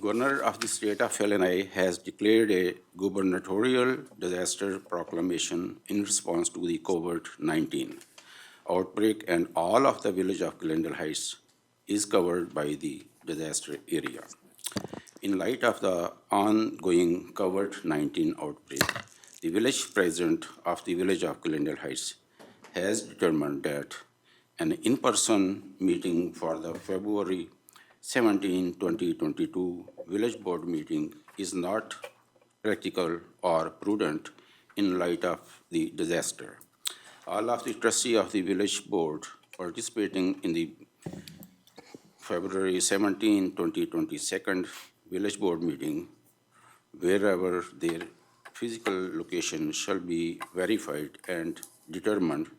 Governor of the State of Illinois has declared a gubernatorial disaster proclamation in response to the COVID-19 outbreak, and all of the village of Glendale Heights is covered by the disaster area. In light of the ongoing COVID-19 outbreak, the village president of the village of Glendale Heights has determined that an in-person meeting for the February 17, 2022 village board meeting is not practical or prudent in light of the disaster. All of the trustees of the village board participating in the February 17, 2022 village board meeting, wherever their physical location shall be verified and determined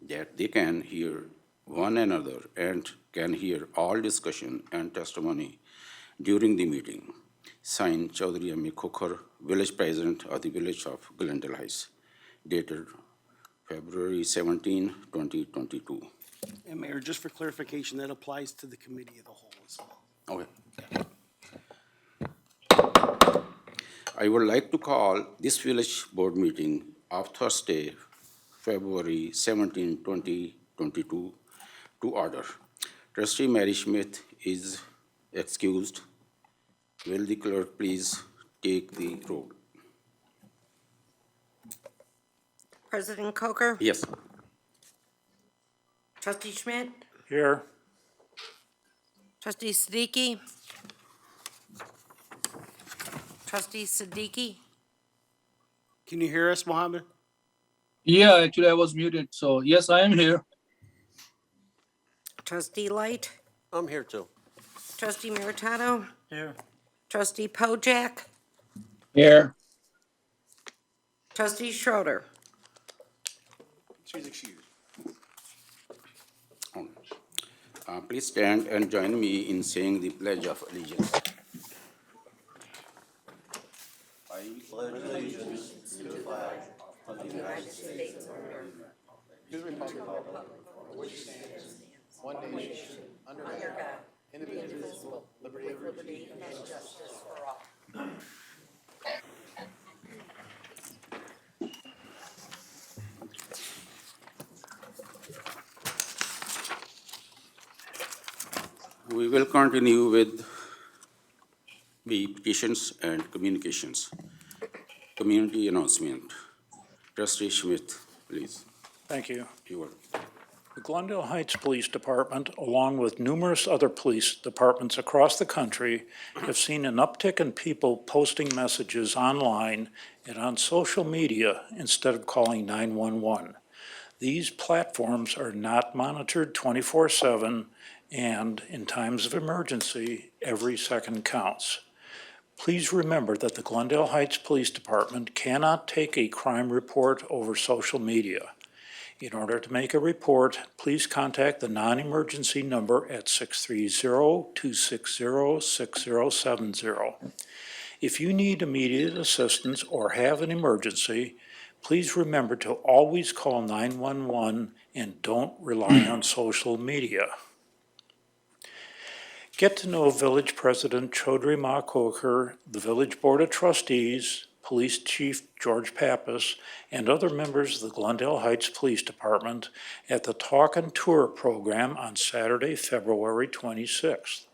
that they can hear one another and can hear all discussion and testimony during the meeting. Signed, Chaudhry M. Khokhar, Village President of the Village of Glendale Heights, dated February 17, 2022. And Mayor, just for clarification, that applies to the committee of the whole as well. Okay. I would like to call this village board meeting of Thursday, February 17, 2022 to order. Trustee Mary Smith is excused. Will the clerk please take the roll? President Coker? Yes. Trustee Schmidt? Here. Trustee Siddiqui? Trustee Siddiqui? Can you hear us, Mohammed? Yeah, actually I was muted, so yes, I am here. Trustee Light? I'm here too. Trustee Meritato? Here. Trustee Pojek? Here. Trustee Schroeder? She's excused. Please stand and join me in saying the Pledge of Allegiance. I pledge allegiance to the flag of the United States of America, to the republic for which stands one nation, under God, indivisible, liberty and justice for all. We will continue with the petitions and communications. Community announcement. Trustee Schmidt, please. Thank you. You are. The Glendale Heights Police Department, along with numerous other police departments across the country, have seen an uptick in people posting messages online and on social media instead of calling 911. These platforms are not monitored 24/7, and in times of emergency, every second counts. Please remember that the Glendale Heights Police Department cannot take a crime report over social media. In order to make a report, please contact the non-emergency number at 630-260-6070. If you need immediate assistance or have an emergency, please remember to always call 911 and don't rely on social media. Get to know Village President Chaudhry M. Khokhar, the Village Board of Trustees, Police Chief George Pappas, and other members of the Glendale Heights Police Department at the Talk and Tour program on Saturday, February 26th.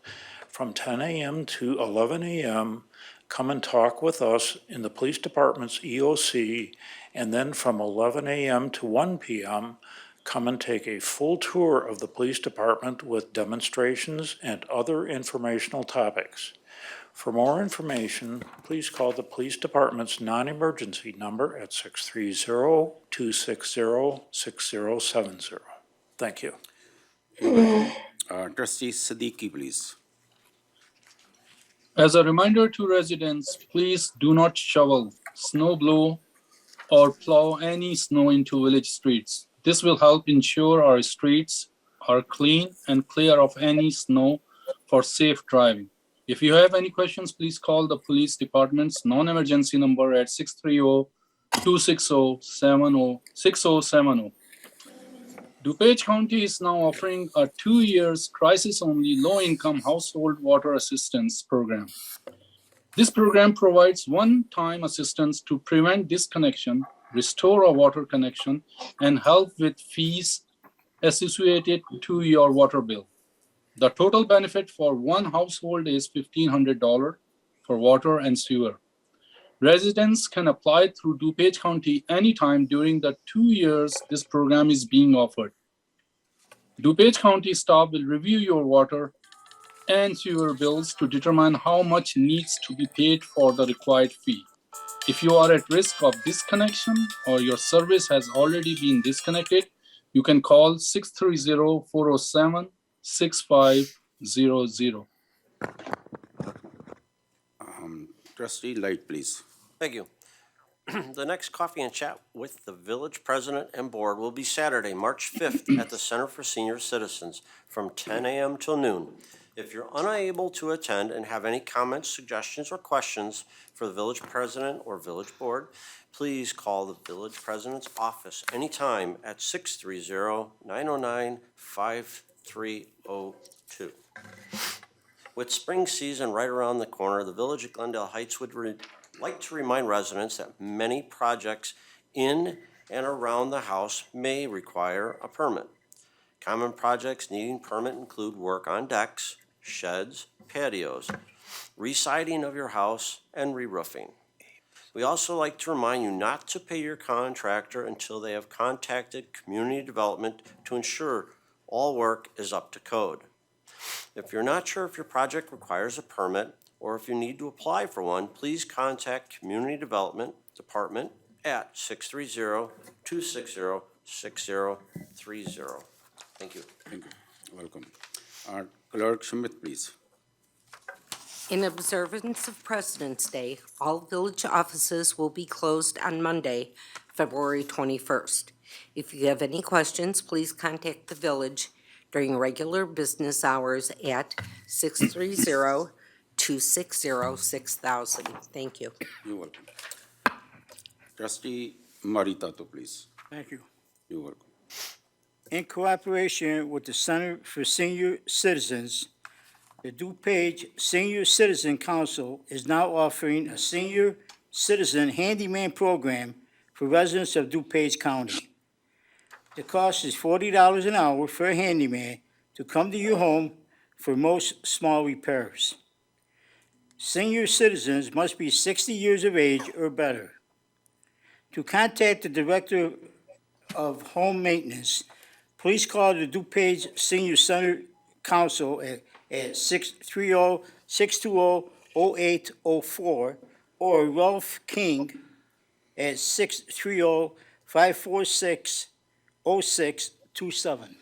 From 10 a.m. to 11 a.m., come and talk with us in the Police Department's EOC, and then from 11 a.m. to 1 p.m., come and take a full tour of the police department with demonstrations and other informational topics. For more information, please call the police department's non-emergency number at 630-260-6070. Thank you. Trustee Siddiqui, please. As a reminder to residents, please do not shovel, snow blow, or plow any snow into village streets. This will help ensure our streets are clean and clear of any snow for safe driving. If you have any questions, please call the police department's non-emergency number at 630-260-6070. Dupage County is now offering a 2-year crisis-only low-income household water assistance program. This program provides one-time assistance to prevent disconnection, restore a water connection, and help with fees associated to your water bill. The total benefit for one household is $1,500 for water and sewer. Residents can apply through Dupage County anytime during the 2 years this program is being offered. Dupage County staff will review your water and sewer bills to determine how much needs to be paid for the required fee. If you are at risk of disconnection or your service has already been disconnected, you can call 630-407-6500. Trustee Light, please. Thank you. The next coffee and chat with the village president and board will be Saturday, March 5th at the Center for Senior Citizens from 10 a.m. till noon. If you're unable to attend and have any comments, suggestions, or questions for the village president or village board, please call the village president's office anytime at 630-909-5302. With spring season right around the corner, the Village of Glendale Heights would like to remind residents that many projects in and around the house may require a permit. Common projects needing permit include work on decks, sheds, patios, re-siding of your house, and re-roofing. We also like to remind you not to pay your contractor until they have contacted community development to ensure all work is up to code. If you're not sure if your project requires a permit or if you need to apply for one, please contact Community Development Department at 630-260-6030. Thank you. Thank you. Welcome. Clerk Schmidt, please. In observance of President's Day, all village offices will be closed on Monday, February 21st. If you have any questions, please contact the village during regular business hours at 630-260-6000. Thank you. You're welcome. Trustee Maritato, please. Thank you. You're welcome. In cooperation with the Center for Senior Citizens, the Dupage Senior Citizen Council is now offering a senior citizen handyman program for residents of Dupage County. The cost is $40 an hour for a handyman to come to your home for most small repairs. Senior citizens must be 60 years of age or better. To contact the Director of Home Maintenance, please call the Dupage Senior Center Council at 630-620-0804 or Ralph King at 630-546-0627.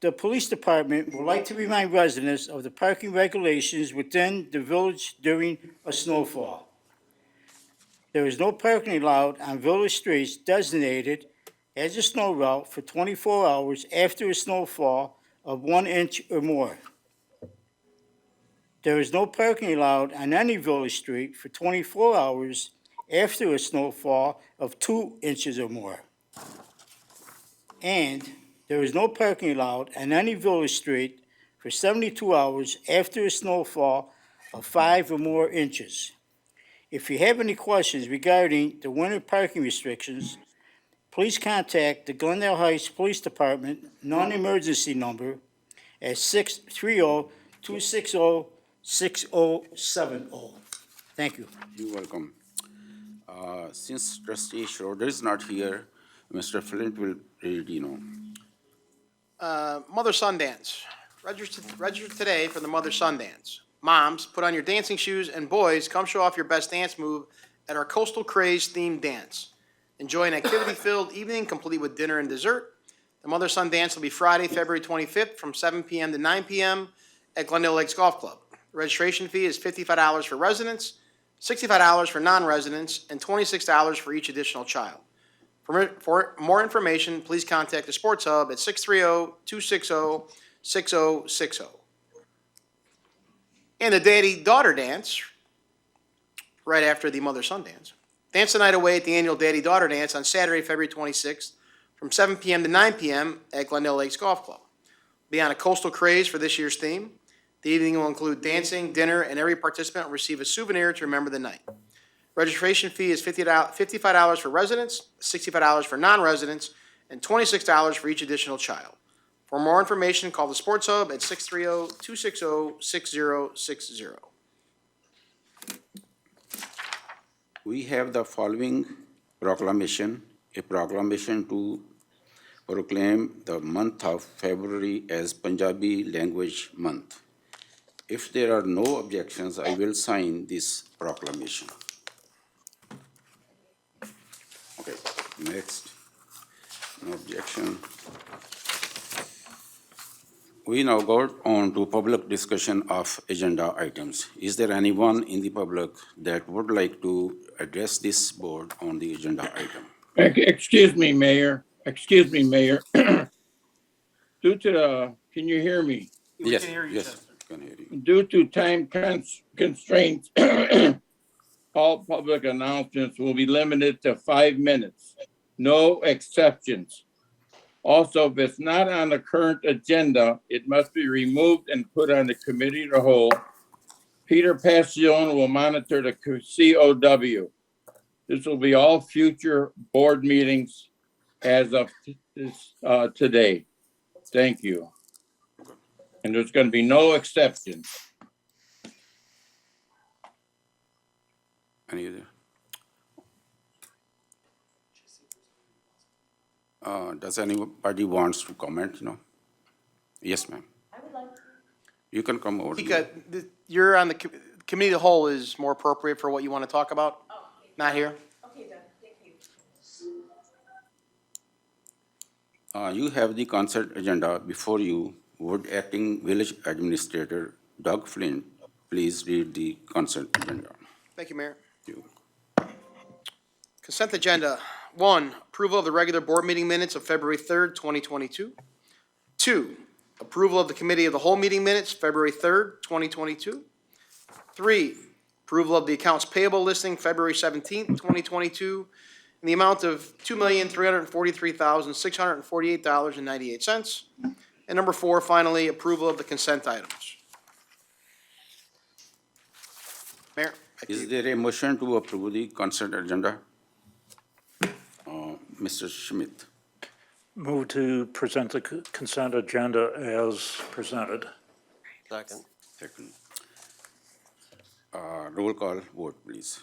The police department would like to remind residents of the parking regulations within the village during a snowfall. There is no parking allowed on village streets designated as a snow route for 24 hours after a snowfall of 1 inch or more. There is no parking allowed on any village street for 24 hours after a snowfall of 2 inches or more. And there is no parking allowed on any village street for 72 hours after a snowfall of 5 or more inches. If you have any questions regarding the winter parking restrictions, please contact the Glendale Heights Police Department non-emergency number at 630-260-6070. Thank you. You're welcome. Since Trustee Schroeder is not here, Mr. Flint will read, Mother-Son Dance. Register today for the Mother-Son Dance. Moms, put on your dancing shoes, and boys, come show off your best dance move at our Coastal Craze themed dance. Enjoy an activity-filled evening complete with dinner and dessert. The Mother-Son Dance will be Friday, February 25th from 7 p.m. to 9 p.m. at Glendale Lakes Golf Club. The registration fee is $55 for residents, $65 for non-residents, and $26 for each additional child. For more information, please contact the Sports Hub at 630-260-6060. And the Daddy-Daughter Dance, right after the Mother-Son Dance. Dance the night away at the annual Daddy-Daughter Dance on Saturday, February 26th from 7 p.m. to 9 p.m. at Glendale Lakes Golf Club. Be on a coastal craze for this year's theme. The evening will include dancing, dinner, and every participant will receive a souvenir to remember the night. Registration fee is $55 for residents, $65 for non-residents, and $26 for each additional child. For more information, call the Sports Hub at 630-260-6060. We have the following proclamation, a proclamation to proclaim the month of February as Punjabi Language Month. If there are no objections, I will sign this proclamation. Okay, next. No objection. We now go on to public discussion of agenda items. Is there anyone in the public that would like to address this board on the agenda item? Excuse me, Mayor. Excuse me, Mayor. Due to the, can you hear me? Yes, yes, can hear you. Due to time constraints, all public announcements will be limited to 5 minutes. No exceptions. Also, if it's not on the current agenda, it must be removed and put on the committee of the whole. Peter Passione will monitor the COW. This will be all future board meetings as of this, today. Thank you. And there's going to be no exceptions. Any other? Does anybody wants to comment, no? Yes, ma'am. I would like to. You can come over. Tika, you're on the committee of the whole is more appropriate for what you want to talk about? Oh, okay. Not here? Okay, then, thank you. You have the consent agenda before you. Would Acting Village Administrator Doug Flynn please read the consent agenda? Thank you, Mayor. Thank you. Consent agenda. 1, approval of the regular board meeting minutes of February 3rd, 2022. 2, approval of the committee of the whole meeting minutes, February 3rd, 2022. 3, approval of the accounts payable listing, February 17th, 2022, in the amount of $2,343,648.98. And number 4, finally, approval of the consent items. Mayor? back to Is you. there a motion to approve the consent agenda? Mr. Schmidt. Move to present the consent agenda as presented. Second. Second. Roll call vote, please.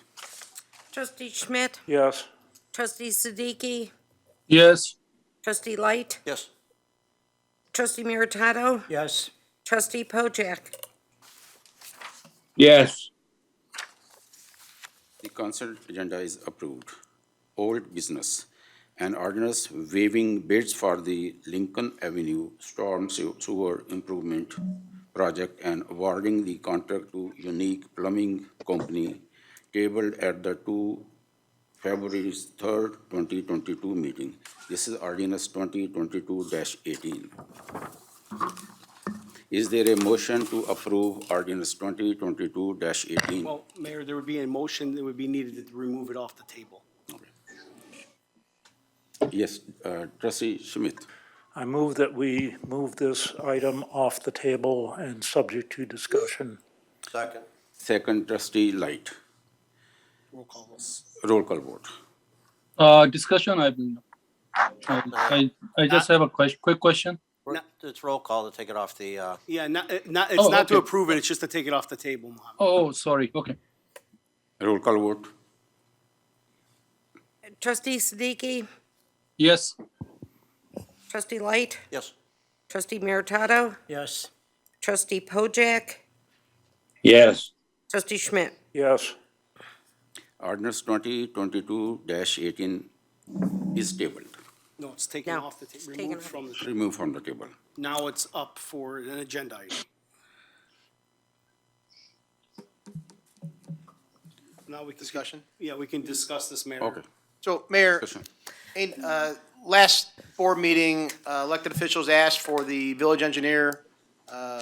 Trustee Schmidt? Yes. Trustee Siddiqui? Yes. Trustee Light? Yes. Trustee Meritato? Yes. Trustee Pojek? Yes. The consent agenda is approved. Old business. An ordinance waiving bids for the Lincoln Avenue Storm Sewer Improvement Project and awarding the contract to Unique Plumbing Company tabled at the February 3rd, 2022 meeting. This is ordinance 2022-18. Is there a motion to approve ordinance 2022-18? Well, Mayor, there would be a motion that would be needed to remove it off the table. Yes, Trustee Schmidt. I move that we move this item off the table and subject to discussion. Second. Second, Trustee Light. Roll call vote. Roll call vote. Discussion, I just have a quick question. It's roll call to take it off the, Yeah, it's Oh, not to okay. approve it, it's just to take it off the table, Mohammed. Oh, sorry, okay. Roll call vote. Trustee Siddiqui? Yes. Trustee Light? yes. Trustee Meritato? Yes. Trustee Pojek? Yes. Trustee Schmidt? Yes. Ordinance 2022-18 is tabled, No, it's taken No, off the it's table, taken removed off. from the, removed from the table. now it's up for an agenda item. Now we can, Discussion? yeah, we can discuss this, Mayor. Okay, So, Mayor, discussion. in, last board meeting, elected officials asked for the village engineer,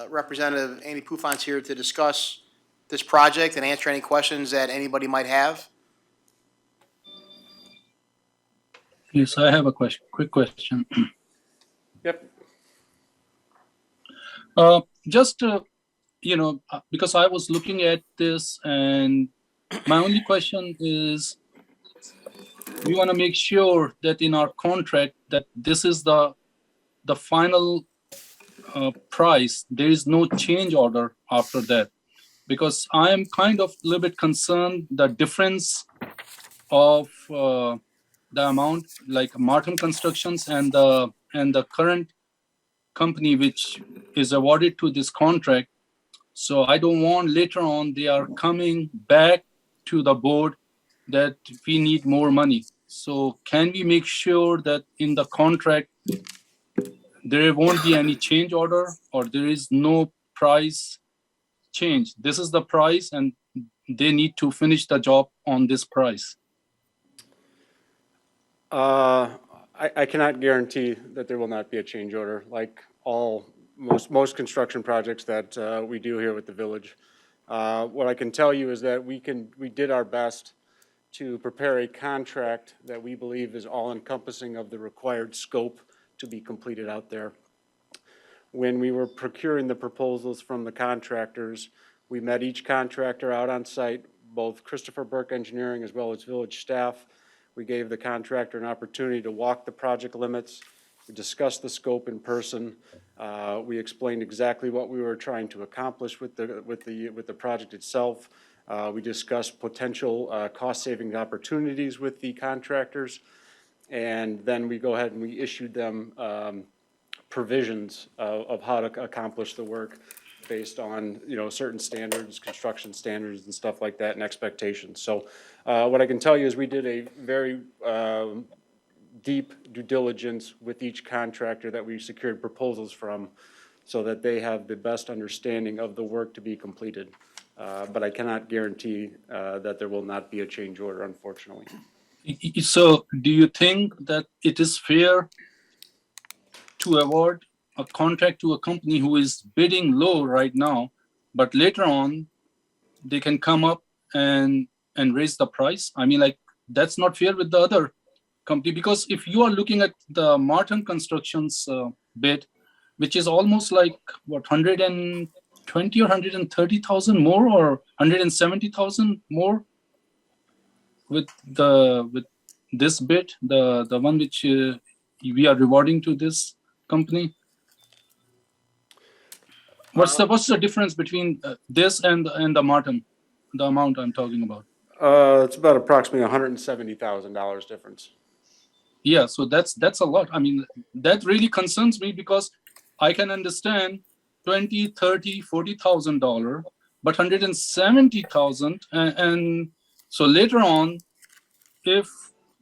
Representative Andy Poufon's here to discuss this project and answer any questions that anybody might have. Yes, I have a quick question. Yep. Just, because I was looking at this, and my only question is, we want to make sure that in our contract that this is the final price. There is no change order after that, because I am kind of a little bit concerned the difference of the amount, like Martin Constructions and the current company which is awarded to this contract. So I don't want later on they are coming back to the board that we need more money. So can we make sure that in the contract there won't be any change order, or there is no price change? This is the price and they need to finish the job on this price. I cannot guarantee that there will not be a change order, like most construction projects that we do here with the village. What I can tell you is that we did our best to prepare a contract that we believe is all-encompassing of the required scope to be completed out there. When we were procuring the proposals from the contractors, we met each contractor out on site, both Christopher Burke Engineering as well as village staff. We gave the contractor an opportunity to walk the project limits. We discussed the scope in person. We explained exactly what we were trying to accomplish with the project itself. We discussed potential cost-saving opportunities with the contractors, and then we go ahead and we issued them provisions of how to accomplish the work based on, certain standards, construction standards and stuff like that, and expectations. So what I can tell you is we did a very deep due diligence with each contractor that we secured proposals from, so that they have the best understanding of the work to be completed. But I cannot guarantee that there will not be a change order, unfortunately. So do you think that it is fair to award a contract to a company who is bidding low right now, but later on they can come up and raise the price? I mean, like, that's not fair with the other company, because if you are looking at the Martin Construction's bid, which is almost like what, 120 or 130,000 more, or 170,000 more with this bid, the one which we are rewarding to this company. What's the difference between this and the Martin, the amount I'm talking about? It's about approximately $170,000 difference. Yeah, so that's a lot. I mean, that really concerns me, because I can understand $20,000, $30,000, $40,000, but 170,000, and so later on, if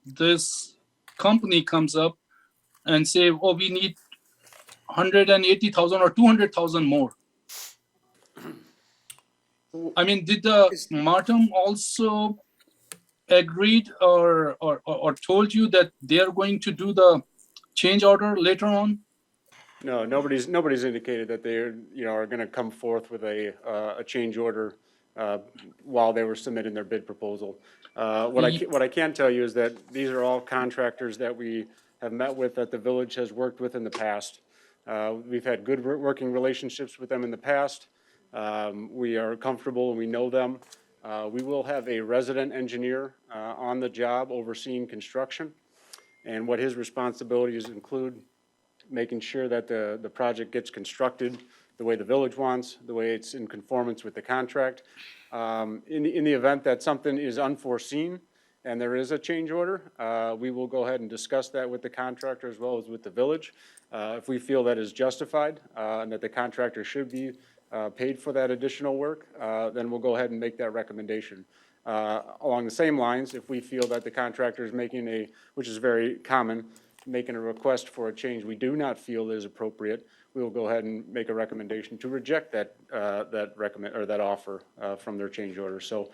this company comes up and say, oh, we need 180,000 or 200,000 more. I mean, did the Martin also agreed or told you that they are going to do the change order later on? No, nobody's indicated that they are going to come forth with a change order while they were submitting their bid proposal. What I can tell you is that these are all contractors that we have met with, that the village has worked with in the past. We've had good working relationships with them in the past. We are comfortable and we know them. We will have a resident engineer on the job overseeing construction, and what his responsibilities include making sure that the project gets constructed the way the village wants, the way it's in conformance with the contract. In the event that something is unforeseen and there is a change order, we will go ahead and discuss that with the contractor as well as with the village. If we feel that is justified and that the contractor should be paid for that additional work, then we'll go ahead and make that recommendation. Along the same lines, if we feel that the contractor is making which is very common, making a request for a change we do not feel is appropriate, we will go ahead and make a recommendation to reject that offer from their change order. So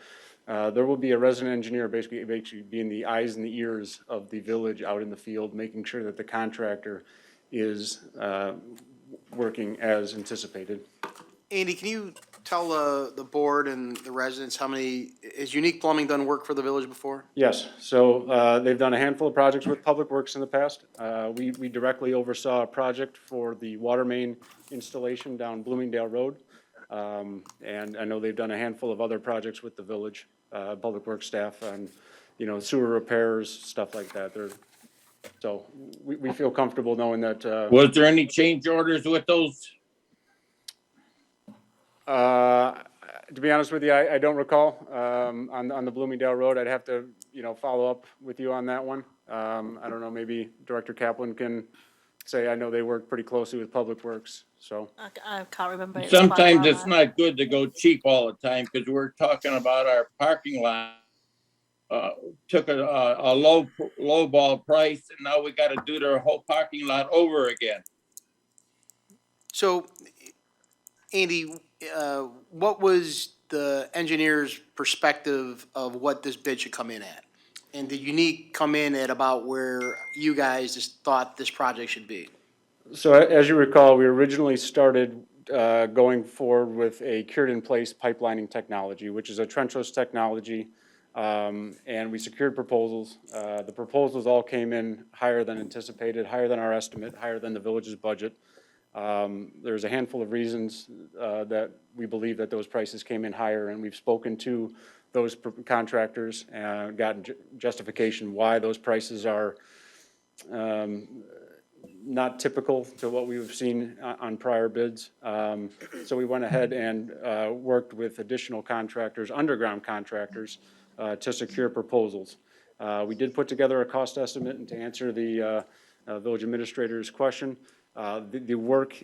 there will be a resident engineer basically being the eyes and the ears of the village out in the field, making sure that the contractor is working as anticipated. Andy, can you tell the board and the residents has Unique Plumbing done work for the village before? Yes, so they've done a handful of projects with Public Works in the past. We directly oversaw a project for the water main installation down Bloomingdale Road. And I know they've done a handful of other projects with the village, public works staff, and, sewer repairs, stuff like that. So we feel comfortable knowing that, Was there any change orders with those? to be honest with you, I don't recall, on the Bloomingdale Road. I'd have to, follow up with you on that one. I don't know, maybe Director Kaplan can say, I know they work pretty closely with Public Works, so. I can't remember. It's quite a Sometimes while it's now. not good to go cheap all the time, because we're talking about our parking lot. Took a low ball price, and now we gotta do their whole parking lot over again. So, Andy, what was the engineer's perspective of what this bid should come in at? And did Unique come in at about where you guys just thought this project should be? So as you recall, we originally started going forward with a cured-in-place pipelining technology, which is a trenchless technology, and we secured proposals. The proposals all came in higher than anticipated, higher than our estimate, higher than the village's budget. There's a handful of reasons that we believe that those prices came in higher, and we've spoken to those contractors and gotten justification why those prices are not typical to what we've seen on prior bids. So we went ahead and worked with additional contractors, underground contractors, to secure proposals. We did put together a cost estimate, and to answer the village administrator's question, the work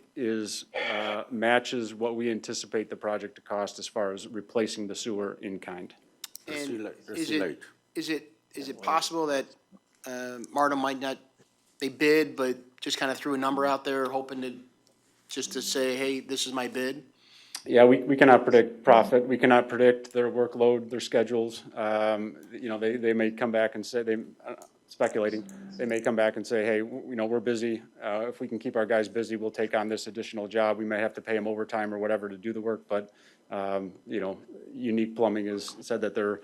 matches what we anticipate the project to cost as far as replacing the sewer in kind. And is it possible that Marta might not, they bid, but just kind of threw a number out there hoping to say, hey, this is my bid? Yeah, we cannot predict profit. We cannot predict their workload, their schedules. They may come back and say, speculating, they may come back and say, hey, we're busy. If we can keep our guys busy, we'll take on this additional job. We may have to pay them overtime or whatever to do the work, but, Unique Plumbing has said that they're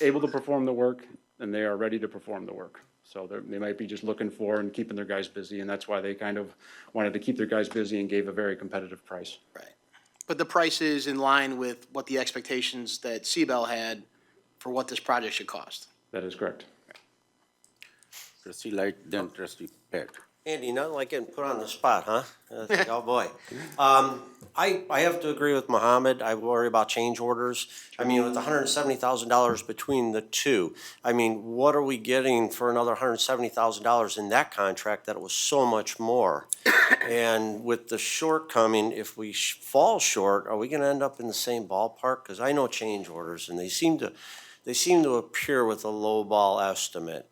able to perform the work and they are ready to perform the work. So they might be just looking for and keeping their guys busy, and that's why they kind of wanted to keep their guys busy and gave a very competitive price. Right. But the price is in line with what the expectations that Seabell had for what this project should cost. That is correct. Trustee Light, then Trustee Pat. Andy, not like getting put on the spot, huh? Oh, boy. I have to agree with Mohammed. I worry about change orders. I mean, with $170,000 between the two, I mean, what are we getting for another $170,000 in that contract that it was so much more? And with the shortcoming, if we fall short, are we gonna end up in the same ballpark? Because I know change orders, and they seem to appear with a low ball estimate.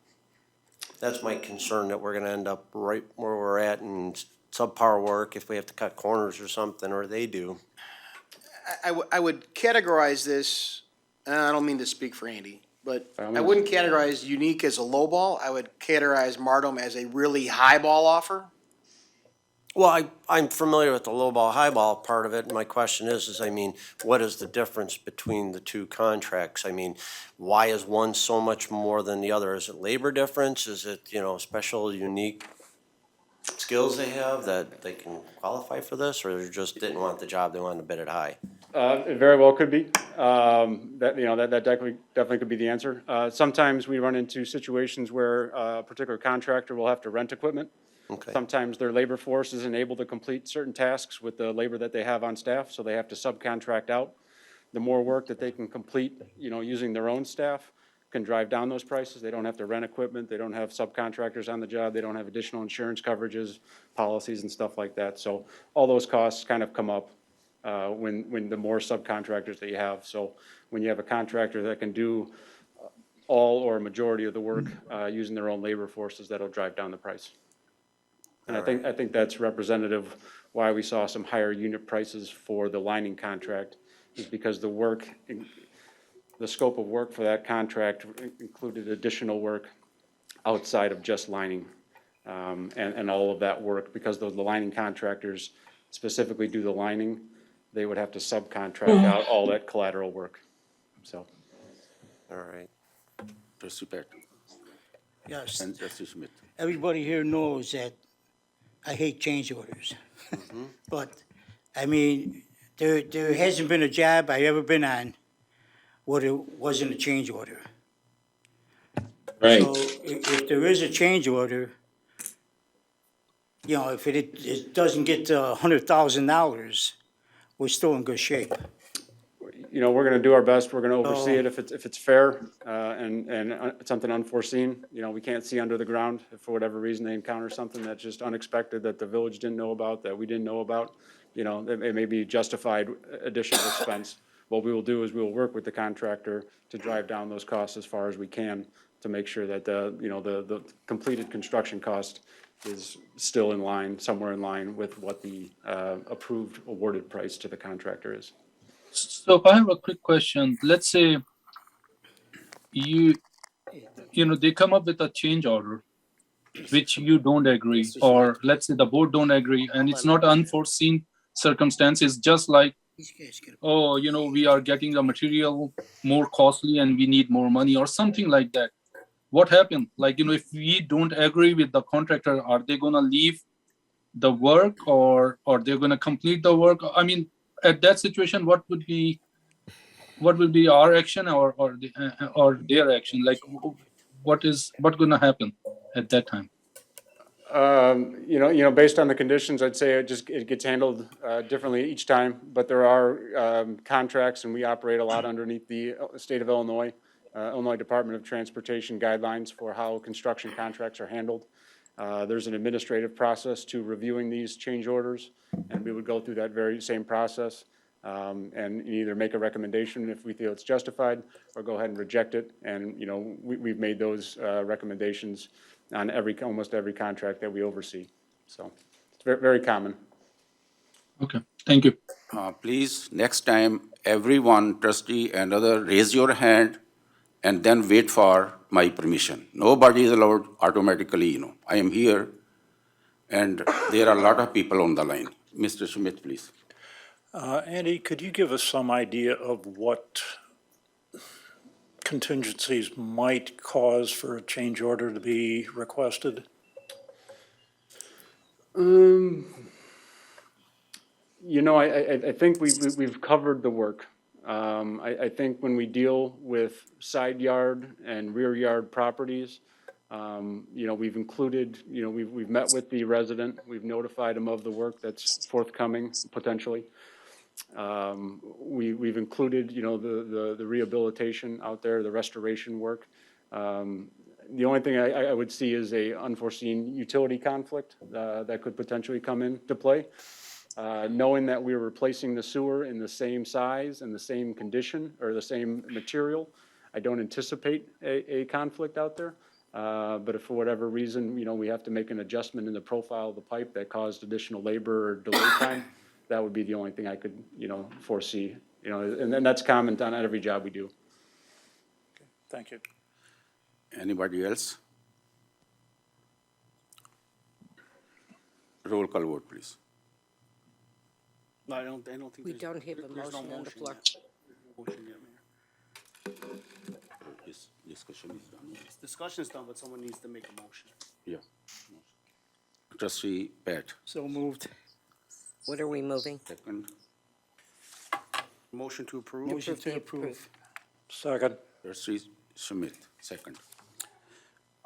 That's my concern, that we're gonna end up right where we're at in subpar work if we have to cut corners or something, or they do. I would categorize this, and I don't mean to speak for Andy, but By all I means. wouldn't categorize Unique as a low ball. I would categorize Martum as a really high ball offer. Well, I'm familiar with the low ball, high ball part of it, and my question is, I mean, what is the difference between the two contracts? I mean, why is one so much more than the other? Is it labor difference? Is it, special, unique skills they have that they can qualify for this, or they just didn't want the job, they wanted to bid it high? It very well could be. That definitely could be the answer. Sometimes we run into situations where a particular contractor will have to rent equipment. Okay. Sometimes their labor force isn't able to complete certain tasks with the labor that they have on staff, so they have to subcontract out. The more work that they can complete, using their own staff can drive down those prices. They don't have to rent equipment, they don't have subcontractors on the job, they don't have additional insurance coverages, policies and stuff like that. So all those costs kind of come up when the more subcontractors that you have. So when you have a contractor that can do all or a majority of the work using their own labor forces, that'll drive down the price. And I think that's representative why we saw some higher unit prices for the lining contract, is because the scope of work for that contract included additional work outside of just lining. And all of that work, because the lining contractors specifically do the lining, they would have to subcontract out all that collateral work, so. All right. Trustee Pat Yes, and Trustee Smith. everybody here knows that I hate change orders. But, I mean, there hasn't been a job I've ever been on where there wasn't a change order. Right. So if there is a change order, you know, if it doesn't get to $100,000, we're still in good shape. You know, we're gonna do our best, we're gonna oversee it if it's fair, and it's something unforeseen. You know, we can't see under the ground. If for whatever reason they encounter something that's just unexpected, that the village didn't know about, that we didn't know about, you know, it may be justified additional expense. What we will do is we will work with the contractor to drive down those costs as far as we can to make sure that the completed construction cost is still in line, somewhere in line with what the approved awarded price to the contractor is. So I have a quick question. Let's say they come up with a change order, which you don't agree, or let's say the board don't agree, and it's not unforeseen circumstances, just like, oh, we are getting the material more costly and we need more money or something like that. What happened? Like, if we don't agree with the contractor, are they gonna leave the work or they're gonna complete the work? I mean, at that situation, what would be our action or their action? Like, what's gonna happen at that time? Based on the conditions, I'd say it gets handled differently each time, but there are contracts, and we operate a lot underneath the state of Illinois, Illinois Department of Transportation guidelines for how construction contracts are handled. There's an administrative process to reviewing these change orders, and we would go through that very same process, and either make a recommendation if we feel it's justified, or go ahead and reject it. And, we've made those recommendations on almost every contract that we oversee. So it's very, very common. Okay, thank you. Please, next time, everyone, trustee and other, raise your hand and then wait for my permission. Nobody is allowed automatically, I am here, and there are a lot of people on the line. Mr. Schmidt, please. Andy, could you give us some idea of what contingencies might cause for a change order to be requested? I think we've covered the work. I think when we deal with side yard and rear yard properties, we've included, we've met with the resident, we've notified him of the work that's forthcoming potentially. We've included, the rehabilitation out there, the restoration work. The only thing I would see is a unforeseen utility conflict that could potentially come into play. Knowing that we're replacing the sewer in the same size and the same condition or the same material, I don't anticipate a conflict out there. But if for whatever reason, we have to make an adjustment in the profile of the pipe that caused additional labor or delay time, that would be the only thing I could, foresee. And then that's common on every job we do. Thank you. Anybody else? Roll call vote, please. No, I don't think. We there's- don't have a there's no motion on the floor. yet. Motion yet, Mayor. This discussion is done. Discussion's done, but someone needs to make a motion. Yeah. Trustee Pat, So moved. What are we moving? second. Motion to approve. Motion to approve. Second. Trustee Schmidt, second.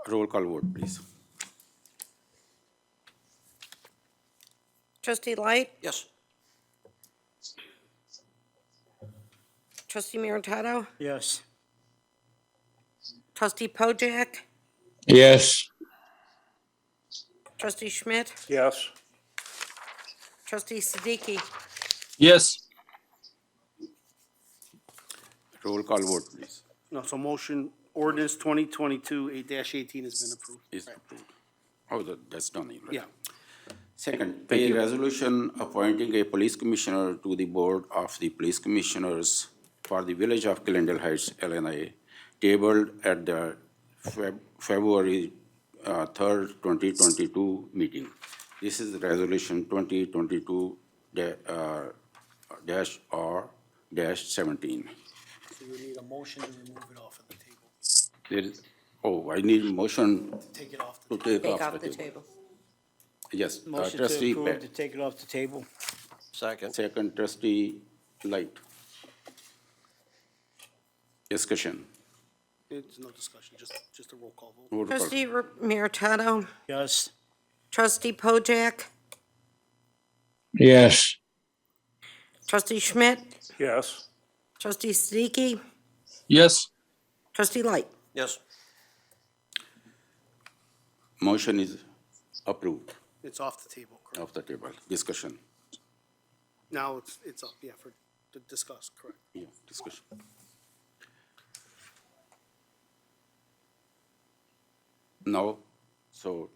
Roll call vote, please. Trustee Light? Yes. Trustee Meritato? Yes. Trustee Pojek? Yes. Trustee Schmidt? Yes. Trustee Siddiqui? Yes. Roll call vote, please. No, so motion, ordinance 2022-18 has been approved. Is approved. Oh, that's done, right? Yeah. Second, a resolution appointing a police commissioner to the Board of the Police Commissioners for the Village of Glendale Heights, Illinois, tabled at the February 3rd, 2022 meeting. This is resolution 2022-R-17. So you need a motion to remove it off of the table. There is, I need a motion Take it off. to take Take off the table. Yes, Motion to trustee approve Pat. to take it off the table. Second. Second, trustee Light. Discussion. It's no discussion, just a roll call vote. Roll call. Trustee Meritato, Yes. trustee Pojek, Yes. trustee Schmidt, Yes. trustee Siddiqui, Yes. trustee Light. Yes. Motion is approved It's off the table, correct? off the table. Discussion. Now it's up, yeah, to discuss, correct? Yeah, discussion. No, so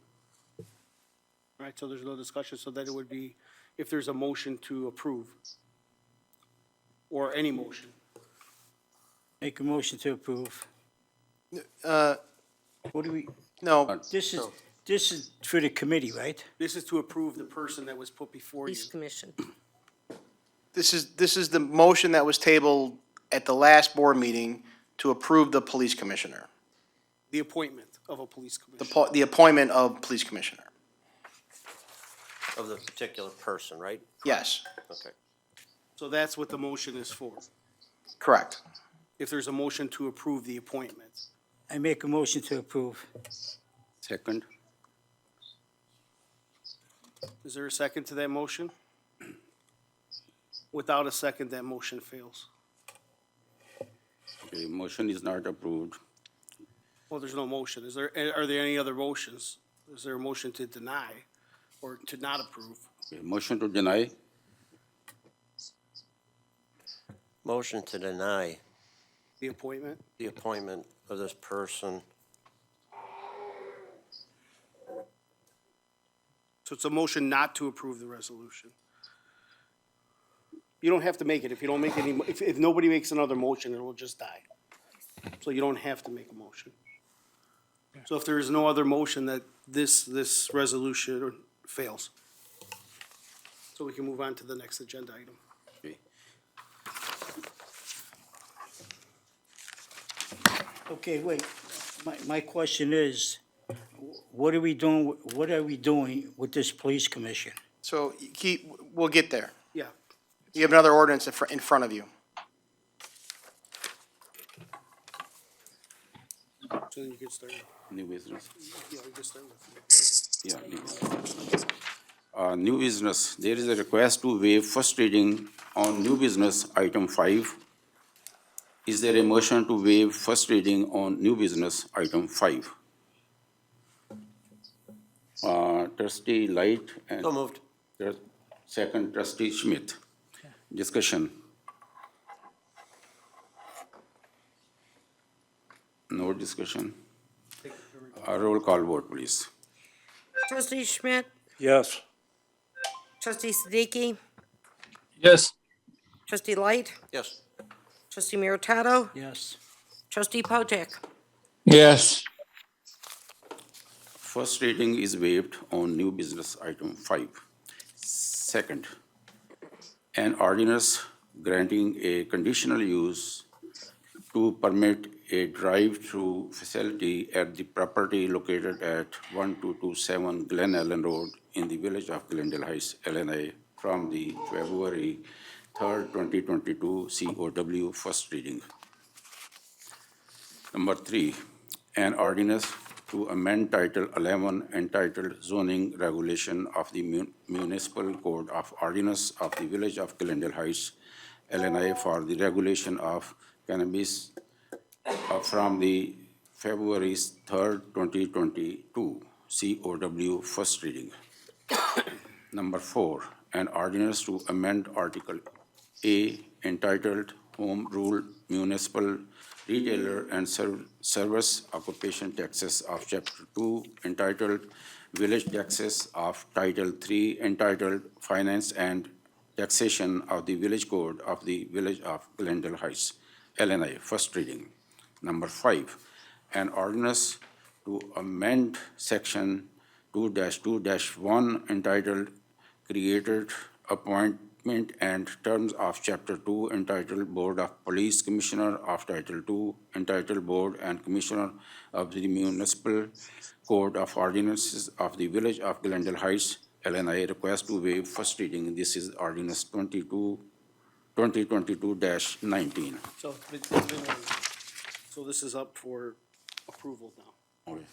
All right, so there's no discussion, so then it would be if there's a motion to approve, or any motion. Make a motion to approve. What do we, No, this is for the committee, right? This is to approve the person that was put before you. Police Commission. this is the motion that was tabled at the last board meeting to approve the police commissioner, The appointment of a police the, commissioner. the appointment of police commissioner. Of the particular person, right? Yes, Okay. So that's what the motion is for. correct. If there's a motion to approve the appointment. I make a motion to approve. second, Is there a second to that motion? Without a second, that motion fails. okay, motion is not approved. Well, there's no motion. Are there any other motions? Is there a motion to deny or to not approve? Okay, motion to deny, Motion to deny The appointment? the appointment of this person. So it's a motion not to approve the resolution. You don't have to make it. If you don't make any, if nobody makes another motion, it will just die. So you don't have to make a motion. So if there is no other motion, that this resolution fails. So we can move on to the next agenda item. okay. Okay, wait, my question is, what are we doing with this police commission? So we'll get there. Yeah. You have another ordinance in front of you. So then you can start. New business. Yeah, we can start with. Yeah, new business. New business, there is a request to waive first reading on new business item 5. Is there a motion to waive first reading on new business item 5? Trustee Light and So moved. second trustee Schmidt. Discussion. No discussion. Roll call vote, please. Trustee Schmidt, Yes. trustee Siddiqui, Yes. trustee Light, Yes. trustee Meritato, Yes. trustee Pojek. Yes. First reading is waived on new business item 5. Second, an ordinance granting a conditional use to permit a drive-through facility at the property located at 1227 Glen Ellen Road in the village of Glendale Heights, Illinois, from the February 3rd, 2022 COW first reading. Number 3, an ordinance to amend Title 11 entitled Zoning Regulation of the Municipal Code of Ordinance of the Village of Glendale Heights, Illinois, for the regulation of cannabis from the February 3rd, 2022 COW first reading. Number 4, an ordinance to amend Article A entitled Home Rule Municipal Retailer and Service Occupation Taxes of Chapter 2 entitled Village Taxes of Title 3 entitled Finance and Taxation of the Village Code of the Village of Glendale Heights, Illinois, first reading. Number 5, an ordinance to amend Section 2-2-1 entitled Created Appointment and Terms of Chapter 2 entitled Board of Police Commissioner of Title 2 entitled Board and Commissioner of the Municipal Code of Ordinances of the Village of Glendale Heights, LNI request to waive first reading. This is ordinance 2022-19. So it's been waived. So this is up for approval now. Okay.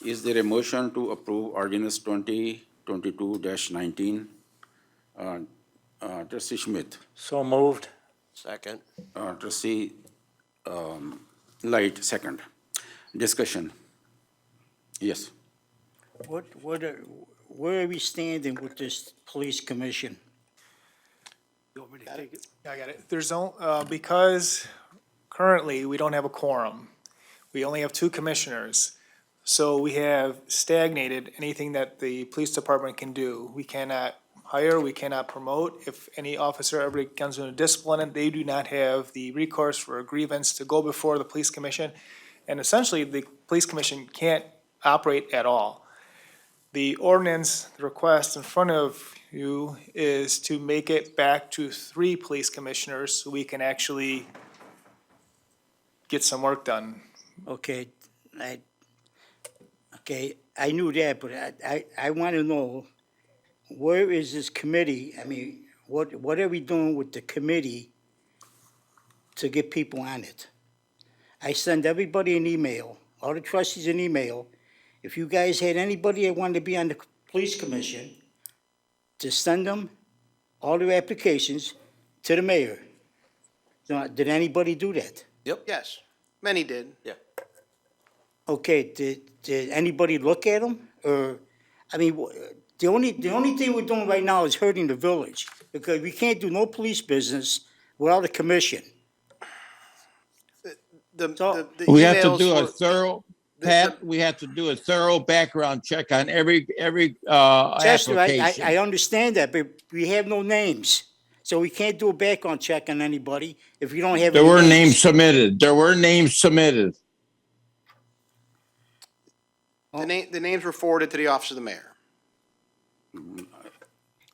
Is there a motion to approve ordinance 2022-19? Trustee Schmidt, So moved. Second. Trustee Light, second. Discussion. Yes. Where are we standing with this police commission? You want me to take it? I got it. Because currently we don't have a quorum. We only have two commissioners. So we have stagnated anything that the police department can do. We cannot hire, we cannot promote. If any officer ever comes into discipline, they do not have the recourse for a grievance to go before the police commission. And essentially, the police commission can't operate at all. The ordinance, the request in front of you is to make it back to 3 police commissioners so we can actually get some work done. Okay, I knew that, but I want to know, where is this committee? I mean, what are we doing with the committee to get people on it? I send everybody an email, all the trustees an email. If you guys had anybody that wanted to be on the police commission, to send them all their applications to the mayor. Now, did anybody do that? Yes, many did. Okay, did anybody look at them? Or, I mean, the only thing we're doing right now is hurting the village, because we can't do no police business without a commission. The We have to emails do a were- thorough, the- Pat, we have to do a thorough background check on every Chester, application. I understand that, but we have no names. So we can't do a background check on anybody if we don't have. There any were names submitted. There were names submitted. The names were forwarded to the office of the mayor.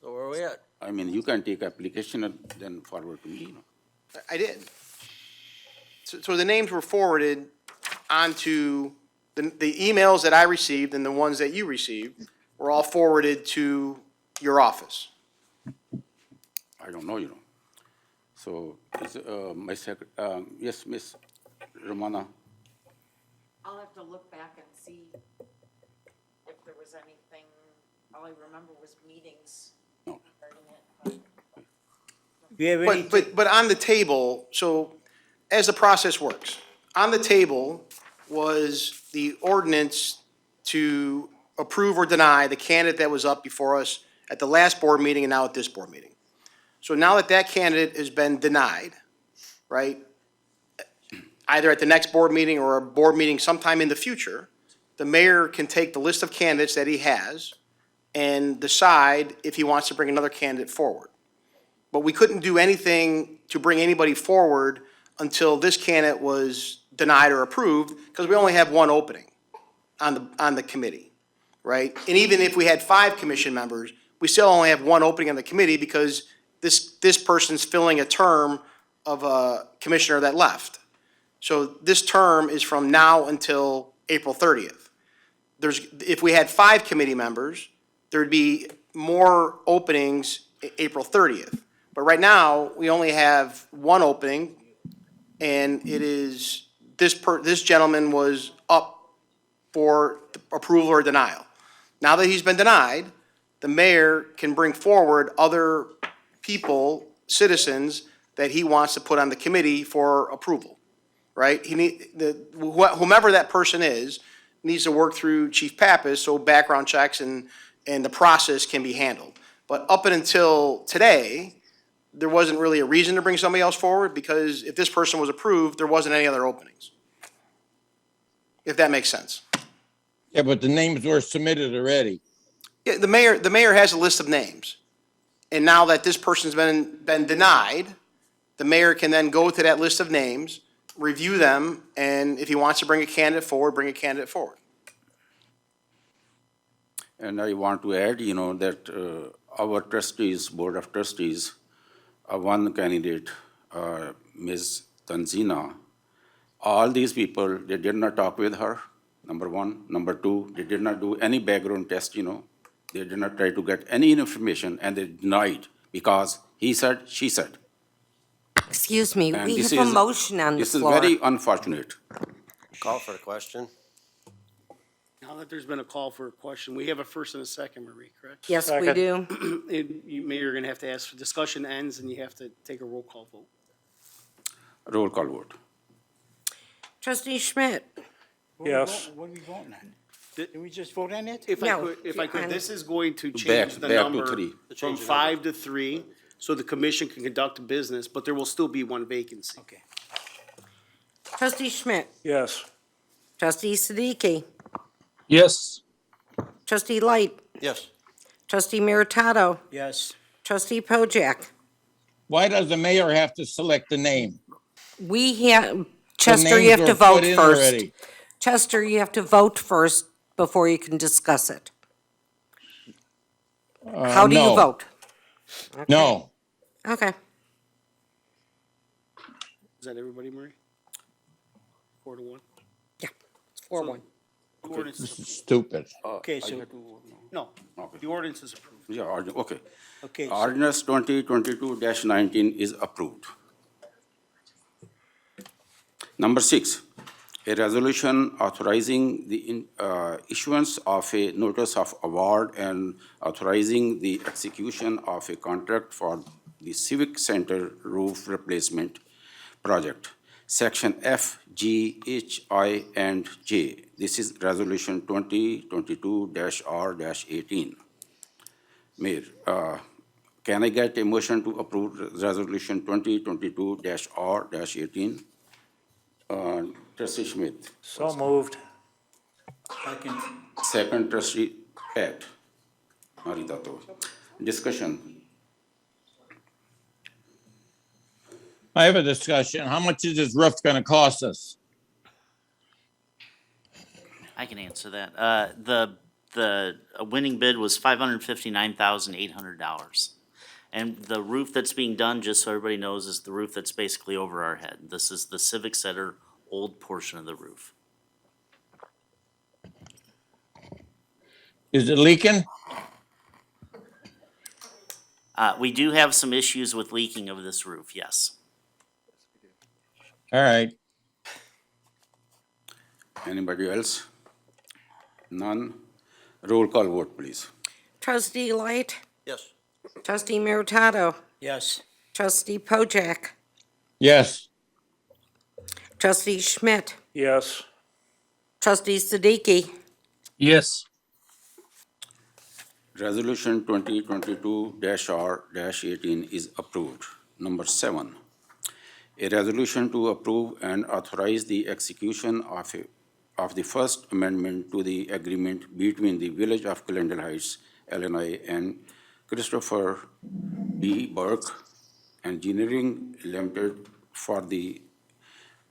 So where are we at? I mean, you can take application and then forward to me, you know. I did. So the names were forwarded onto, the emails that I received and the ones that you received were all forwarded to your office. I don't know, you know. So, is, yes, Miss Romana? I'll have to look back and see if there was anything, all I remember was meetings No. regarding it. You have any? But on the table, so as the process works, on the table was the ordinance to approve or deny the candidate that was up before us at the last board meeting and now at this board meeting. So now that that candidate has been denied, right, either at the next board meeting or a board meeting sometime in the future, the mayor can take the list of candidates that he has and decide if he wants to bring another candidate forward. But we couldn't do anything to bring anybody forward until this candidate was denied or approved, because we only have one opening on the committee, right? And even if we had 5 commission members, we still only have one opening on the committee because this person's filling a term of a commissioner that left. So this term is from now until April 30th. If we had 5 committee members, there'd be more openings April 30th. But right now, we only have one opening, and it is, this gentleman was up for approval or denial. Now that he's been denied, the mayor can bring forward other people, citizens, that he wants to put on the committee for approval, right? Whomever that person is, needs to work through Chief Pappas, so background checks and the process can be handled. But up until today, there wasn't really a reason to bring somebody else forward, because if this person was approved, there wasn't any other openings. If that makes sense. Yeah, but the names were submitted already. Yeah, the mayor has a list of names. And now that this person's been denied, the mayor can then go to that list of names, review them, and if he wants to bring a candidate forward, bring a candidate forward. And I want to add, you know, that our trustees, Board of Trustees, one candidate, Ms. Tanzina, all these people, they did not talk with her. Number one. Number two, they did not do any background test, They did not try to get any information, and they denied because he said, she said. Excuse me, And we this have a is- motion on the This is floor. very unfortunate. Call for the question. Now that there's been a call for a question, we have a first and a second, Marie, correct? Yes, we Second. do. Maybe you're gonna have to ask, for discussion ends and you have to take a roll call vote. Roll call vote. Trustee Schmidt? Yes. What are we voting on? Did we just vote on it? If I No, could, on- this is going to Back- change the back to number three. from Change the 5 to 3, so the commission can conduct business, but there will still be one vacancy. Okay. Trustee Schmidt? Yes. Trustee Siddiqui? Yes, Trustee Light? Yes. Trustee Meritato? Yes. Trustee Pojek? Why does the mayor have to select the name? We have, The Chester, you names have to were put vote in first. already. Chester, you have to vote first before you can discuss it. How do you no. vote? No. Okay. Is that everybody, Marie? 4 to 1? Yeah, it's 4-1. The ordinance is This is stupid. Okay, so, No, Okay. the ordinance is approved. Yeah, okay. okay, so Ordinance 2022-19 is approved. Number 6, a resolution authorizing the issuance of a notice of award and authorizing the execution of a contract for the Civic Center roof replacement project. Section F, G, H, I, and J. This is Resolution 2022-R-18. Mayor, can I get a motion to approve Resolution 2022-R-18? Trustee Schmidt. So moved. Second, Trustee Pat Maridato. Discussion. I have a discussion. How much is this roof gonna cost us? I can answer that. The winning bid was $559,800. And the roof that's being done, just so everybody knows, is the roof that's basically over our head. This is the Civic Center old portion of the roof. Is it leaking? We do have some issues with leaking of this roof, yes. All right. Anybody else? None? Roll call vote, please. Trustee Light? Yes. Trustee Meritato? yes. Trustee Pojek? Yes. Trustee Schmidt? Yes. Trustee Siddiqui? yes, Resolution 2022-R-18 is approved. Number 7, a resolution to approve and authorize the execution of the First Amendment to the agreement between the Village of Glendale Heights, Illinois, and Christopher B. Burke Engineering Limited for the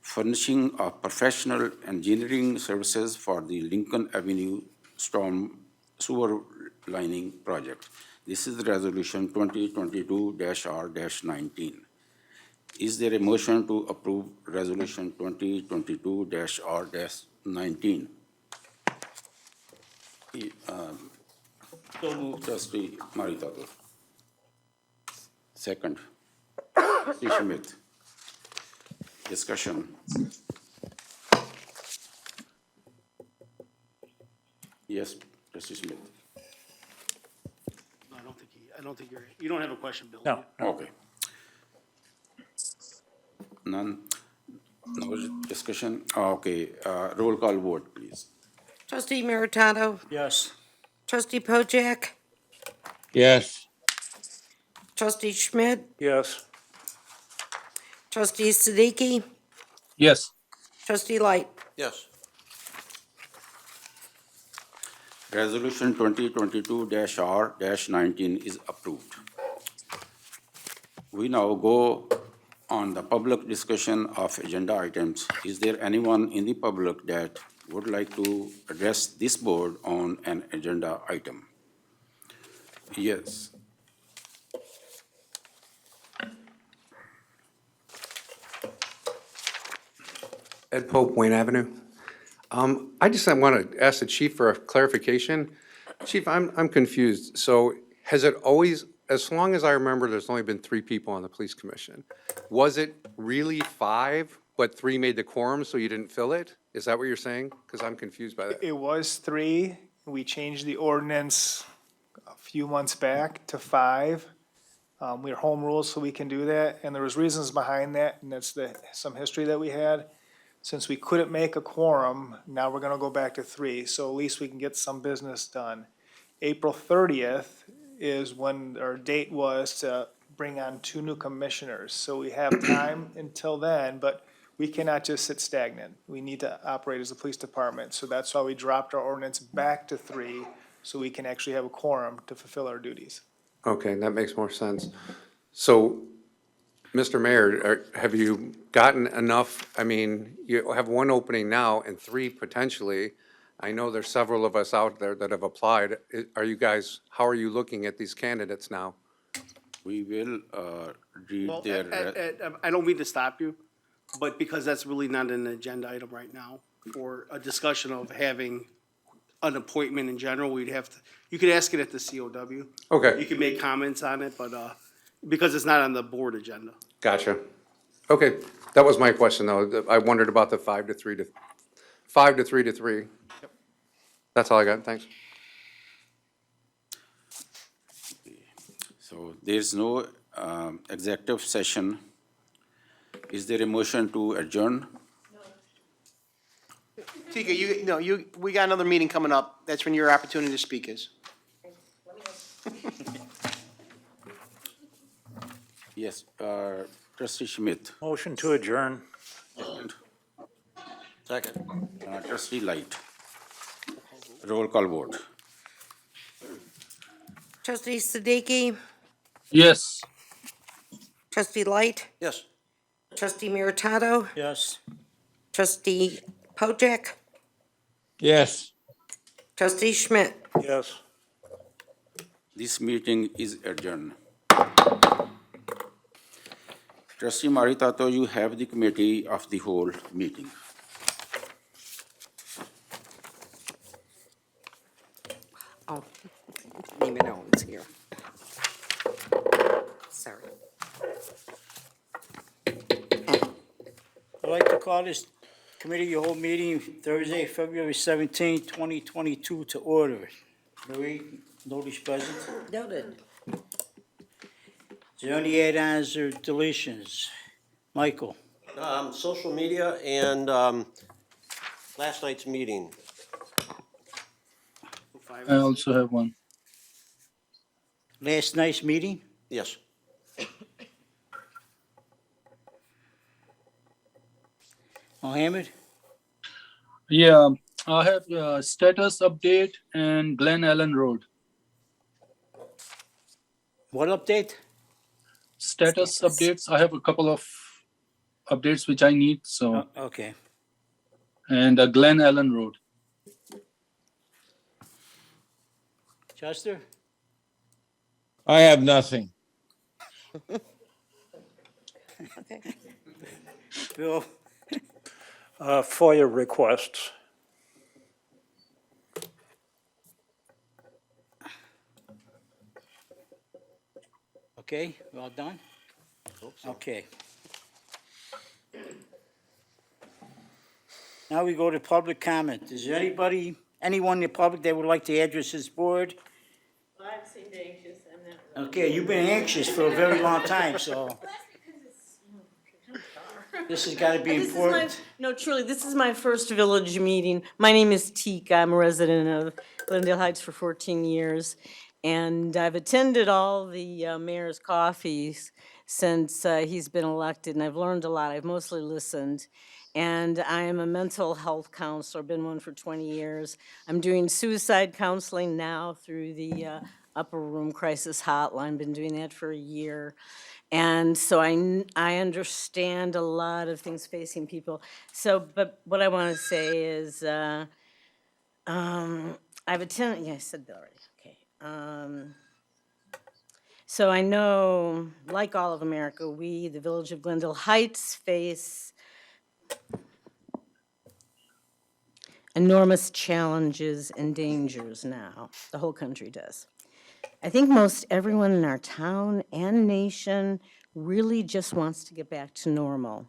furnishing of professional engineering services for the Lincoln Avenue Storm Sewer Lining Project. This is the Resolution 2022-R-19. Is there a motion to approve Resolution 2022-R-19? Trustee Maritato. Second. Trustee Schmidt. Discussion. Yes, Trustee Schmidt. No, I don't think you don't have a question, Bill. No. Okay. None? No discussion? Okay, roll call vote, please. Trustee Meritato? Yes. Trustee Pojek? Yes. Trustee Schmidt? Yes. Trustee Siddiqui? yes, Trustee Light? Yes. Resolution 2022-R-19 is approved. We now go on the public discussion of agenda items. Is there anyone in the public that would like to address this board on an agenda item? Yes. Ed Pope, Wayne Avenue. I just want to ask the chief for a clarification. Chief, I'm confused. So has it always, as long as I remember, there's only been 3 people on the police commission. Was it really 5, but 3 made the quorum, so you didn't fill it? Is that what you're saying? Because I'm confused by that. It was 3. We changed the ordinance a few months back to 5. We're home rules, so we can do that, and there was reasons behind that, and that's some history that we had. Since we couldn't make a quorum, now we're gonna go back to 3, so at least we can get some business done. April 30th is when our date was to bring on 2 new commissioners, so we have time until then, but we cannot just sit stagnant. We need to operate as a police department, so that's why we dropped our ordinance back to 3, so we can actually have a quorum to fulfill our duties. Okay, that makes more sense. So, Mr. Mayor, have you gotten enough, I mean, you have 1 opening now and 3 potentially. I know there's several of us out there that have applied. Are you guys, how are you looking at these candidates now? We will read Well, their, I don't mean to stop you, but because that's really not an agenda item right now for a discussion of having an appointment in general, we'd have to, you could ask it at the COW. Okay. You could make comments on it, but, because it's not on the board agenda. Gotcha. Okay, that was my question, though. I wondered about the 5 to 3 to, 5 to 3 to 3. That's all I got, thanks. so there's no executive session. Is there a motion to adjourn? Tika, we got another meeting coming up. That's when your opportunity to speak is. Yes, trustee Schmidt, Motion to adjourn. Second. trustee Light. Roll call vote. Trustee Siddiqui? Yes. Trustee Light? Yes. Trustee Meritato? Yes. Trustee Pojek? Yes. Trustee Schmidt? Yes. This meeting is adjourned. Trustee Maritato, you have the committee of the whole meeting. Oh, name and owns here. Sorry. I'd like to call this committee your whole meeting Thursday, February 17, 2022 to order. Marie, notice present. Noted. Is there any add-ons or deletions? Michael? Social media and last night's meeting. I also have one. Last night's meeting? Yes. Mohammed? Yeah, I have a status update and Glen Allen Road. What update? Status updates, I have a couple of updates which I need, so, Okay. and Glen Allen Road. Chester? I have nothing. Bill? FOIA requests. Okay, we all done? Okay. Now we go to public comment. Is there anyone in the public that would like to address this board? Well, I've seemed anxious, I'm not. Okay, you've been anxious for a very long time, so this has got to be This is important. no, truly, this is my first village meeting. My name is Tika. I'm a resident of Glendale Heights for 14 years. And I've attended all the mayor's coffees since he's been elected, and I've learned a lot. I've mostly listened. And I am a mental health counselor, been one for 20 years. I'm doing suicide counseling now through the Upper Room Crisis Hotline, been doing that for a year. And so I understand a lot of things facing people. So, but what I want to say is, I've attended, yeah, I said that already, okay. So I know, like all of America, we, the Village of Glendale Heights, face enormous challenges and dangers now. The whole country does. I think most everyone in our town and nation really just wants to get back to normal.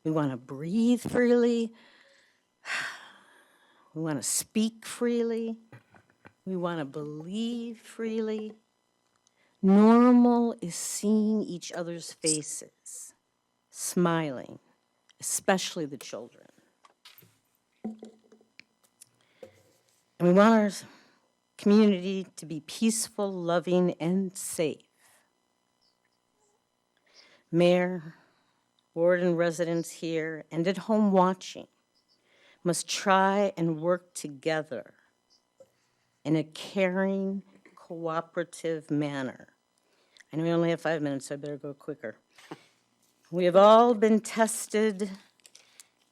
We want to breathe freely. We want to speak freely. We want to believe freely. Normal is seeing each other's faces, smiling, especially the children. And we want our community to be peaceful, loving, and safe. Mayor, board, and residents here and at home watching must try and work together in a caring, cooperative manner. I know we only have 5 minutes, so I better go quicker. We have all been tested,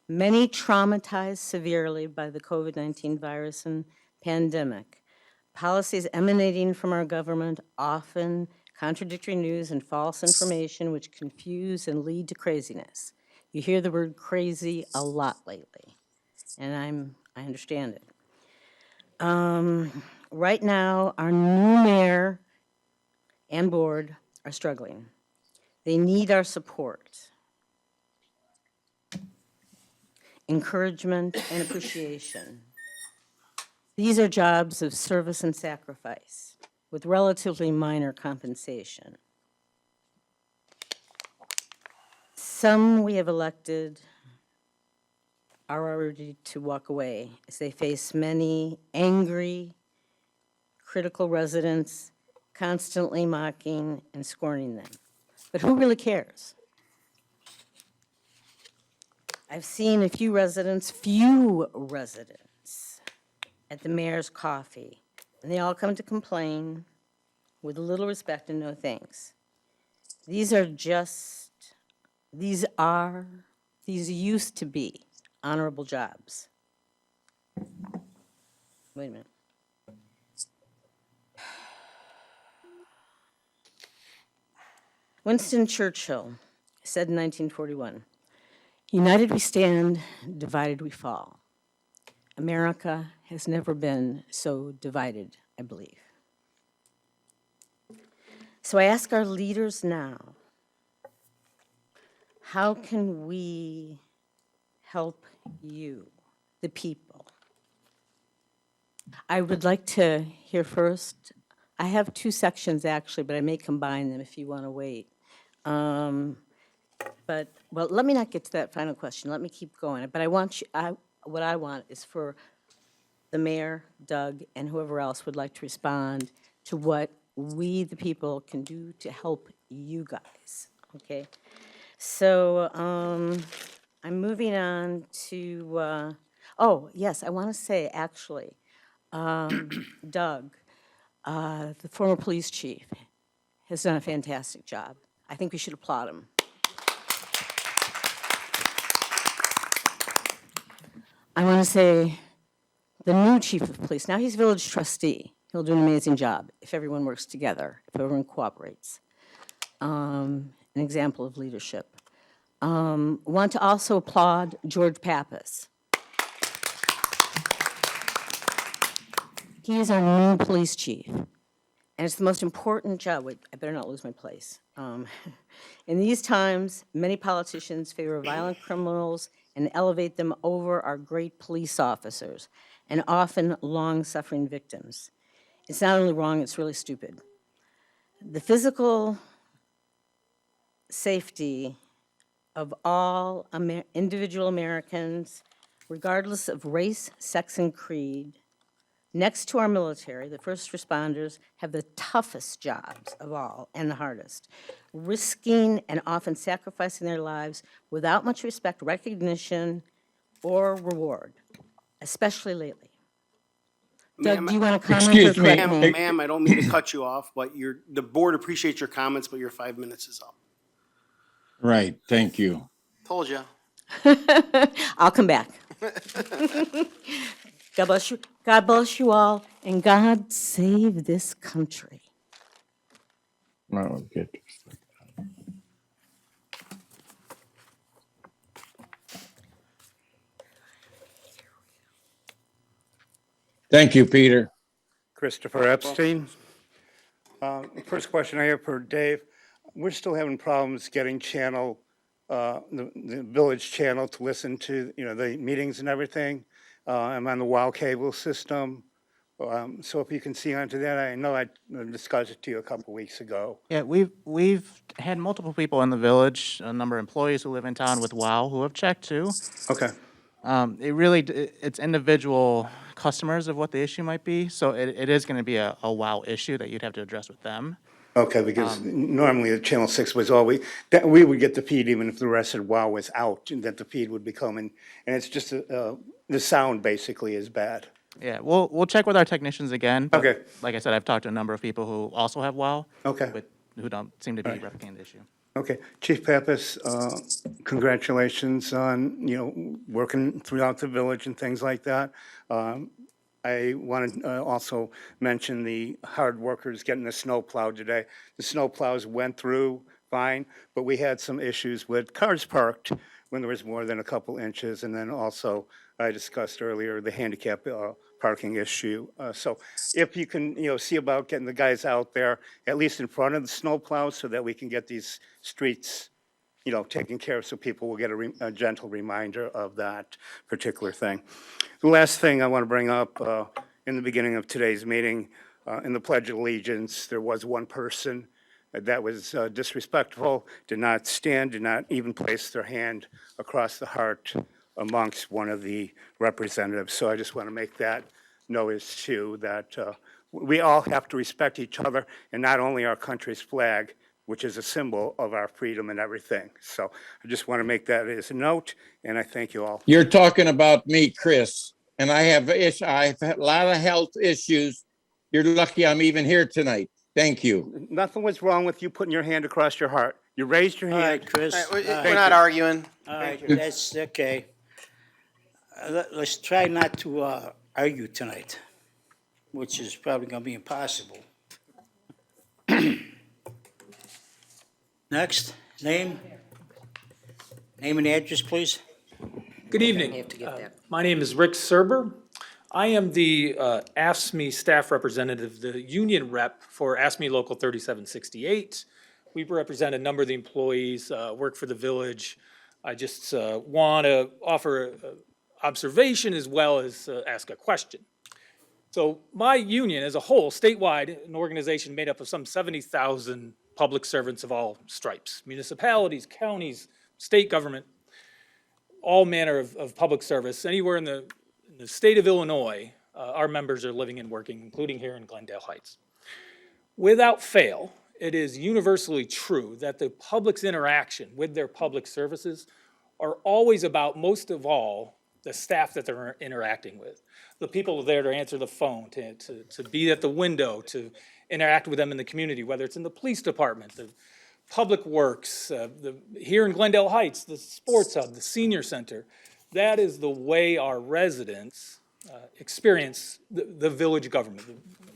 many traumatized severely by the COVID-19 virus and pandemic. Policies emanating from our government, often contradictory news and false information which confuse and lead to craziness. You hear the word crazy a lot lately, and I understand it. Right now, our new mayor and board are struggling. They need our support, encouragement, and appreciation. These are jobs of service and sacrifice with relatively minor compensation. Some we have elected are ready to walk away as they face many angry, critical residents constantly mocking and scorning them. But who really cares? I've seen a few residents at the mayor's coffee, and they all come to complain with little respect and no thanks. These used to be honorable jobs. Wait a minute. Winston Churchill said in 1941, "United we stand, divided we fall." America has never been so divided, I believe. So I ask our leaders now, how can we help you, the people? I would like to hear first. I have 2 sections actually, but I may combine them if you want to wait. Well, let me not get to that final question. Let me keep going. But what I want is for the mayor, Doug, and whoever else would like to respond to what we, the people, can do to help you guys, okay? So I'm moving on to, oh, yes, I want to say, actually, Doug, the former police chief, has done a fantastic job. I think we should applaud him. I want to say the new chief of police, now he's village trustee. He'll do an amazing job if everyone works together, if everyone cooperates. An example of leadership. Want to also applaud George Pappas. He is our new police chief, and it's the most important job. Wait, I better not lose my place. In these times, many politicians favor violent criminals and elevate them over our great police officers, and often long-suffering victims. It's not only wrong, it's really stupid. The physical safety of all individual Americans, regardless of race, sex, and creed, next to our military, the first responders have the toughest jobs of all and the hardest, risking and often sacrificing their lives without much respect, recognition, or reward, especially lately. Doug, do you want to comment Excuse or me. correct me? Ma'am, I don't mean to cut you off, but the board appreciates your comments, but your 5 minutes is up. Right, thank you. Told you. I'll come back. God bless you all, and God save this country. Okay. Thank you, Peter. Christopher Epstein. First question I have for Dave. We're still having problems getting channel, the village channel to listen to, the meetings and everything. I'm on the WOW cable system. So if you can see onto that, I know I discussed it to you a couple weeks ago. Yeah, we've had multiple people in the village, a number of employees who live in town with WOW who have checked too. Okay. It's individual customers of what the issue might be, so it is gonna be a WOW issue that you'd have to address with them. Okay, because normally the Channel 6 was that we would get the feed even if the rest of WOW was out, and that the feed would be coming. And it's just, the sound basically is bad. Yeah, we'll check with our technicians again. But Okay. like I said, I've talked to a number of people who also have WOW. Okay. Who don't seem to be Right. replicating the issue. Okay, Chief Pappas, congratulations on, working throughout the village and things like that. I want to also mention the hard workers getting the snow plowed today. The snow plows went through fine, but we had some issues with cars parked when there was more than a couple inches. And then also, I discussed earlier, the handicap parking issue. So if you can, see about getting the guys out there, at least in front of the snow plows, so that we can get these streets, taken care of, so people will get a gentle reminder of that particular thing. The last thing I want to bring up, in the beginning of today's meeting, in the Pledge of Allegiance, there was one person that was disrespectful, did not stand, did not even place their hand across the heart amongst one of the representatives. So I just want to make that notice too, that we all have to respect each other, and not only our country's flag, which is a symbol of our freedom and everything. So I just want to make that as a note, and I thank you all. You're talking about me, Chris, and I've had a lot of health issues. You're lucky I'm even here tonight. Thank you. Nothing was wrong with you putting your hand across your heart. You raised your All hand. right, Chris. All right, Thank we're not you. arguing. All right, That's okay. Let's try not to argue tonight, which is probably going to be impossible. Next, name and address, please. Good evening. You have to get that. My name is Rick Serber. I am the AFSCME staff representative, the union rep for AFSCME Local 3768. We represent a number of the employees, work for the village. I just want to offer an observation as well as ask a question. So my union as a whole, statewide, an organization made up of some 70,000 public servants of all stripes, municipalities, counties, state government, all manner of public service. Anywhere in the state of Illinois, our members are living and working, including here in Glendale Heights. Without fail, it is universally true that the public's interaction with their public services are always about, most of all, the staff that they're interacting with. The people there to answer the phone, to be at the window, to interact with them in the community, whether it's in the police department, the public works, here in Glendale Heights, the sports hub, the senior center. That is the way our residents experience the village government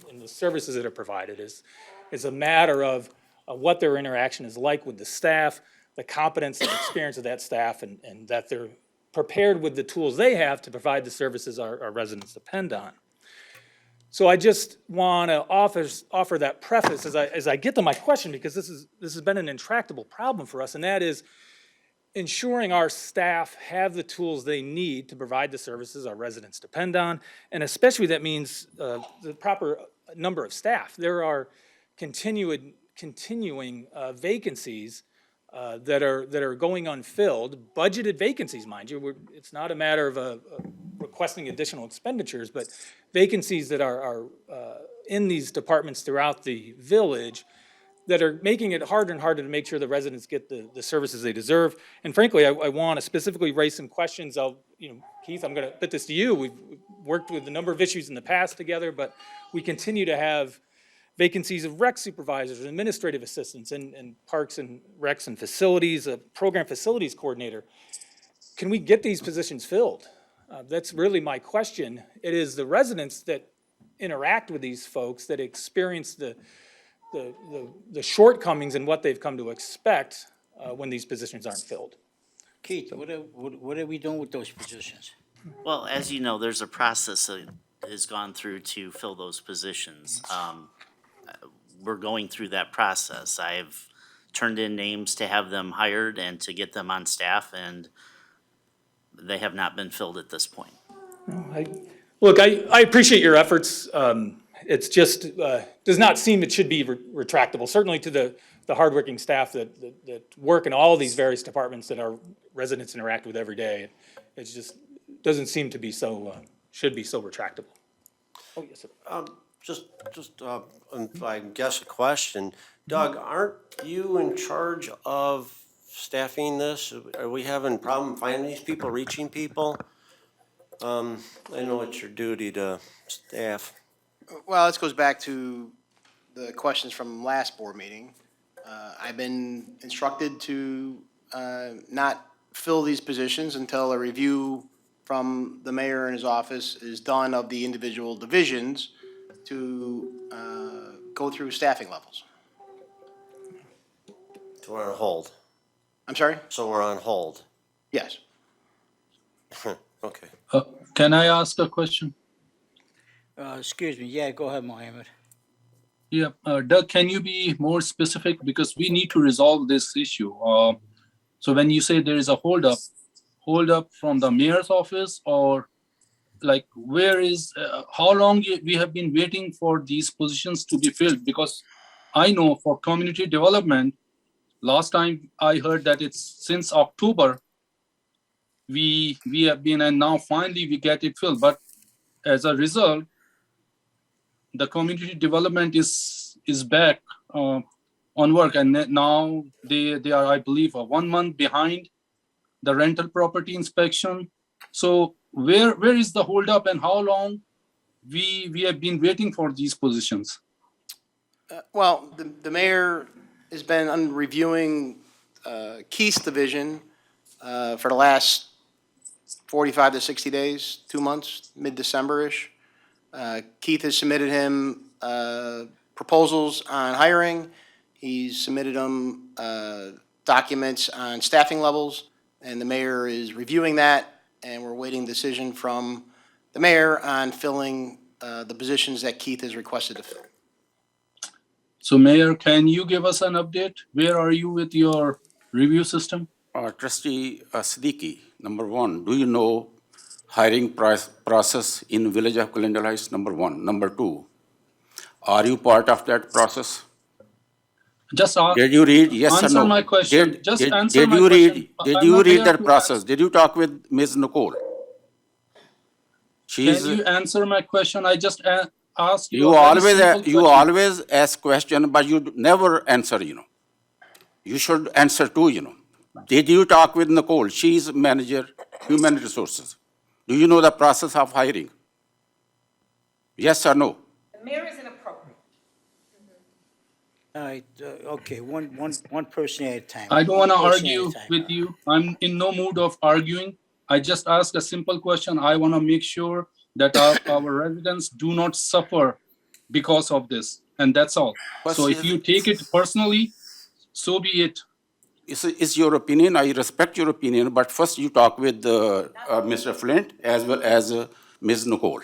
and the services that are provided. Is a matter of what their interaction is like with the staff, the competence and experience of that staff, and that they're prepared with the tools they have to provide the services our residents depend on. So I just want to offer that preface as I get to my question, because this has been an intractable problem for us, and that is ensuring our staff have the tools they need to provide the services our residents depend on, and especially that means the proper number of staff. There are continuing vacancies that are going unfilled, budgeted vacancies, mind you. It's not a matter of requesting additional expenditures, but vacancies that are in these departments throughout the village that are making it harder and harder to make sure the residents get the services they deserve. And frankly, I want to specifically raise some questions. Keith, I'm going to put this to you. We've worked with a number of issues in the past together, but we continue to have vacancies of rec supervisors, administrative assistants, and parks and recs and facilities, a program facilities coordinator. Can we get these positions filled? That's really my question. It is the residents that interact with these folks that experience the shortcomings in what they've come to expect when these positions aren't filled. Keith, what are we doing with those positions? Well, as you know, there's a process has gone through to fill those positions. We're going through that process. I've turned in names to have them hired and to get them on staff, and they have not been filled at this point. Look, I appreciate your efforts. It's just, does not seem it should be retractable, certainly to the hardworking staff that work in all these various departments that our residents interact with every day. It just doesn't seem to be so, should be so retractable. Oh, yes, sir. I guess a question. Doug, aren't you in charge of staffing this? Are we having a problem finding these people, reaching people? I know it's your duty to staff. Well, this goes back to the questions from last board meeting. I've been instructed to not fill these positions until a review from the mayor and his office is done of the individual divisions to go through staffing levels. So we're on hold. I'm sorry? So we're on hold. Yes. Okay. Can I ask a question? Excuse me, yeah, go ahead, Mohammed. Yeah, Doug, can you be more specific? Because we need to resolve this issue. So when you say there is a hold up from the mayor's office, or like where is, how long we have been waiting for these positions to be filled? Because I know for community development, last time I heard that it's since October, we have been, and now finally we get it filled. But as a result, the community development is back on work, and now they are, I believe, 1 month behind the rental property inspection. So where is the holdup, and how long we have been waiting for these positions? Well, the mayor has been reviewing Keith's division for the last 45 to 60 days, 2 months, mid-December-ish. Keith has submitted him proposals on hiring. He's submitted them documents on staffing levels, and the mayor is reviewing that, and we're waiting decision from the mayor on filling the positions that Keith has requested to fill. So Mayor, can you give us an update? Where are you with your review system? Trustee Siddiqui, number one, do you know hiring process in Village of Glendale Heights, number one? Number two, are you part of that process? Just Did you read, yes or no? answer my question. Did you read that process? Did you talk with Ms. Nicole? Can you answer my question? I just asked you. You always ask question, but you never answer, You should answer too, Did you talk with Nicole? She's manager, human resources. Do you know the process of hiring? Yes or no? The mayor is inappropriate. All right, okay, one person at a time. I don't want to One person argue at a time. with you. I'm in no mood of arguing. I just ask a simple question. I want to make sure that our residents do not suffer because of this, and that's all. So if you take it personally, so be it. It's your opinion. I respect your opinion, but first you talk with Mr. Flint as well as Ms. Nicole.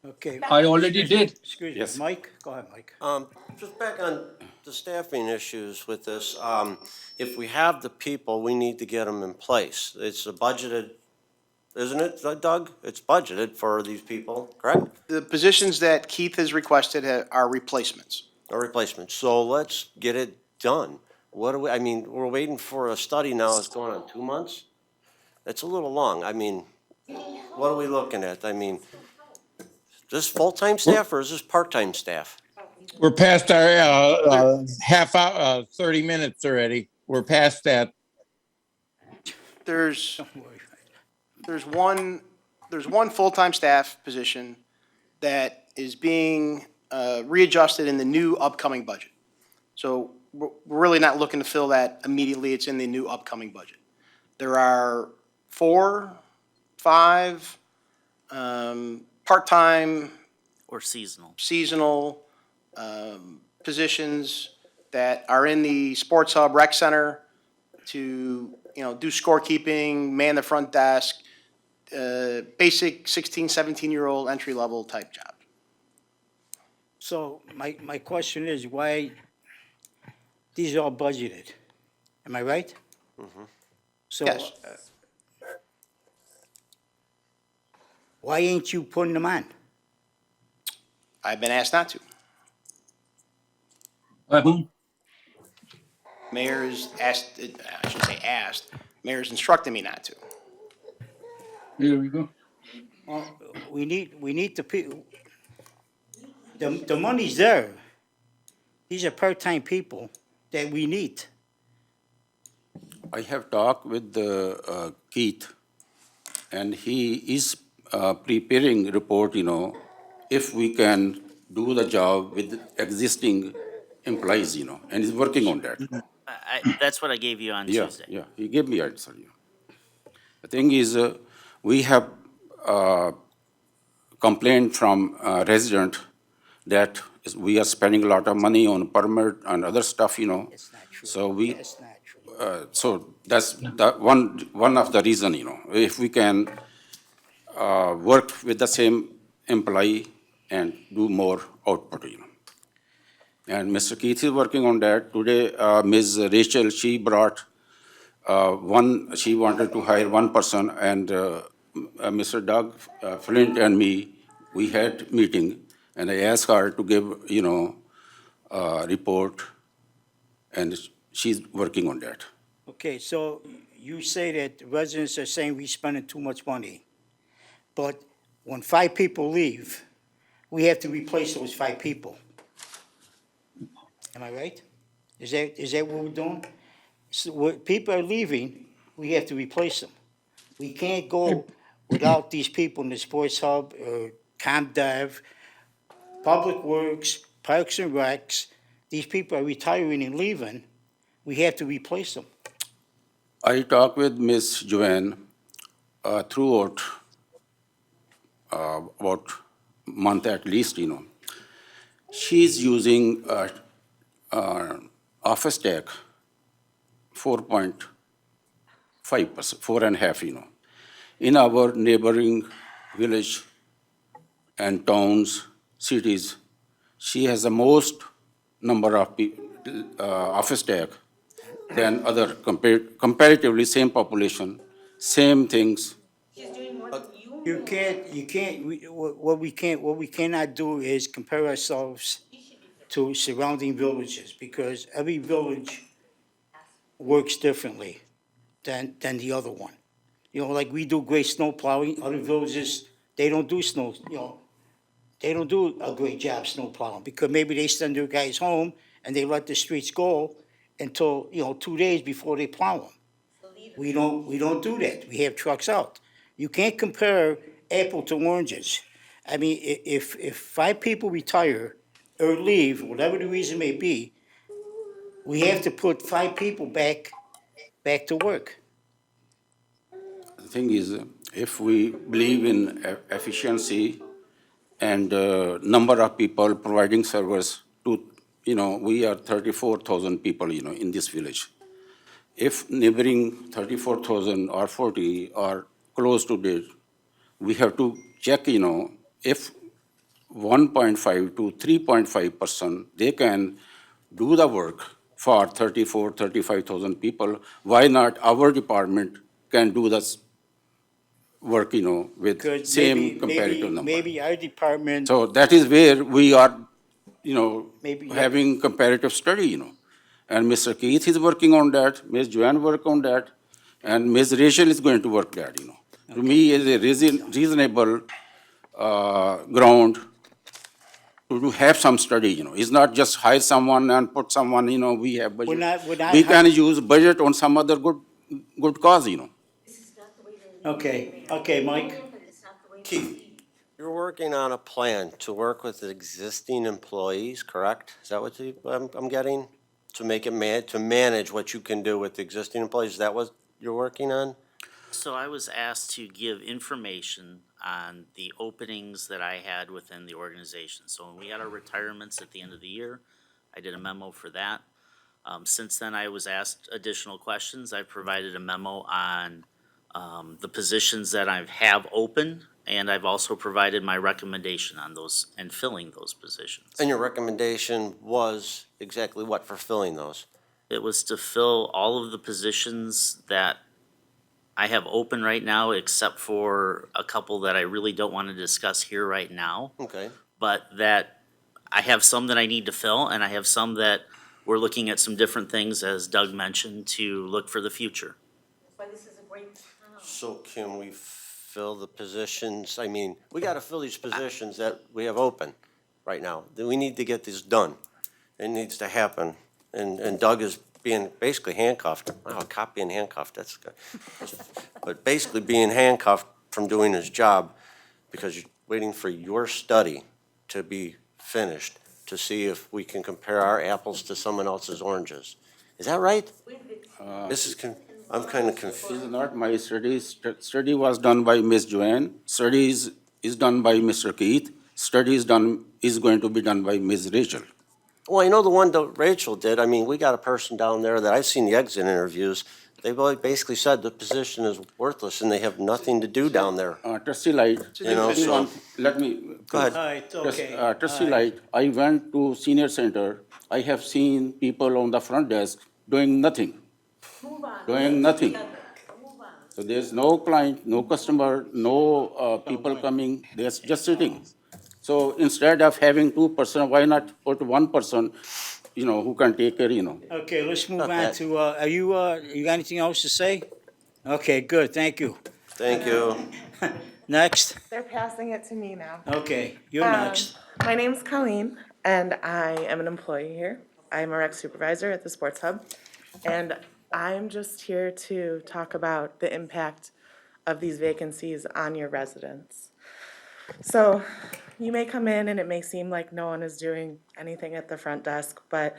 Okay. I already did. Excuse me, Yes. Mike, go ahead, Mike. Just back on the staffing issues with this, if we have the people, we need to get them in place. It's a budgeted, isn't it, Doug? It's budgeted for these people, correct? The positions that Keith has requested are replacements. Or replacements. So let's get it done. What do we, we're waiting for a study now. It's going on 2 months. That's a little long. What are we looking at? This full-time staff or is this part-time staff? We're past our half hour, 30 minutes already. We're past that. There's one full-time staff position that is being readjusted in the new upcoming budget. So we're really not looking to fill that immediately. It's in the new upcoming budget. There are 4, 5 part-time, Or seasonal. seasonal positions that are in the Sports Hub Rec Center to, do scorekeeping, man the front desk. basic 16, 17-year-old entry-level type job. So my question is, why, these are all budgeted, am I right? So, Yes. why ain't you putting them on? I've been asked not to. By whom? Mayor's asked, I shouldn't say asked, mayor's instructed me not to. Here we go. Well, we need the people, the money's there. These are part-time people that we need. I have talked with Keith, and he is preparing report, if we can do the job with existing employees, and he's working on that. That's what I gave you on Yeah, Tuesday. yeah, he gave me answer. The thing is, we have complaint from resident that we are spending a lot of money on permit and other stuff, It's not true. So we, It's not true. so that's the one of the reason, if we can work with the same employee and do more output, And Mr. Keith is working on that. Today, Ms. Rachel, she brought she wanted to hire one person, and Mr. Doug Flint and me, we had meeting, and I asked her to give, report, and she's working on that. Okay, so you say that residents are saying we spending too much money, but when 5 people leave, we have to replace those 5 people. Am I right? Is that what we're doing? So when people are leaving, we have to replace them. We can't go without these people in the sports hub, or ComDev, Public Works, Parks and Recs. These people are retiring and leaving. We have to replace them. I talked with Ms. Joanne throughout about month at least, She's using office tech 4.5%, 4.5%, In our neighboring village and towns, cities, she has the most number of office tech than other comparatively same population, same things. You can't, what we cannot do is compare ourselves to surrounding villages, because every village works differently than the other one. Like we do great snow plowing, other villages, they don't do snow, they don't do a great job snow plowing, because maybe they send their guys home and they let the streets go until, 2 days before they plow them. We don't do that. We have trucks out. You can't compare apple to oranges. I mean, if 5 people retire or leave, whatever the reason may be, we have to put 5 people back to work. The thing is, if we believe in efficiency and number of people providing service to, we are 34,000 people, in this village. If neighboring 34,000 or 40 are close to it, we have to check, if 1.5 to 3.5%, they can do the work for 34, 35,000 people. Why not our department can do this work, with Because same comparative number? maybe our department, So that is where we are, Maybe- having comparative study, And Mr. Keith is working on that, Ms. Joanne work on that, and Ms. Rachel is going to work that, To me, is a reasonable ground to have some study, It's not just hire someone and put someone, we have budget. we're not We can use budget on some other good cause, Okay, Mike? Keith, you're working on a plan to work with existing employees, correct? Is that what I'm getting? To make it to manage what you can do with existing employees, is that what you're working on? So I was asked to give information on the openings that I had within the organization. So when we had our retirements at the end of the year, I did a memo for that. Since then, I was asked additional questions. I provided a memo on the positions that I have open, and I've also provided my recommendation on those and filling those positions. And your recommendation was exactly what for filling those? It was to fill all of the positions that I have open right now, except for a couple that I really don't want to discuss here right now. Okay. But that I have some that I need to fill, and I have some that we're looking at some different things, as Doug mentioned, to look for the future. So can we fill the positions? I mean, we got to fill these positions that we have open right now. We need to get this done. It needs to happen. And Doug is being basically handcuffed. Wow, a cop being handcuffed, that's good. But basically being handcuffed from doing his job because you're waiting for your study to be finished to see if we can compare our apples to someone else's oranges. Is that right? I'm kind of confused. This is not my study. Study was done by Ms. Joanne. Study is done by Mr. Keith. Study is going to be done by Ms. Rachel. Well, I know the one that Rachel did. I mean, we got a person down there that I've seen the exit interviews. They've basically said the position is worthless and they have nothing to do down there. Trustee Light, You know, so, let me. go ahead. All right, okay. Trustee Light, I went to senior center. I have seen people on the front desk doing nothing. Doing nothing. So there's no client, no customer, no people coming, they're just sitting. So instead of having 2 person, why not put 1 person, who can take care, Okay, let's move Not on bad. to, you got anything else to say? Okay, good, thank you. Thank you. Next, They're passing it to me now. okay, you're next. My name's Colleen, and I am an employee here. I'm a rec supervisor at the Sports Hub, and I'm just here to talk about the impact of these vacancies on your residents. So, you may come in and it may seem like no one is doing anything at the front desk, but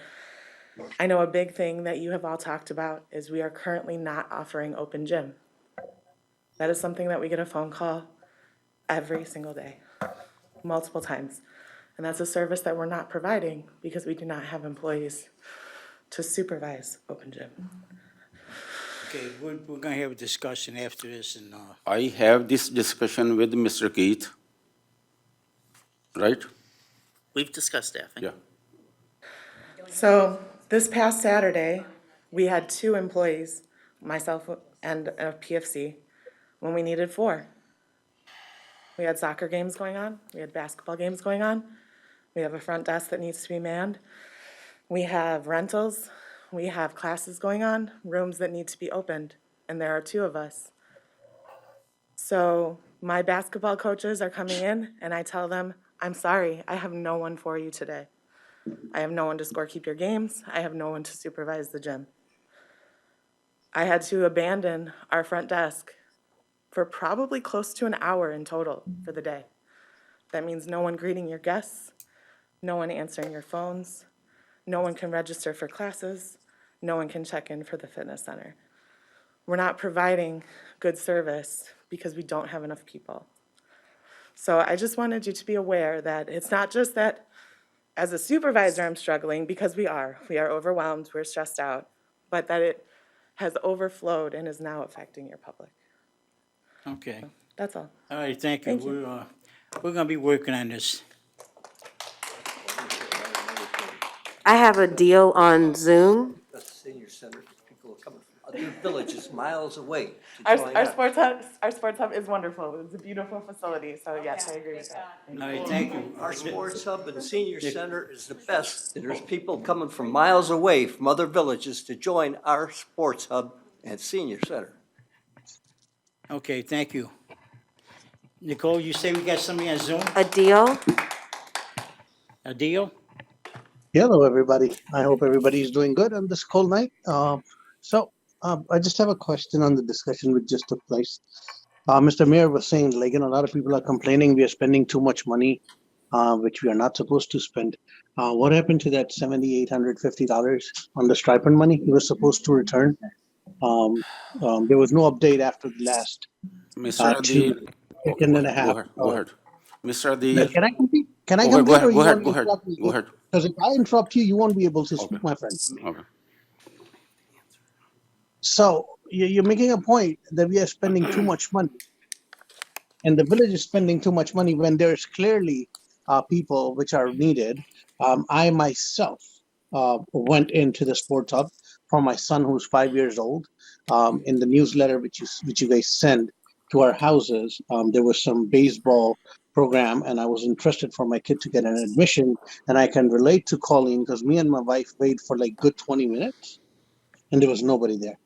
I know a big thing that you have all talked about is we are currently not offering open gym. That is something that we get a phone call every single day, multiple times. And that's a service that we're not providing because we do not have employees to supervise open gym. Okay, we're gonna have a discussion after this and, I have this discussion with Mr. Keith, right? We've discussed staffing. Yeah. So this past Saturday, we had 2 employees, myself and a PFC, when we needed 4. We had soccer games going on, we had basketball games going on, we have a front desk that needs to be manned, we have rentals, we have classes going on, rooms that need to be opened, and there are 2 of us. So my basketball coaches are coming in and I tell them, I'm sorry, I have no one for you today. I have no one to scorekeep your games, I have no one to supervise the gym. I had to abandon our front desk for probably close to an hour in total for the day. That means no one greeting your guests, no one answering your phones, no one can register for classes, no one can check in for the fitness center. We're not providing good service because we don't have enough people. So I just wanted you to be aware that it's not just that as a supervisor I'm struggling, because we are overwhelmed, we're stressed out, but that it has overflowed and is now affecting your public. okay. That's all. All right, thank you. Thank you. We're gonna be working on this. I have a deal on Zoom. The senior center, people are coming from other villages miles away to Our join us. sports hub is wonderful. It's a beautiful facility, so yes, I agree with that. All right, thank you. Our sports hub and senior center is the best. There's people coming from miles away from other villages to join our sports hub and senior center. Okay, thank you. Nicole, you say we got somebody on Zoom? A deal? A deal? Hello, everybody. I hope everybody's doing good on this cold night. I just have a question on the discussion which just took place. Mr. Mayor was saying, like, a lot of people are complaining we are spending too much money, which we are not supposed to spend. What happened to that $7,850 on the stipend money he was supposed to return? There was no update after the last Mr. second and a half. Go ahead. Mr. The. Can I complete? Can I Go complete? ahead, go ahead. Because if I interrupt you, you won't be able to speak, my friend. Okay. So you're making a point that we are spending too much money, and the village is spending too much money when there's clearly people which are needed. I myself went into the sports hub for my son who's 5 years old. In the newsletter which you guys send to our houses, there was some baseball program, and I was interested for my kid to get an admission. And I can relate to Colleen because me and my wife waited for like good 20 minutes, and there was nobody there,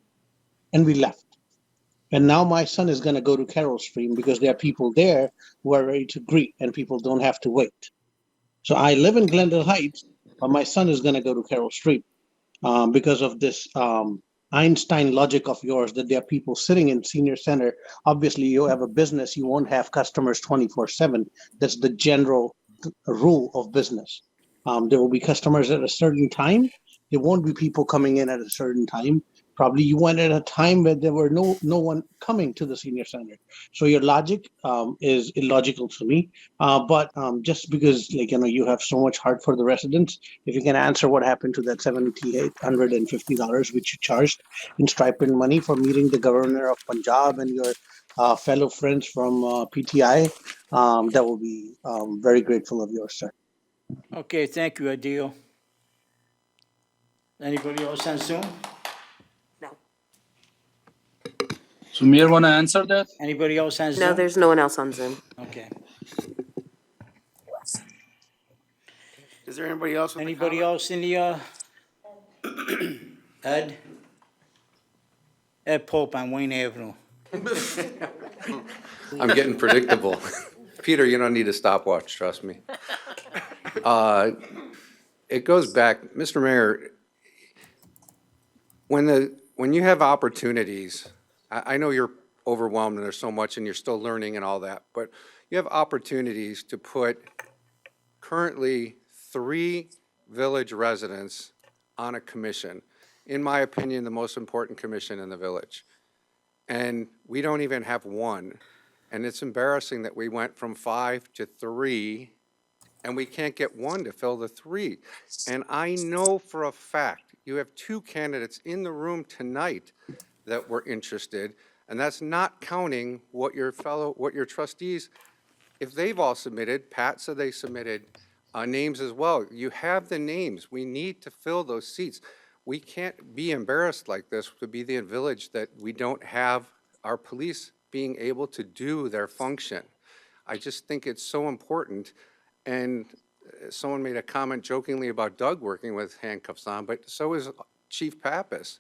and we left. And now my son is going to go to Carol Stream because there are people there who are ready to greet, and people don't have to wait. So I live in Glendale Heights, but my son is going to go to Carol Street because of this Einstein logic of yours that there are people sitting in senior center. Obviously, you have a business, you won't have customers 24/7. That's the general rule of business. There will be customers at a certain time. There won't be people coming in at a certain time. Probably you went at a time where there were no one coming to the senior center. So your logic is illogical to me. But just because you have so much heart for the residents, if you can answer what happened to that $7,850 which you charged in stipend money for meeting the governor of Punjab and your fellow friends from PTI, that will be very grateful of yours, sir. Okay, thank you, Adil. Anybody else on Zoom? So Mayor, want to answer that? Anybody else on Zoom? No, there's no one else on Zoom. Okay. Is there anybody else? Anybody else in the, Ed? Ed Pope on Wayne Avenue. I'm getting predictable. Peter, you don't need a stopwatch, trust me. It goes back, Mr. Mayor, when you have opportunities, I know you're overwhelmed and there's so much and you're still learning and all that, but you have opportunities to put currently 3 village residents on a commission. In my opinion, the most important commission in the village. And we don't even have one. And it's embarrassing that we went from 5 to 3, and we can't get one to fill the 3. And I know for a fact, you have 2 candidates in the room tonight that were interested, and that's not counting what your trustees, if they've all submitted, Pat said they submitted names as well. You have the names. We need to fill those seats. We can't be embarrassed like this to be the village that we don't have our police being able to do their function. I just think it's so important. And someone made a comment jokingly about Doug working with handcuffs on, but so is Chief Pappas.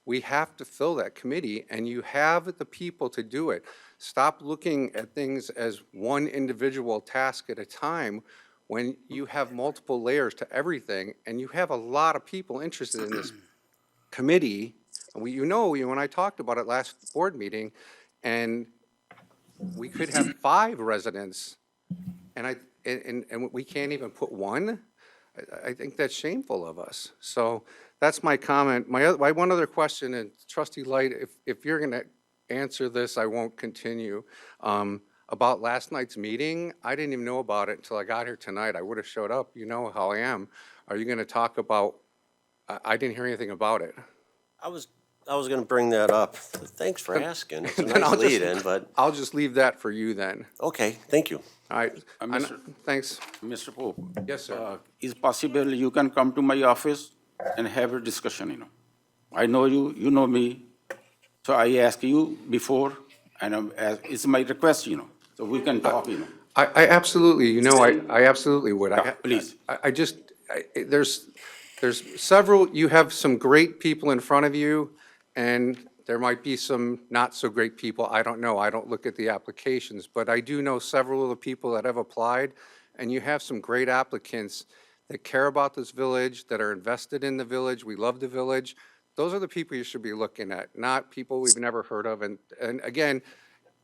We have to fill that committee, and you have the people to do it. Stop looking at things as one individual task at a time when you have multiple layers to everything, and you have a lot of people interested in this committee. When I talked about it last board meeting, and we could have 5 residents, and we can't even put 1. I think that's shameful of us. So that's my comment. My one other question, and Trustee Light, if you're going to answer this, I won't continue. About last night's meeting, I didn't even know about it until I got here tonight. I would have showed up. You know how I am. Are you going to talk about? I didn't hear anything about it. I was going to bring that up. Thanks for asking. It's a Then nice lead-in, but. I'll just leave that for you then. Okay, thank you. All right. Thanks. Mr. Pope. Yes, sir. Is possible you can come to my office and have a discussion, I know you, you know me. So I ask you before, and it's my request, so we can talk, I absolutely, I absolutely would. Please. There's several, you have some great people in front of you, and there might be some not so great people. I don't know. I don't look at the applications, but I do know several of the people that have applied, and you have some great applicants that care about this village, that are invested in the village. We love the village. Those are the people you should be looking at, not people we've never heard of. And again,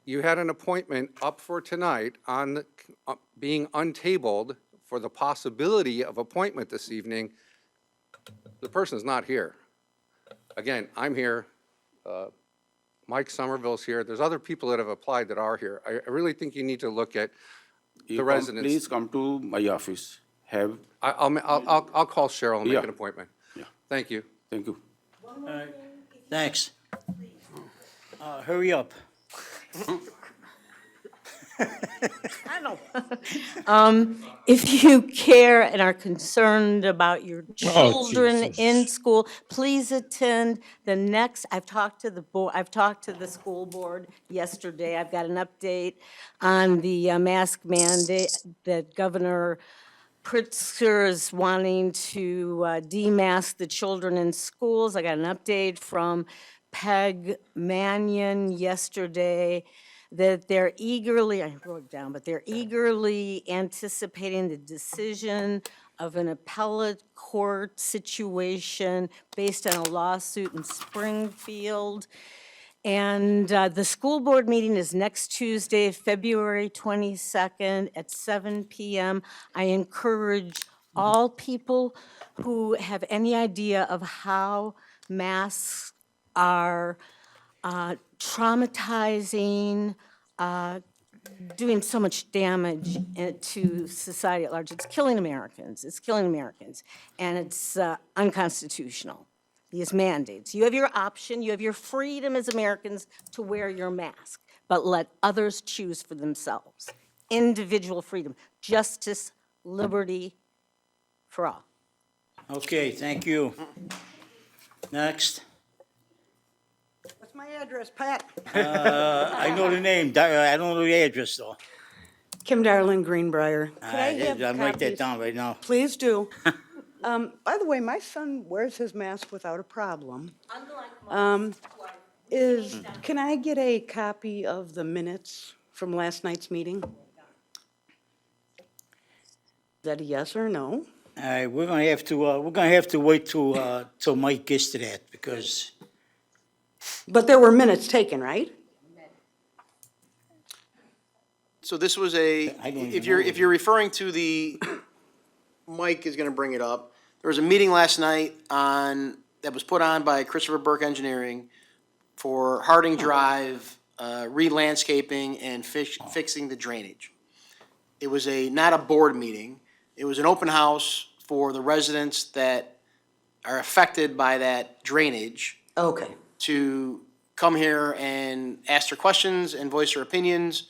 you had an appointment up for tonight on being untabled for the possibility of appointment this evening. The person's not here. Again, I'm here. Mike Somerville's here. There's other people that have applied that are here. I really think you need to look at the residents. Please come to my office. I'll call Cheryl and make Yeah. an appointment. Yeah. Thank you. Thank you. Thanks. Hurry up. I know. If you care and are concerned about your children in school, please attend the next, I've talked to the school board yesterday. I've got an update on the mask mandate that Governor Pritzker is wanting to demask the children in schools. I got an update from Peg Mannion yesterday that they're eagerly, I wrote it down, but they're eagerly anticipating the decision of an appellate court situation based on a lawsuit in Springfield. And the school board meeting is next Tuesday, February 22nd at 7 PM. I encourage all people who have any idea of how masks are traumatizing, doing so much damage to society at large. It's killing Americans. It's killing Americans. And it's unconstitutional, these mandates. You have your option, you have your freedom as Americans to wear your mask, but let others choose for themselves. Individual freedom, justice, liberty for all. Okay, thank you. Next. What's my address, Pat? I know the name, I don't know the address though. Kim Darling, Greenbrier. Could I have I'll write that copies? down right now. Please do. By the way, my son wears his mask without a problem. Can I get a copy of the minutes from last night's meeting? Is that a yes or no? All right, we're gonna have to wait till Mike gets to that, because But there were minutes taken, right? So this was a, I don't even if you're referring to the, Mike is gonna bring it up. There was a meeting last night that was put on by Christopher Burke Engineering for Harding Drive, re-landscaping and fixing the drainage. It was not a board meeting. It was an open house for the residents that are affected by that drainage Okay. to come here and ask their questions and voice their opinions.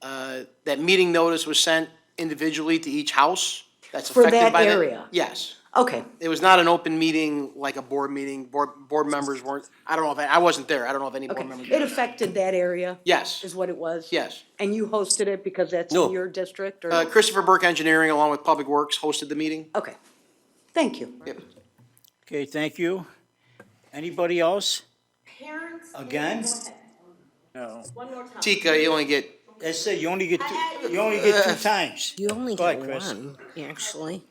That meeting notice was sent individually to each house that's For affected that by that. area? Yes. Okay. It was not an open meeting like a board meeting. Board members weren't, I don't know if, I wasn't there. I don't know if any board Okay. members. It affected that area? Yes. Is what it was? Yes. And you hosted it because that's No. in your district, or? Christopher Burke Engineering, along with Public Works, hosted the meeting. Okay. Thank you. Yep. okay, thank you. Anybody else? Parents. Again? No. One more time. Tika, you only get, That's it, you only get two times. You only Go ahead, get Chris. one, actually.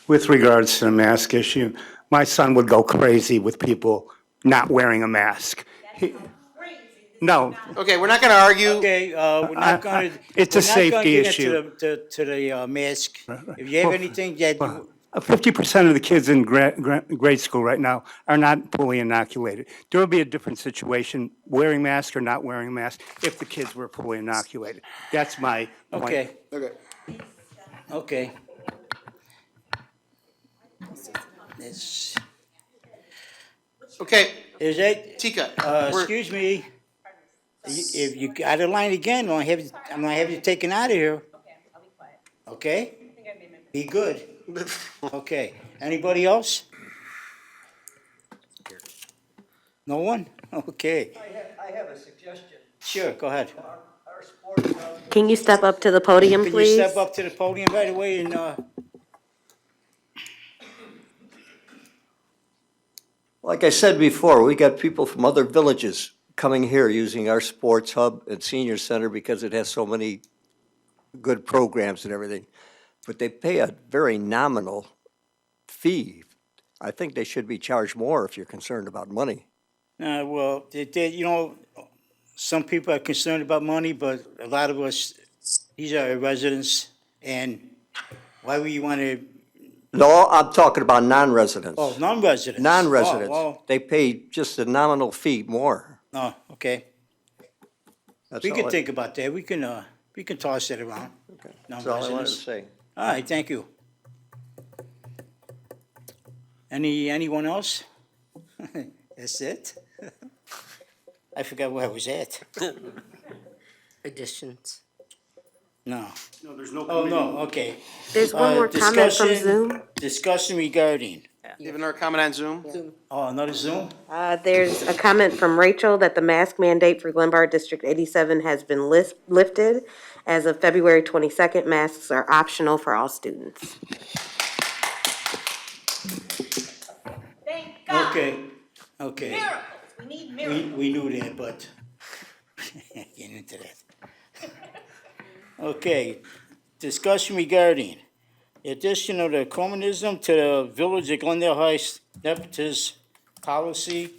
With regards to the mask issue, my son would go crazy with people not wearing a mask. No, okay, we're not gonna argue. Okay, we're not gonna. It's a safety We're not gonna get issue. into the mask. If you have anything that, 50% of the kids in grade school right now are not fully inoculated. There would be a different situation, wearing masks or not wearing masks, if the kids were fully inoculated. That's my point. okay, Okay. okay. That's, Okay, is that, Tika, we're- excuse me, if you got a line again, I'm gonna have you taken out of here. Okay? Be good. Okay, anybody else? No one? Okay, I have a suggestion. sure, go ahead. Our sports hub. Can you step up to the podium, Can you please? step up to the podium right away and, Like I said before, we got people from other villages coming here using our sports hub and senior center because it has so many good programs and everything. But they pay a very nominal fee. I think they should be charged more if you're concerned about money. well, you know, some people are concerned about money, but a lot of us, these are our residents, and why would you want to, No, I'm talking about non-residents. oh, non-residents? Non-residents. Oh, They pay just a nominal fee more. oh, okay. That's We all can I- think about that. We can toss that around. That's all I wanted to Non-residents. say. All right, thank you. Anyone else? That's it? I forgot where I was at. Additions. No. No, there's no Oh, committee. no, okay. There's one more comment from Zoom. Discussion regarding, You have another comment on Zoom? oh, another Zoom? There's a comment from Rachel that the mask mandate for Glenbard District 87 has been lifted. As of February 22nd, masks are optional for all students. Thank God. Okay. Miracles, we need miracles. We knew that, but get into that. Okay, discussion regarding addition of the communism to the Village of Glendale Heights Nepotism Policy,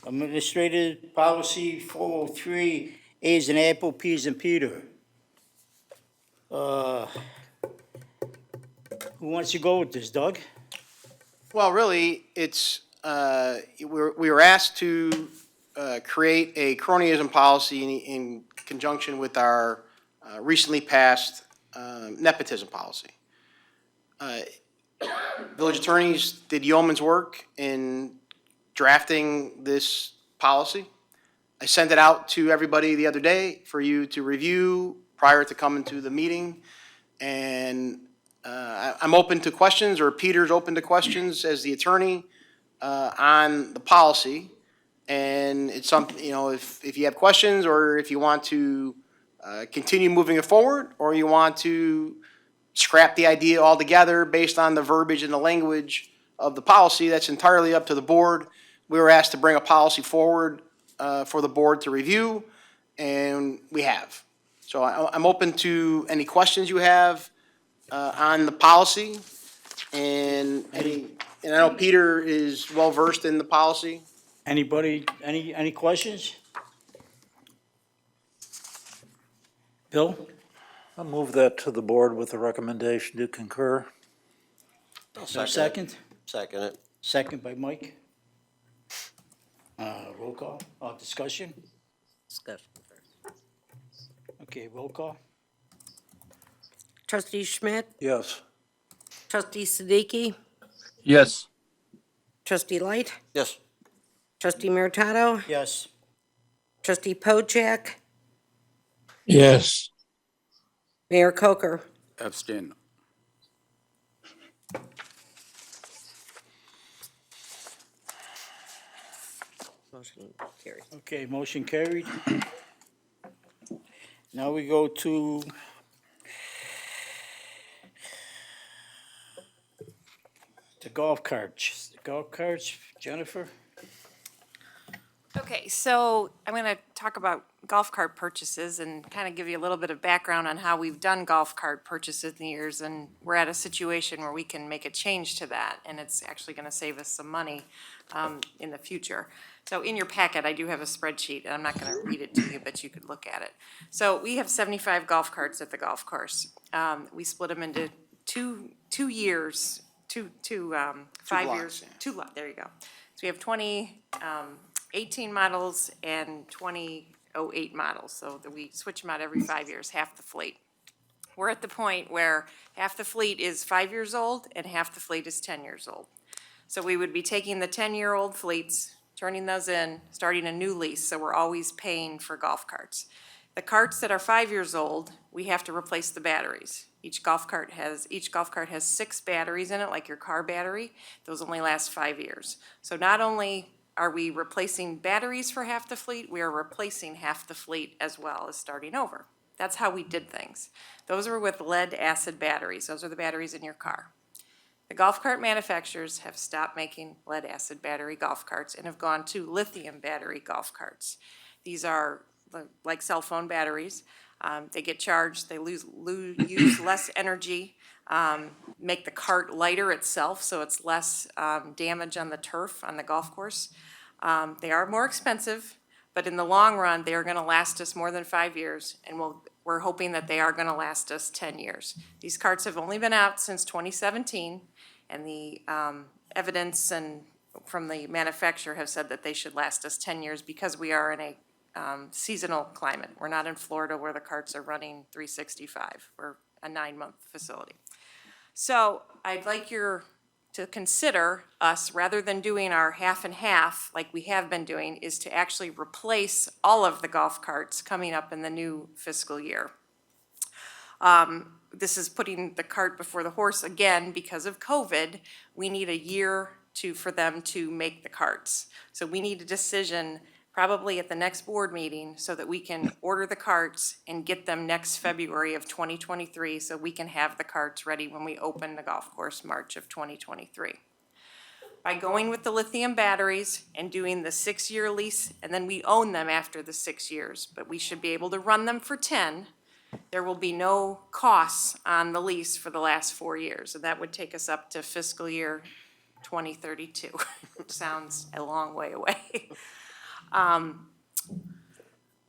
Administrative Policy 403, A's and Apple, P's and Peter. Who wants to go with this, Doug? Well, really, it's, we were asked to create a cronyism policy in conjunction with our recently passed nepotism policy. Village attorneys did yeoman's work in drafting this policy. I sent it out to everybody the other day for you to review prior to coming to the meeting. And I'm open to questions, or Peter's open to questions as the attorney on the policy. And it's something, you know, if you have questions, or if you want to continue moving it forward, or you want to scrap the idea altogether based on the verbiage and the language of the policy, that's entirely up to the board. We were asked to bring a policy forward for the board to review, and we have. So I'm open to any questions you have on the policy, and I know Peter is well-versed in the policy. Anybody, any questions? Bill? I'll move that to the board with a recommendation to concur. Second? Second it. Second by Mike. Roll call, discussion? Discussion. Okay, roll call. Trustee Schmidt? Yes. Trustee Siddiqui? Yes. Trustee Light? Yes. Trustee Meritato? Yes. Trustee Pojek? Yes. Mayor Coker? Abstain. Motion carries. Okay, motion carried. Now we go to the golf carts. The golf carts, Jennifer? Okay, so I'm going to talk about golf cart purchases and kind of give you a little bit of background on how we've done golf cart purchases in the years, and we're at a situation where we can make a change to that, and it's actually going to save us some money in the future. So in your packet, I do have a spreadsheet, and I'm not going to read it to you, but you could look at it. So we have 75 golf carts at the golf course. We split them into two years, 5 years, blocks, there you go. So we have 18 models and 2008 models, so that we switch them out every 5 years, half the fleet. We're at the point where half the fleet is 5 years old and half the fleet is 10 years old. So we would be taking the 10-year-old fleets, turning those in, starting a new lease, so we're always paying for golf carts. The carts that are 5 years old, we have to replace the batteries. Each golf cart has 6 batteries in it, like your car battery. Those only last 5 years. So not only are we replacing batteries for half the fleet, we are replacing half the fleet as well as starting over. That's how we did things. Those were with lead acid batteries. Those are the batteries in your car. The golf cart manufacturers have stopped making lead acid battery golf carts and have gone to lithium battery golf carts. These are like cell phone batteries. They get charged, they use less energy, make the cart lighter itself, so it's less damage on the turf on the golf course. They are more expensive, but in the long run, they are gonna last us more than 5 years, and we're hoping that they are gonna last us 10 years. These carts have only been out since 2017, and the evidence and from the manufacturer have said that they should last us 10 years because we are in a seasonal climate. We're not in Florida where the carts are running 365. We're a 9-month facility. So I'd like your to consider us, rather than doing our half and half like we have been doing, is to actually replace all of the golf carts coming up in the new fiscal year. This is putting the cart before the horse again because of COVID. We need a year for them to make the carts. So we need a decision probably at the next board meeting so that we can order the carts and get them next February of 2023, so we can have the carts ready when we open the golf course March of 2023. By going with the lithium batteries and doing the 6-year lease, and then we own them after the 6 years, but we should be able to run them for 10. There will be no costs on the lease for the last 4 years, and that would take us up to fiscal year 2032, which sounds a long way away.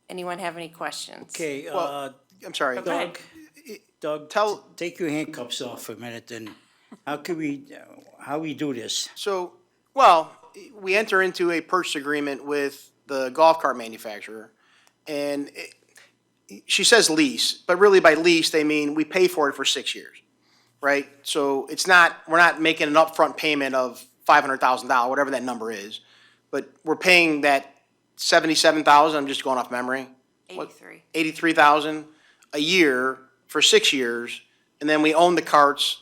Anyone have any questions? Okay, Well, I'm sorry. Go ahead. Doug, take your handcuffs off for a minute, and how we do this? So, well, we enter into a purchase agreement with the golf cart manufacturer, and she says lease, but really by lease, they mean we pay for it for 6 years, right? So it's not, we're not making an upfront payment of $500,000, whatever that number is, but we're paying that 77,000, I'm just going off memory. 83. 83,000 a year for 6 years, and then we own the carts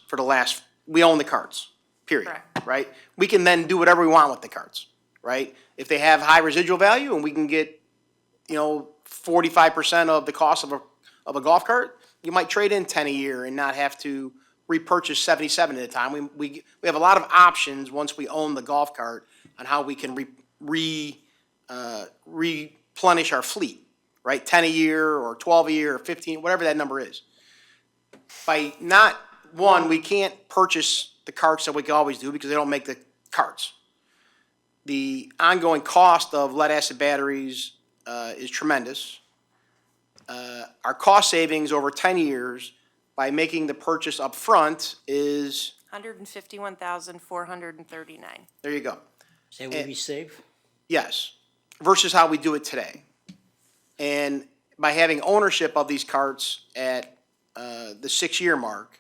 we own the carts, period, Correct. right? We can then do whatever we want with the carts, right? If they have high residual value and we can get, 45% of the cost of a golf cart, you might trade in 10 a year and not have to repurchase 77 at a time. We have a lot of options once we own the golf cart on how we can replenish our fleet, right? 10 a year or 12 a year or 15, whatever that number is. By we can't purchase the carts that we can always do because they don't make the carts. The ongoing cost of lead acid batteries is tremendous. Our cost savings over 10 years by making the purchase up front is, $151,439. there you go. Say what we save? Yes, versus how we do it today. And by having ownership of these carts at the 6-year mark,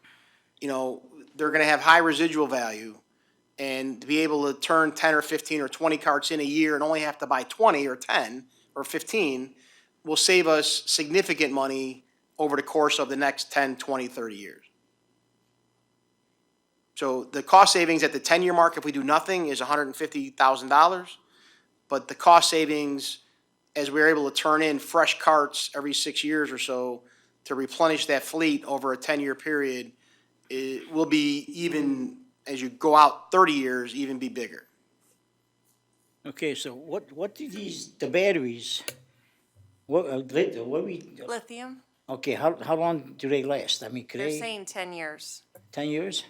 they're gonna have high residual value. And to be able to turn 10 or 15 or 20 carts in a year and only have to buy 20 or 10 or 15 will save us significant money over the course of the next 10, 20, 30 years. So the cost savings at the 10-year mark, if we do nothing, is $150,000. But the cost savings, as we're able to turn in fresh carts every 6 years or so to replenish that fleet over a 10-year period, it will be even, as you go out 30 years, even be bigger. Okay, so what do the batteries, Lithium, okay, how long do they last? I mean, could they're they, saying 10 years. 10 years?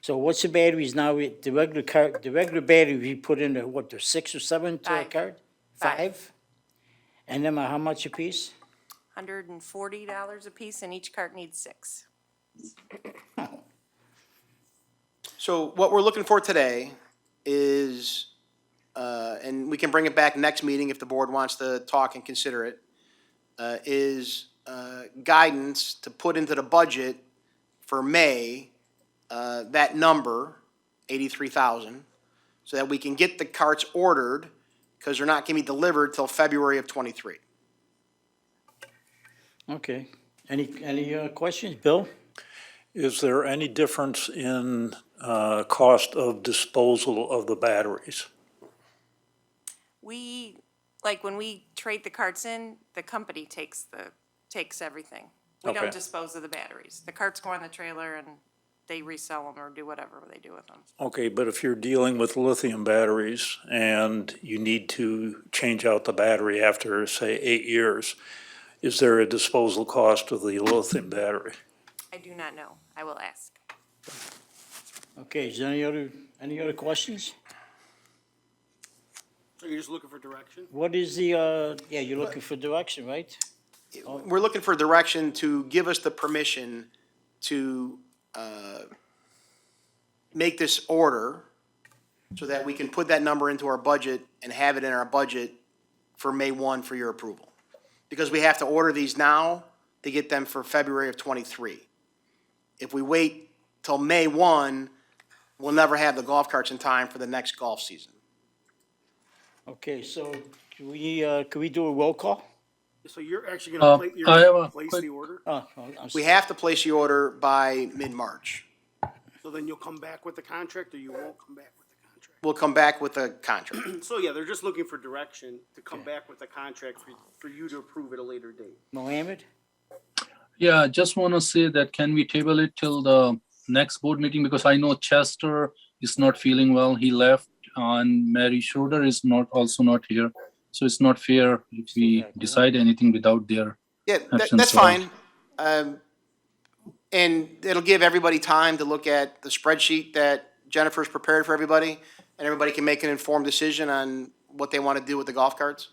So what's the batteries now, the regular battery we put in the 6 or 7 to a 5. card? 5. 5? And then how much a piece? $140 a piece, and each cart needs 6. So what we're looking for today is, and we can bring it back next meeting if the board wants to talk and consider it, is guidance to put into the budget for May, that number, 83,000, so that we can get the carts ordered, because they're not going to be delivered till February of '23. Okay. Any questions? Bill? Is there any difference in cost of disposal of the batteries? When we trade the carts in, the company takes everything. We Okay. don't dispose of the batteries. The carts go on the trailer and they resell them or do whatever they do with them. Okay, but if you're dealing with lithium batteries and you need to change out the battery after, say, 8 years, is there a disposal cost of the lithium battery? I do not know. I will ask. Okay, is there any other questions? So you're just looking for direction? What is you're looking for direction, right? We're looking for direction to give us the permission to make this order so that we can put that number into our budget and have it in our budget for May 1 for your approval. Because we have to order these now to get them for February of '23. If we wait till May 1, We'll never have the golf carts in time for the next golf season. Okay, so can we do a roll call? So you're actually Uh, gonna I have a place quick- the order? I'm We sorry. have to place the order by mid-March. So then you'll come back with the contract, or you won't come back with the contract? We'll come back with a contract. So yeah, they're just looking for direction to come back with the contract for you to approve at a later date. Mohammed? Yeah, I just want to say that can we table it till the next board meeting? Because I know Chester is not feeling well. He left, and Mary Schroeder is also not here. So it's not fair if we decide anything without their Yeah, absence. that's So- fine. And it'll give everybody time to look at the spreadsheet that Jennifer's prepared for everybody, and everybody can make an informed decision on what they want to do with the golf carts.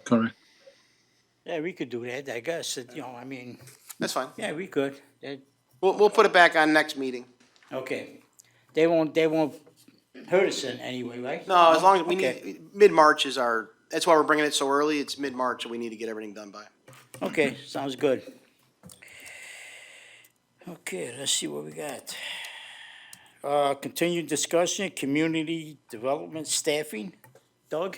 Correct. Yeah, we could do that, I guess, I mean, That's fine. yeah, we could. We'll put it back on next meeting. Okay. They won't hurt us in any way, right? No, as long as we Okay. need, mid-March is that's why we're bringing it so early. It's mid-March, so we need to get everything done by. Okay, sounds good. Okay, let's see what we got. Continued discussion, community development staffing. Doug?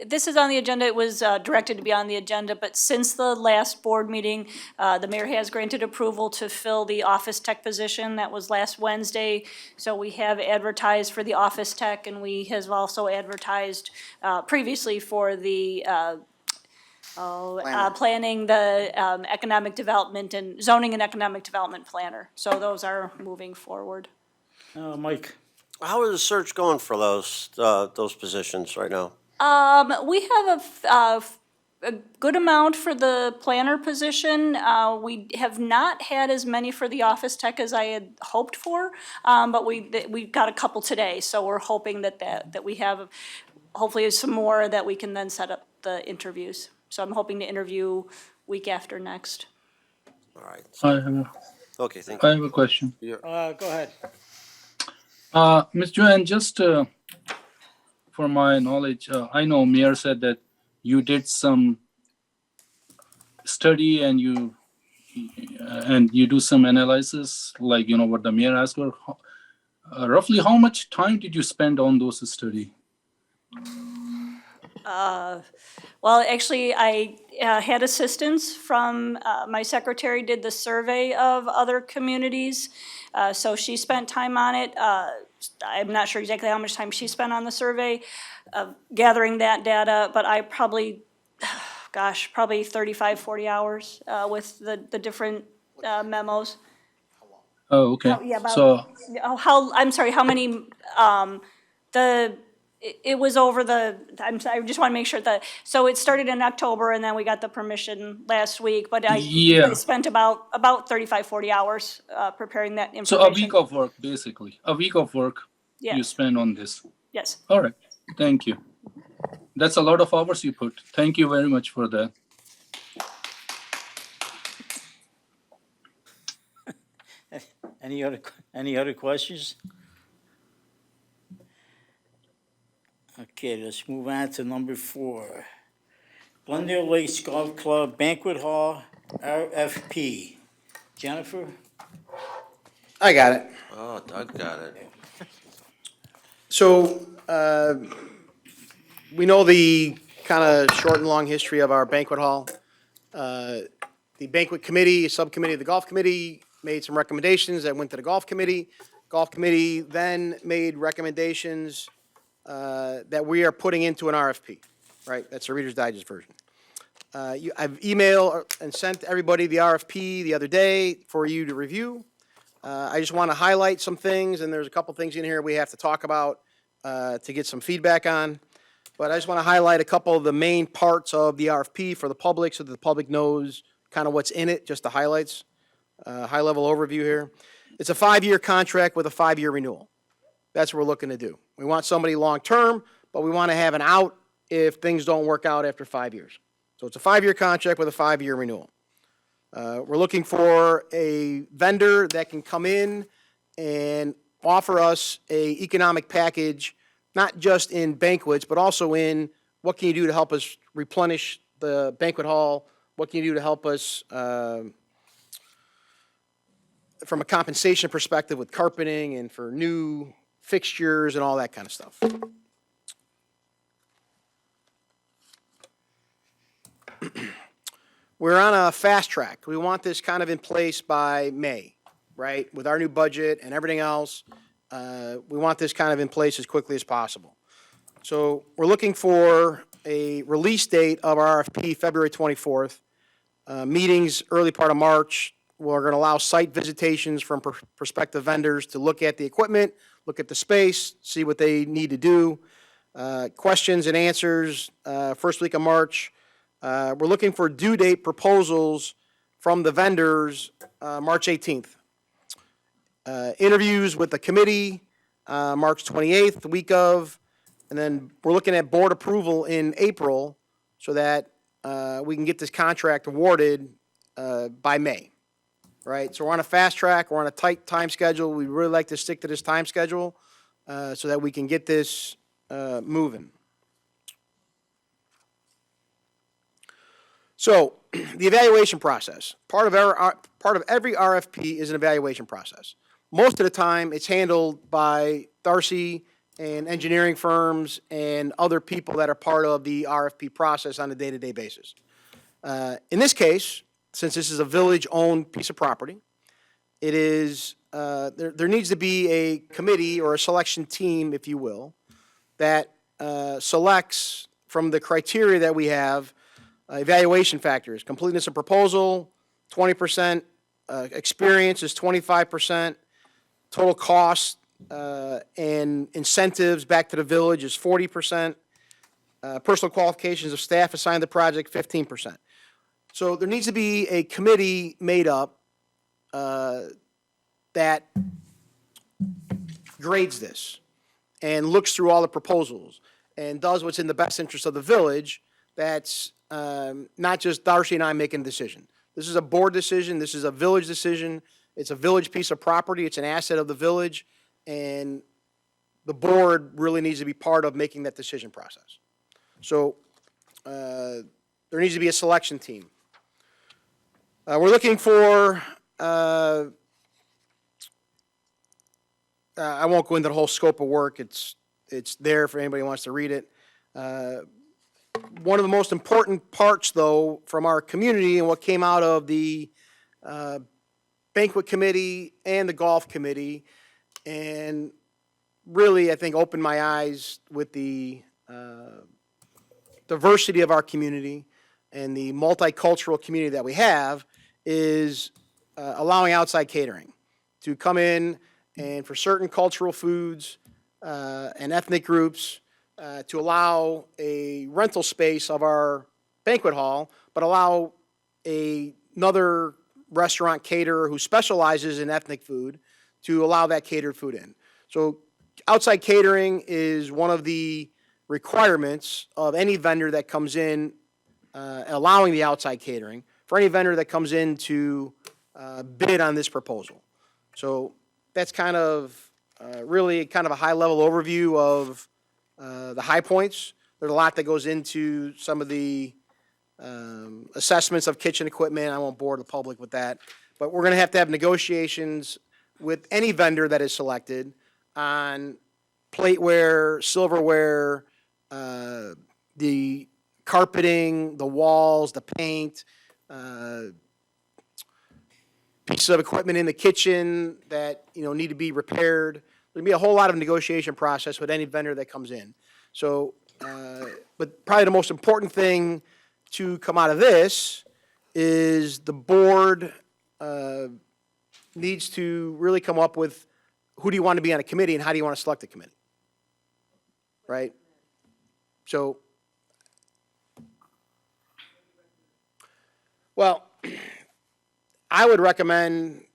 This is on the agenda, it was directed to be on the agenda, but since the last board meeting, the mayor has granted approval to fill the office tech position. That was last Wednesday. So we have advertised for the office tech, and we have also advertised previously for the planning, the economic development and zoning and economic development planner. So those are moving forward. Mike? How is the search going for those positions right now? We have a good amount for the planner position. We have not had as many for the office tech as I had hoped for, but we got a couple today, so we're hoping that we have hopefully some more that we can then set up the interviews. So I'm hoping to interview week after next. All right. I have a question. Go ahead. Ms. Joanne, just for my knowledge, I know Mayor said that you did some study and you do some analysis, like, what the mayor asked for. Roughly how much time did you spend on those study? Well, actually, I had assistance from, my secretary did the survey of other communities. So she spent time on it. I'm not sure exactly how much time she spent on the survey, gathering that data, but I probably 35, 40 hours with the different memos. Oh, okay. Yeah, about, So, I'm sorry, how many, it was over I just want to make sure so it started in October and then we got the permission last week, but I spent about 35, 40 hours preparing that information. so a week of work, basically. A week of work you Yes. spend on this. Yes. All right, thank you. That's a lot of hours you put. Thank you very much for that. Any other questions? Okay, let's move on to number 4. Glendale Lakes Golf Club Banquet Hall, RFP. Jennifer? I got it. Oh, Doug got it. So, we know the kind of short and long history of our banquet hall. The banquet committee, subcommittee of the golf committee, made some recommendations that went to the golf committee. Golf committee then made recommendations that we are putting into an RFP, right? That's the Reader's Digest version. I've emailed and sent everybody the RFP the other day for you to review. I just want to highlight some things, and there's a couple things in here we have to talk about to get some feedback on. But I just want to highlight a couple of the main parts of the RFP for the public so that the public knows kind of what's in it, just the highlights, high-level overview here. It's a 5-year contract with a 5-year renewal. That's what we're looking to do. We want somebody long-term, but we want to have an out if things don't work out after 5 years. So it's a 5-year contract with a 5-year renewal. We're looking for a vendor that can come in and offer us a economic package, not just in banquets, but also in what can you do to help us replenish the banquet hall? What can you do to help us from a compensation perspective with carpeting and for new fixtures and all that kind of stuff. We're on a fast track. We want this kind of in place by May, right? With our new budget and everything else, we want this kind of in place as quickly as possible. So we're looking for a release date of our RFP, February 24th. Meetings early part of March. We're going to allow site visitations from prospective vendors to look at the equipment, look at the space, see what they need to do. Questions and answers, first week of March. We're looking for due date proposals from the vendors, March 18th. Interviews with the committee, March 28th, the week of, and then we're looking at board approval in April so that we can get this contract awarded by May, right? So we're on a fast track. We're on a tight time schedule. We'd really like to stick to this time schedule so that we can get this moving. So the evaluation process. Part of every RFP is an evaluation process. Most of the time, it's handled by Darcy and engineering firms and other people that are part of the RFP process on a day-to-day basis. In this case, since this is a village-owned piece of property, it is there needs to be a committee or a selection team, if you will, that selects from the criteria that we have. Evaluation factors: completeness of proposal, 20%, experience is 25%, total cost and incentives back to the village is 40%, personal qualifications of staff assigned to the project, 15%. So there needs to be a committee made up that grades this and looks through all the proposals and does what's in the best interest of the village. That's not just Darcy and I making a decision. This is a board decision. This is a village decision. It's a village piece of property. It's an asset of the village. And the board really needs to be part of making that decision process. So there needs to be a selection team. We're looking for, I won't go into the whole scope of work. It's there for anybody who wants to read it. One of the most important parts, though, from our community and what came out of the Banquet Committee and the Golf Committee, and really, I think, opened my eyes with the diversity of our community and the multicultural community that we have, is allowing outside catering to come in and for certain cultural foods and ethnic groups, to allow a rental space of our banquet hall, but allow another restaurant caterer who specializes in ethnic food to allow that catered food in. So outside catering is one of the requirements of any vendor that comes in, allowing the outside catering, for any vendor that comes in to bid on this proposal. So that's kind of really kind of a high-level overview of the high points. There's a lot that goes into some of the assessments of kitchen equipment. I won't bore the public with that. But we're going to have negotiations with any vendor that is selected on plateware, silverware, the carpeting, the walls, the paint, pieces of equipment in the kitchen that need to be repaired. There'll be a whole lot of negotiation process with any vendor that comes in. So, but probably the most important thing to come out of this is the board needs to really come up with who do you want to be on a committee and how do you want to select a committee, right? So, well, I would recommend,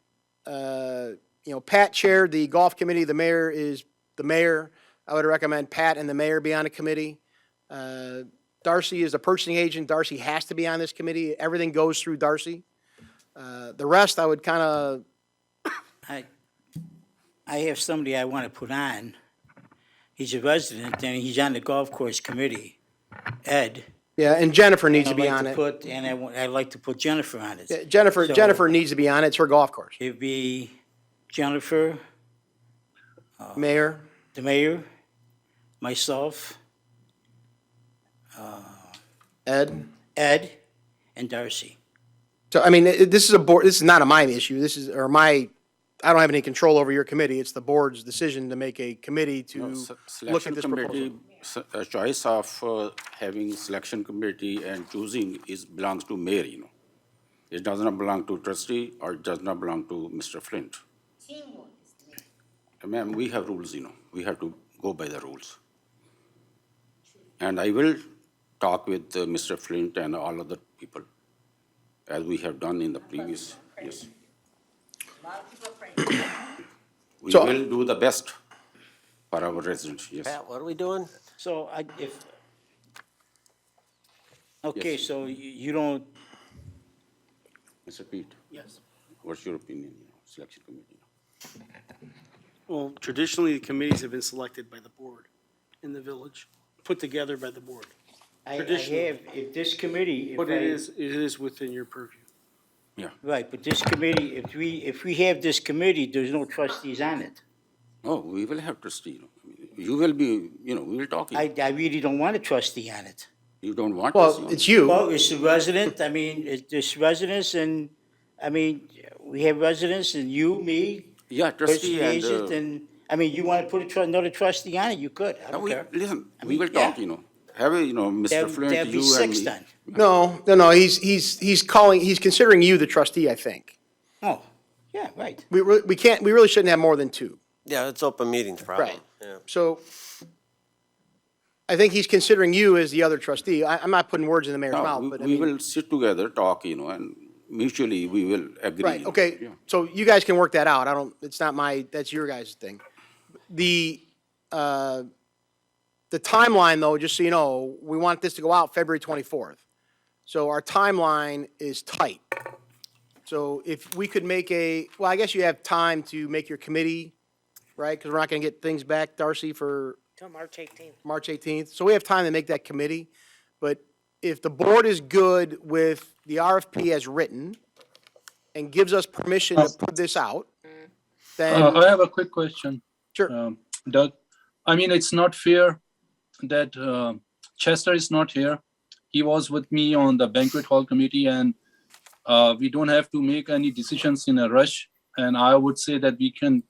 Pat chaired the golf committee. The mayor is the mayor. I would recommend Pat and the mayor be on a committee. Darcy is the purchasing agent. Darcy has to be on this committee. Everything goes through Darcy. The rest, I would kind of. I have somebody I want to put on. He's a resident and he's on the golf course committee, Ed. Yeah, and Jennifer needs to I'd be like on to it. put, and I'd like to put Jennifer on Yeah, it. Jennifer, So- Jennifer needs to be on it. It's her golf course. It'd be Jennifer, Mayor, the mayor, myself, Ed. Ed, and Darcy. So, I mean, this is a board, this is not a mine issue. This is, or my, I don't have any control over your committee. It's the board's decision to make a committee to look Selection at this committee, proposal. a choice of having selection committee and choosing is belongs to mayor, It does not belong to trustee or it does not belong to Mr. Flint. Ma'am, we have rules, we have to go by the rules. And I will talk with Mr. Flint and all other people, as we have done in the previous, yes. We So- will do the best for our residents, yes. Pat, what are we doing? So okay, Yes. so you don't, Mr. Pete, Yes. what's your opinion, selection committee? Well, traditionally, the committees have been selected by the board in the village, put together by the board. I Traditionally. have, if this committee, But it is within your purview. right, but this committee, if we have this committee, there's no trustees on it. Oh, we will have trustee, You will be, we will talk. I really don't want a trustee on it. You don't want Well, trustee? it's you. Well, it's the resident, I mean, it's residents and, I mean, we have residents and you, me, Yeah, trustee and, agent, and, I mean, you want to put another trustee on it, you could, I don't care. listen, I we mean, will talk, yeah. Have a, Mr. That'd Flint, be you and six me. then. No, he's calling, he's considering you the trustee, I think. Oh, yeah, right. We really shouldn't have more than two. Yeah, it's open meetings problem. Right. Yeah. So I think he's considering you as the other trustee. I'm not putting words in the mayor's No, mouth, but I we mean. will sit together, talk, and mutually we will agree. Right, okay, Yeah. so you guys can work that out, it's not that's your guys' thing. The timeline, though, just so you know, we want this to go out February 24th. So our timeline is tight. So if we could make well, I guess you have time to make your committee, right? Because we're not gonna get things back, Darcy, for Till March 18th. March 18th. So we have time to make that committee. But if the board is good with the RFP as written and gives us permission to put this out, then, I have a quick question. sure. Doug, I mean, it's not fair that Chester is not here. He was with me on the banquet hall committee, and we don't have to make any decisions in a rush. And I would say that we can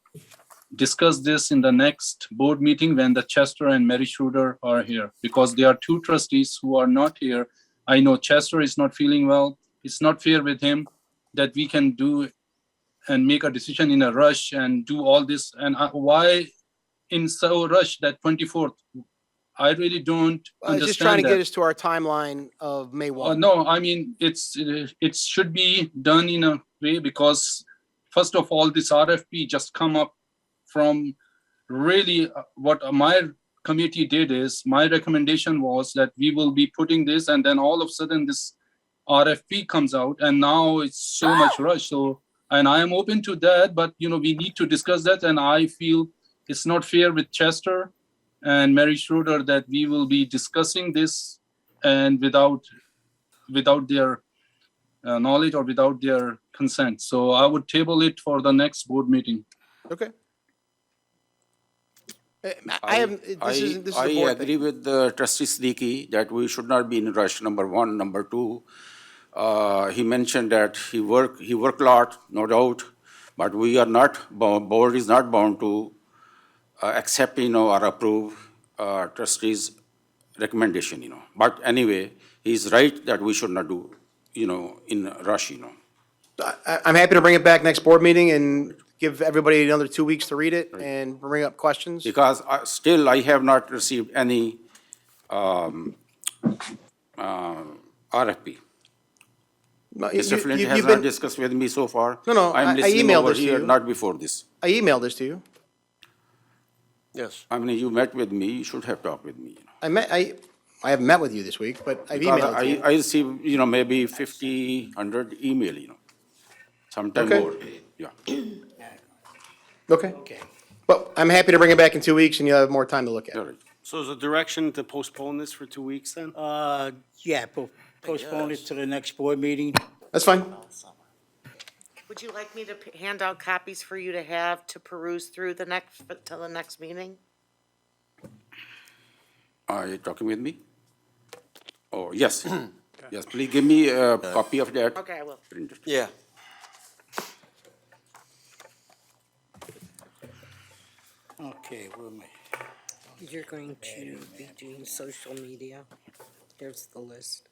discuss this in the next board meeting when the Chester and Mary Schroeder are here, because there are two trustees who are not here. I know Chester is not feeling well. It's not fair with him that we can do and make a decision in a rush and do all this. And why in so rush that 24th? I really don't I was understand just trying to that. get us to our timeline of May 1. No, I mean, it should be done in a way, because first of all, this RFP just come up from really what my committee did is, my recommendation was that we will be putting this, and then all of a sudden this RFP comes out, and now it's so much rush. So, and I am open to that, but we need to discuss that, and I feel it's not fair with Chester and Mary Schroeder that we will be discussing this and without their knowledge or without their consent. So I would table it for the next board meeting. Okay. I have, this is a I board agree thing. with trustee Siddiqui that we should not be in rush, number one. Number two, he mentioned that he worked a lot, no doubt, but we are not, board is not bound to accept, or approve trustees' recommendation, But anyway, he's right that we should not do, in a rush, I'm happy to bring it back next board meeting and give everybody another 2 weeks to read it and bring up questions. Because still I have not received any RFP. No, Mr. Flint you've has been- not discussed with me so far. No, I'm I listening emailed over this to here, you. not before this. I emailed this to you. Yes. I mean, you met with me, you should have talked with me. I haven't met with you this week, but I've Because emailed it to you. I received, maybe 50, 100 email, sometime Okay. more, yeah. Okay. But I'm happy to bring it back in 2 weeks and you'll have more time to look at All it. right. So is the direction to postpone this for 2 weeks then? Yeah, postpone it to the next board meeting. That's fine. Would you like me to hand out copies for you to have to peruse through till the next meeting? Are you talking with me? Oh, yes. Yes, please give me a copy of that. Okay, I will. Printed. Yeah. Okay, where am I? You're going to be doing social media. Here's the list.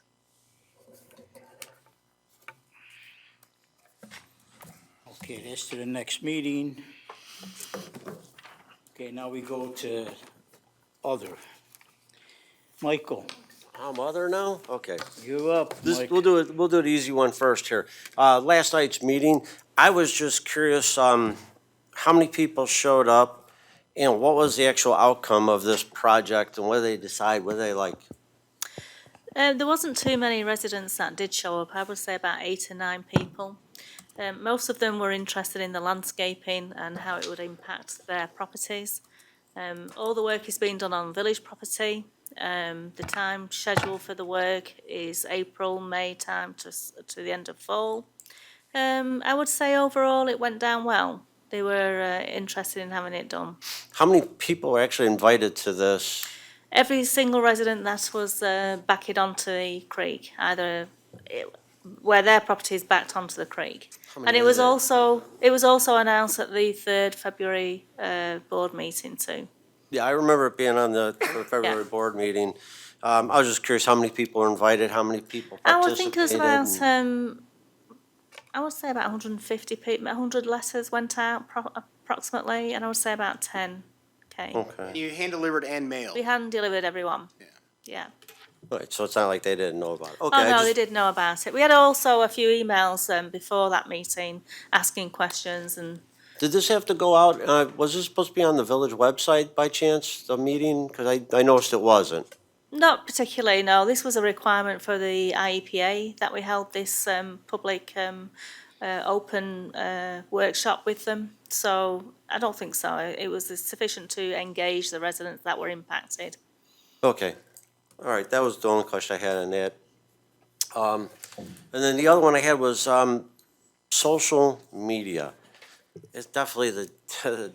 Okay, that's to the next meeting. Okay, now we go to other. Michael, I'm other now? Okay. you're up, Mike. We'll do the easy one first here. Last night's meeting, I was just curious, how many people showed up? And what was the actual outcome of this project and what did they decide, what they like? There wasn't too many residents that did show up. I would say about 8 or 9 people. Most of them were interested in the landscaping and how it would impact their properties. All the work is being done on village property. The time schedule for the work is April, May time to the end of fall. I would say overall it went down well. They were interested in having it done. How many people were actually invited to this? Every single resident that was backed onto the creek, where their property is backed onto the creek. And it was also announced at the 3rd February board meeting too. Yeah, I remember it being on the February board meeting. I was just curious how many people were invited, how many people I would participated. think it was about, I would say about 150 people, 100 letters went out approximately, and I would say about 10. Okay. You hand-delivered and mailed. We hand delivered everyone. Yeah. Right, so it's not like they didn't know about it. Oh, Okay, no, they did know about it. We had also a few emails before that meeting asking questions and. Did this have to go out, was this supposed to be on the village website by chance, the meeting? Because I noticed it wasn't. Not particularly, no. This was a requirement for the IEPA that we held this public open workshop with them. So I don't think so. It was sufficient to engage the residents that were impacted. Okay, all right, that was the only question I had on that. And then the other one I had was social media. It's definitely the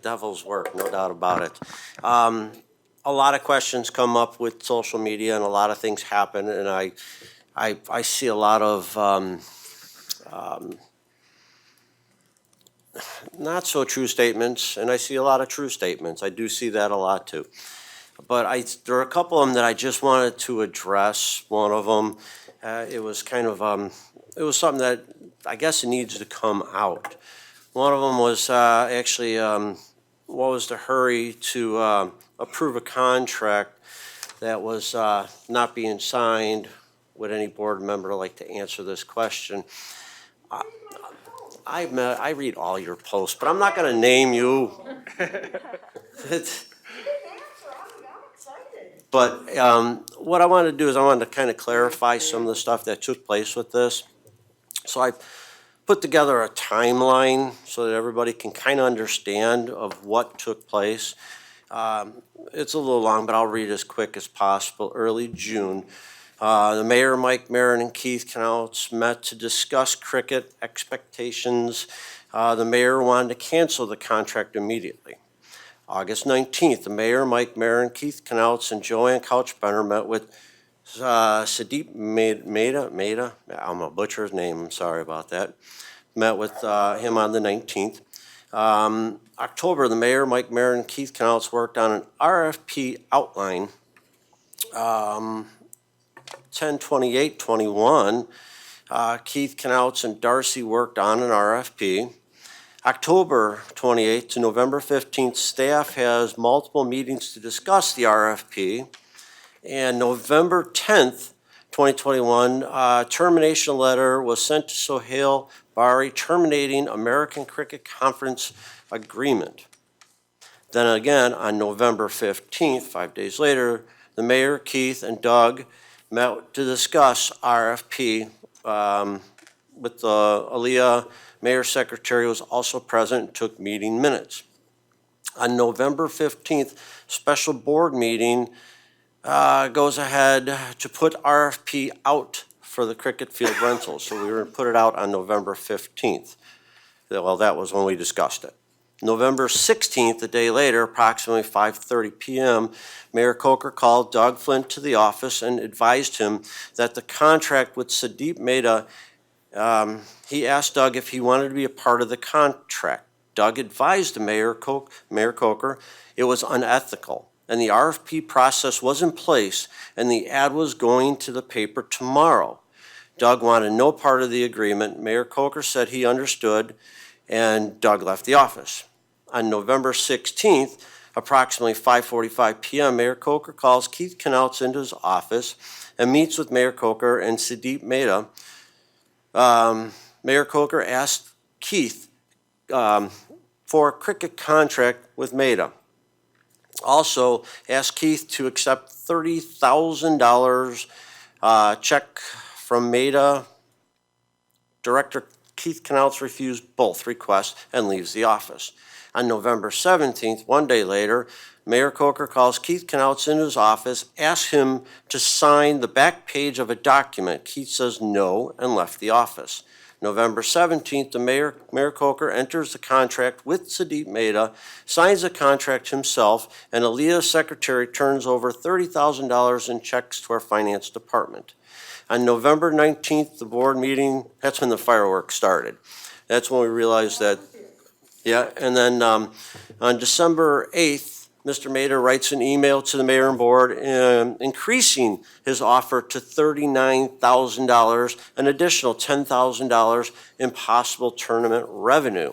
devil's work, no doubt about it. A lot of questions come up with social media and a lot of things happen, and I see a lot of not so true statements, and I see a lot of true statements. I do see that a lot too. But there are a couple of them that I just wanted to address. One of them, it was kind of, it was something that I guess it needs to come out. One of them was actually, what was the hurry to approve a contract that was not being signed? Would any board member like to answer this question? I read all your posts, but I'm not going to name you. But what I wanted to do is I wanted to kind of clarify some of the stuff that took place with this. So I put together a timeline so that everybody can kind of understand of what took place. It's a little long, but I'll read as quick as possible. Early June, the mayor, Mike Marin, and Keith Knauts met to discuss cricket expectations. The mayor wanted to cancel the contract immediately. August 19th, the mayor, Mike Marin, Keith Knauts, and Joanne Couchbrenner met with Sadeep Mehta, I'm going to butcher his name, I'm sorry about that. Met with him on the 19th. October, the mayor, Mike Marin, and Keith Knauts worked on an RFP outline. 10/28/21, Keith Knauts and Darcy worked on an RFP. October 28th to November 15th, staff has multiple meetings to discuss the RFP. And November 10th, 2021, termination letter was sent to Sohail Bari terminating American Cricket Conference agreement. Then again, on November 15th, 5 days later, the mayor, Keith, and Doug met to discuss RFP with Aaliyah. Mayor Secretary was also present and took meeting minutes. On November 15th, special board meeting goes ahead to put RFP out for the cricket field rentals. So we were going to put it out on November 15th. Well, that was when we discussed it. November 16th, a day later, approximately 5:30 p.m., Mayor Coker called Doug Flint to the office and advised him that the contract with Sadeep Mehta, he asked Doug if he wanted to be a part of the contract. Doug advised the Mayor Coker it was unethical, and the RFP process was in place, and the ad was going to the paper tomorrow. Doug wanted no part of the agreement. Mayor Coker said he understood, and Doug left the office. On November 16th, approximately 5:45 p.m., Mayor Coker calls Keith Knautz into his office and meets with Mayor Coker and Sadeep Mehta. Mayor Coker asked Keith for a cricket contract with Mehta. Also asked Keith to accept $30,000 check from Mehta. Director Keith Knautz refused both requests and leaves the office. On November 17th, one day later, Mayor Coker calls Keith Knautz into his office, asks him to sign the back page of a document. Keith says no and left the office. November 17th, Mayor Coker enters the contract with Sadeep Mehta, signs the contract himself, and Aaliyah's secretary turns over $30,000 in checks to our finance department. On November 19th, the board meeting, that's when the fireworks started. That's when we realized that, yeah, and then on December 8th, Mr. Mehta writes an email to the mayor and board increasing his offer to $39,000, an additional $10,000 in possible tournament revenue.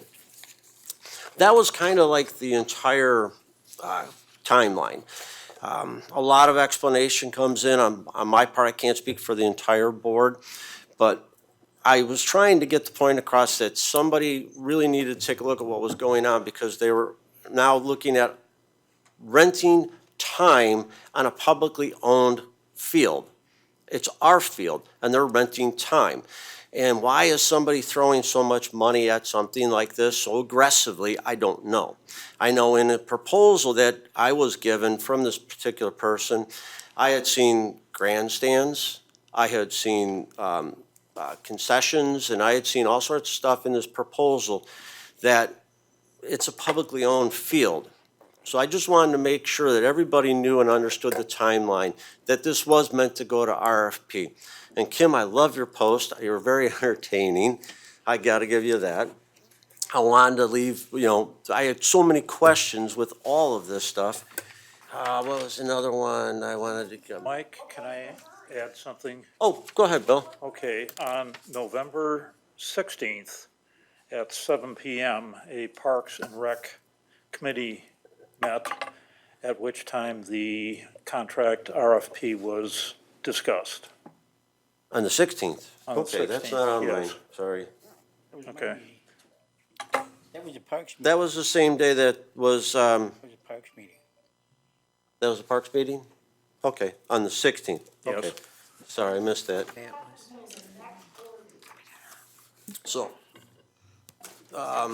That was kind of like the entire timeline. A lot of explanation comes in. On my part, I can't speak for the entire board, but I was trying to get the point across that somebody really needed to take a look at what was going on, because they were now looking at renting time on a publicly owned field. It's our field, and they're renting time. And why is somebody throwing so much money at something like this so aggressively? I don't know. I know in a proposal that I was given from this particular person, I had seen grandstands, I had seen concessions, and I had seen all sorts of stuff in this proposal that it's a publicly owned field. So I just wanted to make sure that everybody knew and understood the timeline, that this was meant to go to RFP. And Kim, I love your post. You're very entertaining. I got to give you that. I wanted to leave, I had so many questions with all of this stuff. What was another one I wanted to get? Mike, can I add something? Oh, go ahead, Bill. Okay, on November 16th at 7 p.m., a Parks and Rec committee met, at which time the contract RFP was discussed. On the 16th? On the Okay, that's 16th, not on mine, yes. sorry. Okay. That was a Parks meeting. That was the same day that was, That was a Parks meeting. that was a Parks meeting? Okay, on the 16th, Yes. okay. Sorry, I missed that. So, a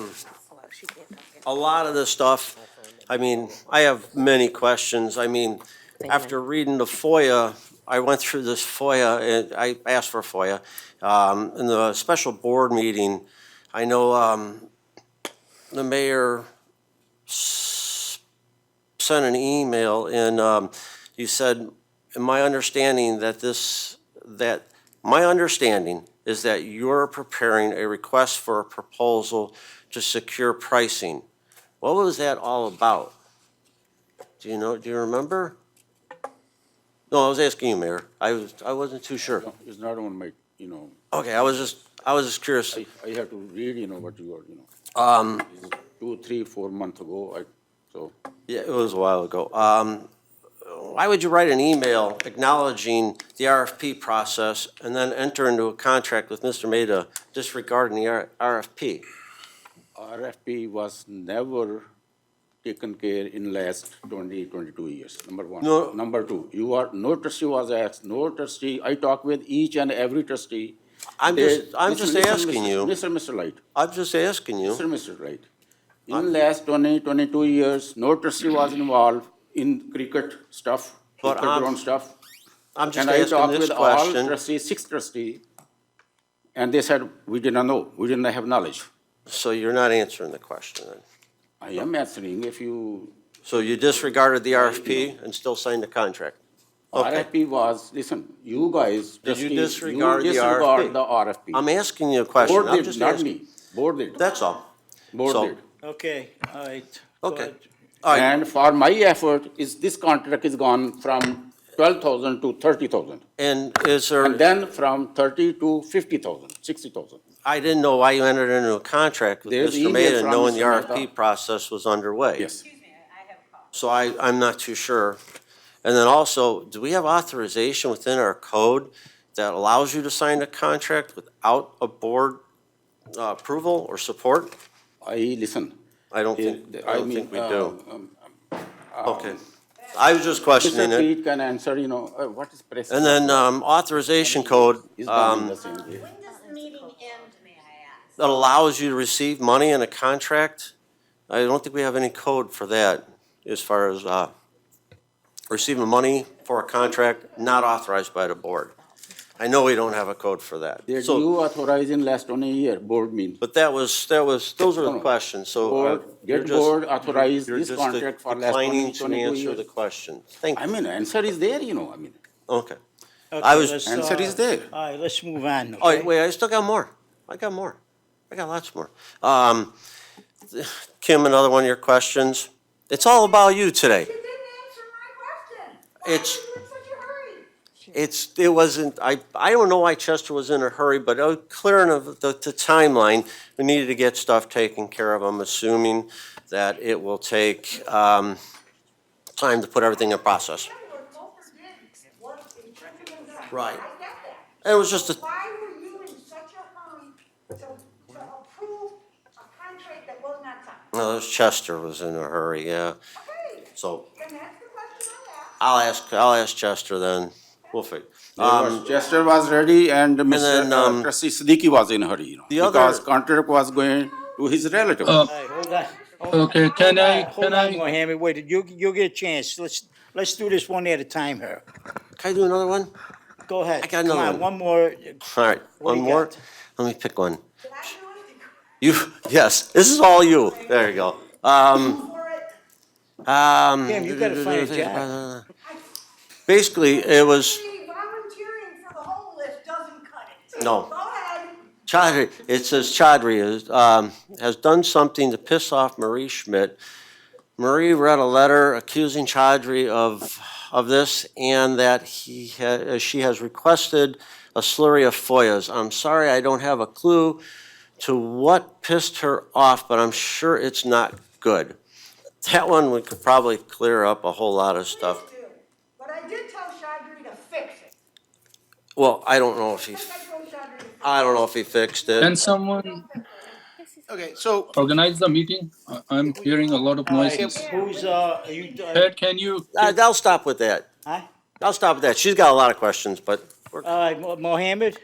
lot of this stuff, I mean, I have many questions. I mean, after reading the FOIA, I went through this FOIA, and I asked for a FOIA. In the special board meeting, I know the mayor sent an email, and he said, my understanding is that you're preparing a request for a proposal to secure pricing. What was that all about? Do you remember? No, I was asking you, Mayor. I wasn't too sure. It's not on my, Okay, I was just curious. I have to read, what you Um, are, 2, 3, 4 months ago, Yeah, it was a while ago. Why would you write an email acknowledging the RFP process and then enter into a contract with Mr. Mehta disregarding the RFP? RFP was never taken care in last 22 years, number one. No. Number two, no trustee was asked, no trustee, I talked with each and every trustee. I'm just asking you. Mr. Light. I'm just asking you. Mr. Light, In last 20, 22 years, no trustee was involved in cricket stuff, But cricket ground stuff. I'm just And I asking talked this with all question. trustees, 6 trustees, and they said, we did not know, we didn't have knowledge. So you're not answering the question then? I am answering if you, So you disregarded the RFP and still signed the contract? Okay. RFP was, listen, you guys, Did you trustees, disregard the disregard RFP? the RFP. I'm asking you a question. Board I'm did, just not asking. me. Board did. That's all. Board So- did. Okay, all right. Go Okay. ahead. All right. And for my effort, is this contract is gone from 12,000 to 30,000. And is there? And then from 30 to 50,000, 60,000. I didn't know why you entered into a contract with There's Mr. email Maida from knowing the Mr. RFP Mehta. process was underway. Yes. So I'm not too sure. And then also, do we have authorization within our code that allows you to sign a contract without a board approval or support? Listen. I don't I think we do. Okay. Okay. I was just questioning Mr. it. Pete can answer, what is press? And then authorization code Is done in the same way. that allows you to receive money in a contract. I don't think we have any code for that as far as receiving money for a contract not authorized by the board. I know we don't have a code for that. Did So, you authorize in last 20 year, board mean? but those are the No. questions, so. Board, you're get just- board authorized you're this just contract for last 20, declining to 22 answer years. the question. Thank I you. mean, answer is there, Okay. Okay, I was- let's, Answer is there. All right, let's move on, Oh, okay? wait, I still got more. I got more. I got lots more. Kim, another one of your questions. It's all about you today. It wasn't, I don't know why Chester was in a hurry, but clearing of the timeline, we needed to get stuff taken care of. I'm assuming that it will take time to put everything in process. Right. And it was just a, Why were you in such a hurry to approve a contract that was not signed? no, Chester was in a hurry, yeah. Okay, So and that's the question I asked. I'll ask Chester then. We'll figure. Chester was ready and Mr. then, Trustee Siddiqui was in a hurry, the other- because contract was going to his relative. All right, hold on. Okay, can Hold on, Mohammed, wait, you'll get a chance. Let's do this one at a time here. Can I do another one? Go ahead. I got another Come on, one. one more. All right, What do one you more. got? Let me pick one. Yes, this is all you. There you go. Kim, you gotta find a job. Basically, it was, Volunteering for the whole list doesn't cut it. no. Go ahead. Chaudhry, it says Chaudhry has done something to piss off Marie Schmidt. Marie read a letter accusing Chaudhry of this and that she has requested a slurry of FOIAs. I'm sorry, I don't have a clue to what pissed her off, but I'm sure it's not good. That one we could probably clear up a whole lot of stuff. Please do. But I did tell Chaudhry to fix it. Well, I don't know if he fixed it. Can someone Okay, so organize the meeting? I'm hearing a lot of noises. Who's, are you? Pat, can you? I'll stop with that. Huh? I'll stop with that. She's got a lot of questions, but All right, Mohammed?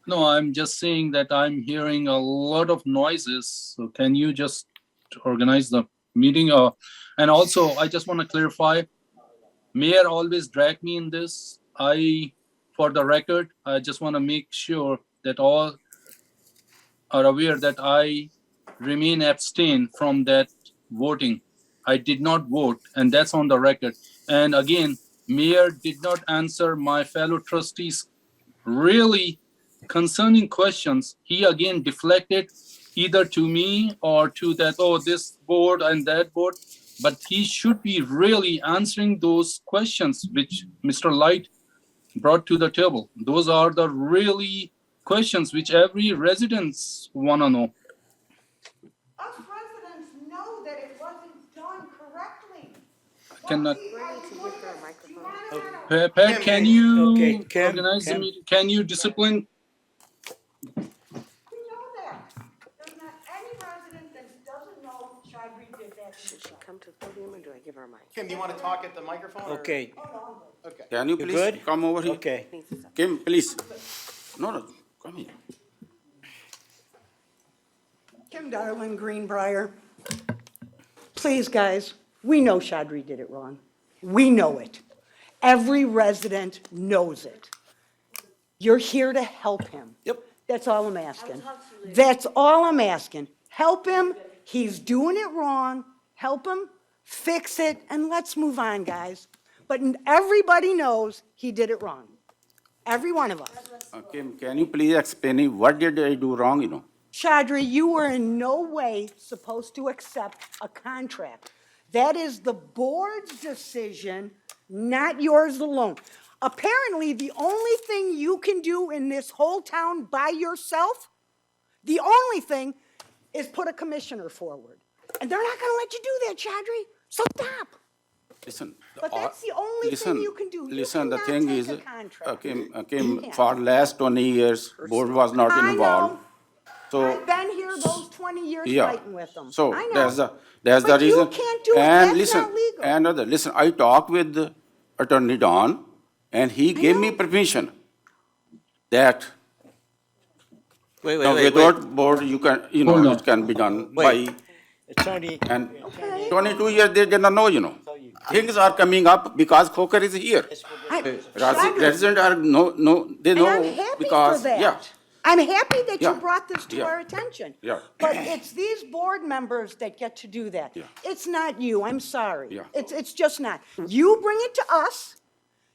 No, I'm just saying that I'm hearing a lot of noises. So can you just organize the meeting? And also, I just want to clarify, Mayor always dragged me in this. For the record, I just want to make sure that all are aware that I remain abstain from that voting. I did not vote, and that's on the record. And again, Mayor did not answer my fellow trustees really concerning questions. He again deflected either to me or to that, this board and that board, but he should be really answering those questions which Mr. Light brought to the table. Those are the really questions which every residents want to know. Us residents know that it wasn't done correctly. Cannot. You Pat, can you Okay, Kim, organize the Kim. meeting? Can you discipline? We know that. There's not any resident that doesn't know Chaudhry did that. Should she come to the podium or do I give her a mic? Kim, do you want to talk at the microphone? or- Okay, Okay. Can you You please good? come over here? okay. Kim, please. No, come here. Kim Darlin, Greenbrier. Please, guys, we know Chaudry did it wrong. We know it. Every resident knows it. You're here to help him. Yep. That's all I'm asking. That's all I'm asking. Help him. He's doing it wrong. Help him, fix it, and let's move on, guys. But everybody knows he did it wrong. Every one of us. Kim, can you please explain me what did I do wrong, you know? Chaudry, you were in no way supposed to accept a contract. That is the board's decision, not yours alone. Apparently, the only thing you can do in this whole town by yourself, the only thing is put a commissioner forward. And they're not gonna let you do that, Chaudry, so stop. Listen. But that's the only thing you can do. You Listen, the cannot thing take is, a contract. Kim, Yeah. for last 20 years, board was not I involved. know. So, I've been here those 20 years yeah. fighting with them. So I know. that's the But you reason. can't do it. And That's listen, not legal. another, listen, I talked with Attorney Don, and he gave me permission that without board, you can, you know, Hold on. it can be done by, Attorney, and 22 years, they did not know, you know. Things are coming up because Coker is here. Residents are, they And know I'm happy because, for that. yeah. I'm happy that you Yeah. brought this to Yeah. our attention. Yeah. But it's these board members that get to do that. Yeah. It's not you, I'm sorry. Yeah. It's just not. You bring it to us,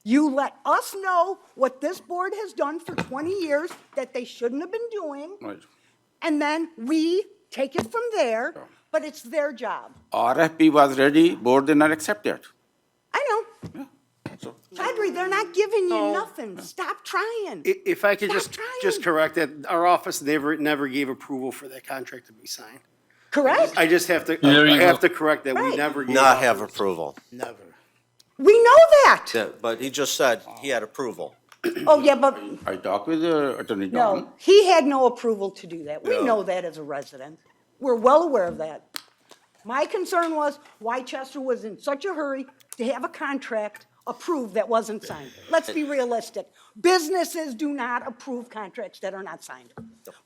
you let us know what this board has done for 20 years that they shouldn't have been doing, Right. and then we take it from there, but it's their job. RFP was ready, board did not accept it. I know. So, Chaudry, they're not giving you nothing. Stop trying. If I could Stop just trying. correct that, our office never gave approval for that contract to be signed. Correct? I just have to, There you I have go. to correct that, we Right. never gave. Not have authoriz- approval. Never. We know that. But he just said he had approval. Oh, yeah, but I talked with Attorney Don. no, he had no approval to do that. We Yeah. know that as a resident. We're well aware of that. My concern was why Chester was in such a hurry to have a contract approved that wasn't signed. Let's be realistic. Businesses do not approve contracts that are not signed.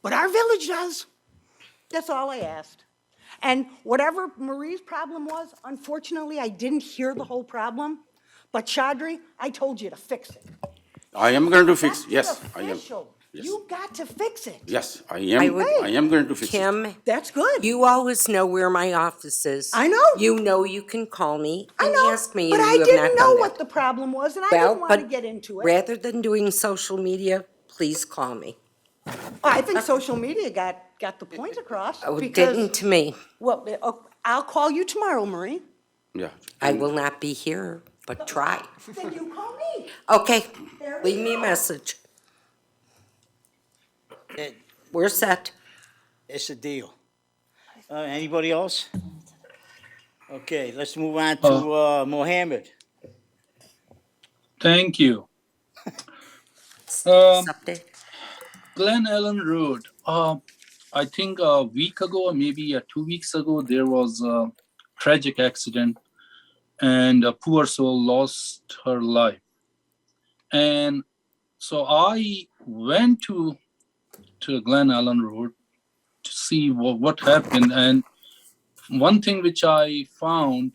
But our village does. That's all I asked. And whatever Marie's problem was, unfortunately, I didn't hear the whole problem. But Chaudry, I told you to fix it. I am going to fix, That's yes, I am. official. Yes. You got to fix it. Yes, I I am, would- I am going to fix it. Kim, That's good. you always know where my office is. I know. You know you can call me I and know, ask me, but and I you have didn't not know done what that. the problem was, and I Well, didn't want to but get into it. rather than doing social media, please call me. I think social media got the point across. Oh, it because- didn't to me. Well, I'll call you tomorrow, Marie. Yeah. I will not be here, but try. Then you call me. Okay, There we leave me a go. message. it- We're set. it's a deal. Anybody else? Okay, let's move on to, Mohammed. Thank you. Update. Glen Ellen Road. I think a week ago, or maybe 2 weeks ago, there was a tragic accident, and a poor soul lost her life. And so I went to Glen Ellen Road to see what happened. And one thing which I found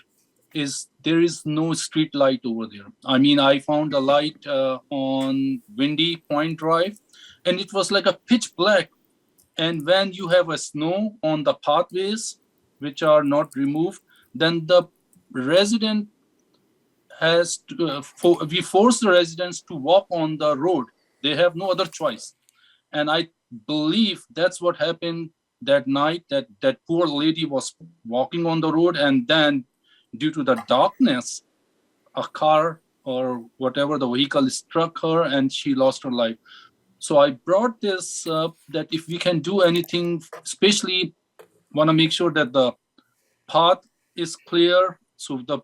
is there is no street light over there. I mean, I found a light on Windy Point Drive, and it was like a pitch black. And when you have a snow on the pathways, which are not removed, then the resident has to, we force the residents to walk on the road. They have no other choice. And I believe that's what happened that night, that poor lady was walking on the road, and then due to the darkness, a car or whatever the vehicle struck her and she lost her life. So I brought this up that if we can do anything, especially want to make sure that the path is clear so the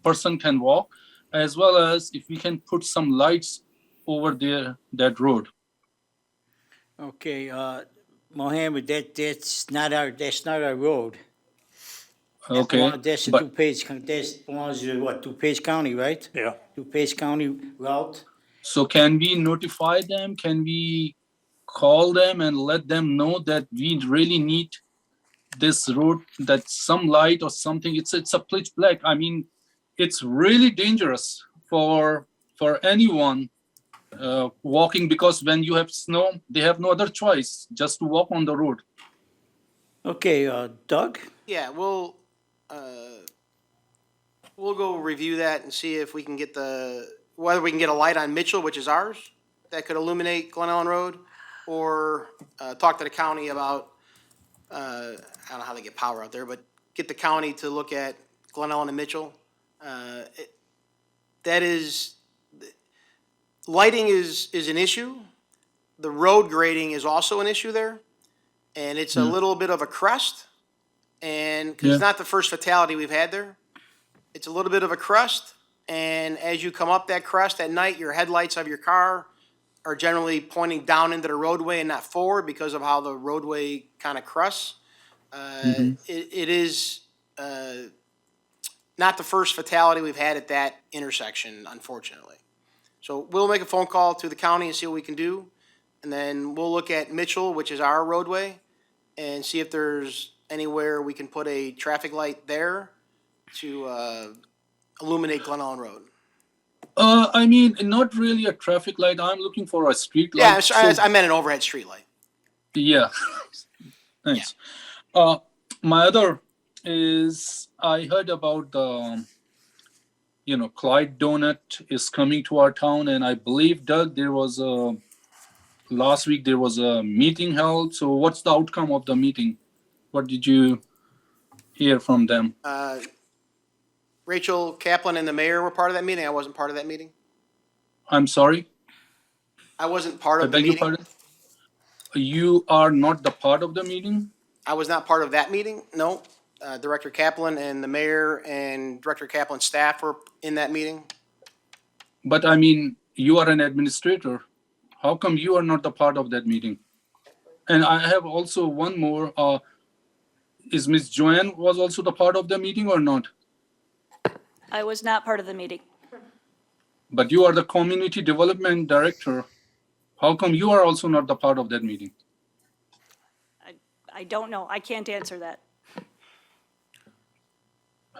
person can walk, as well as if we can put some lights over there, that road. Okay, Mohammed, that's not our road. Okay, That's the but Dupage, that belongs to what, Dupage County, right? Yeah. Dupage County route. so can we notify them? Can we call them and let them know that we really need this road, that some light or something, it's a pitch black. I mean, it's really dangerous for anyone walking, because when you have snow, they have no other choice just to walk on the road. Okay, Doug? Yeah, we'll go review that and see if we can get whether we can get a light on Mitchell, which is ours, that could illuminate Glen Ellen Road, or talk to the county about, I don't know how they get power out there, but get the county to look at Glen Ellen and Mitchell. That is, lighting is an issue. The road grading is also an issue there. And it's a little bit of a crust. And, because it's not the first fatality we've had there. It's a little bit of a crust. And as you come up that crust at night, your headlights of your car are generally pointing down into the roadway and not forward because of how the roadway kind of crusts. It is not the first fatality we've had at that intersection, unfortunately. So we'll make a phone call to the county and see what we can do. And then we'll look at Mitchell, which is our roadway, and see if there's anywhere we can put a traffic light there to illuminate Glen Ellen Road. I mean, not really a traffic light. I'm looking for a street light. Yeah, I meant an overhead street light. Yeah. Thanks. My other is, I heard about the, Clyde Donut is coming to our town, and I believe, Doug, last week there was a meeting held. So what's the outcome of the meeting? What did you hear from them? Rachel Kaplan and the mayor were part of that meeting. I wasn't part of that meeting. I'm sorry? I wasn't part I of the beg your meeting. pardon? You are not the part of the meeting? I was not part of that meeting, no. Director Kaplan and the mayor and Director Kaplan's staff were in that meeting. But I mean, you are an administrator. How come you are not the part of that meeting? And I have also one more. Is Ms. Joanne was also the part of the meeting or not? I was not part of the meeting. But you are the community development director. How come you are also not the part of that meeting? I don't know. I can't answer that.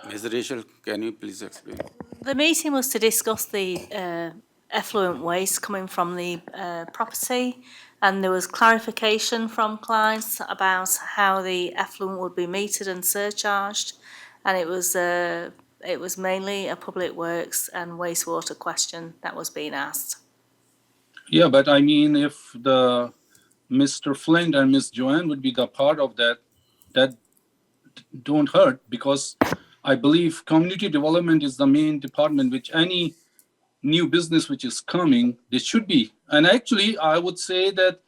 Ms. Rachel, can you please explain? The meeting was to discuss the effluent waste coming from the property, and there was clarification from clients about how the effluent would be metered and surcharged, and it was mainly a public works and wastewater question that was being asked. Yeah, but I mean, if the Mr. Flint and Ms. Joanne would be the part of that, that don't hurt, because I believe community development is the main department which any new business which is coming, they should be. And actually, I would say that,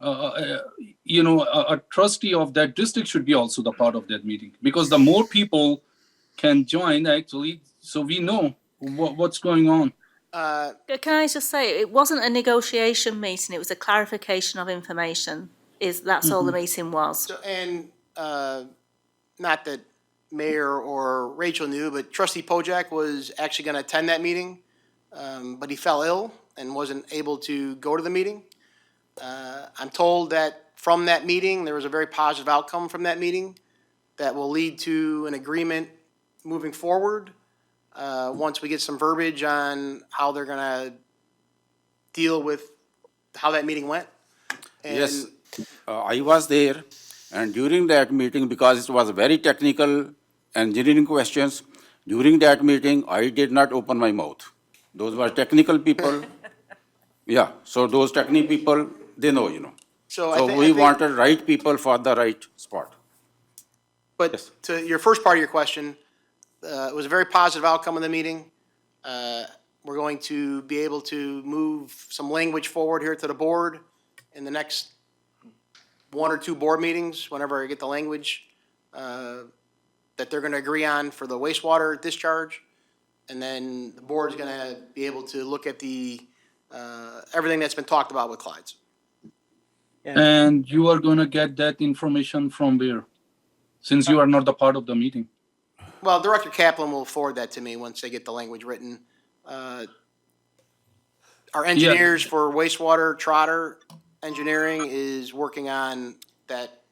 a trustee of that district should be also the part of that meeting, because the more people can join, actually, so we know what's going on. Can I just say, it wasn't a negotiation meeting, it was a clarification of information. That's all the meeting was. So, and not that Mayor or Rachel knew, but Trustee Pojak was actually going to attend that meeting, but he fell ill and wasn't able to go to the meeting. I'm told that from that meeting, there was a very positive outcome from that meeting that will lead to an agreement moving forward. Once we get some verbiage on how they're gonna deal with how that meeting went. Yes, I was there, and during that meeting, because it was very technical engineering questions, during that meeting, I did not open my mouth. Those were technical people. Yeah, so those technical people, they know, So we wanted right people for the right spot. But to your first part of your question, it was a very positive outcome of the meeting. We're going to be able to move some language forward here to the board in the next 1 or 2 board meetings, whenever I get the language that they're going to agree on for the wastewater discharge. And then the board's going to be able to look at everything that's been talked about with Clyde's. And you are going to get that information from where? Since you are not the part of the meeting. Well, Director Kaplan will forward that to me once they get the language written. Our engineers for wastewater, Trotter Engineering, is working on that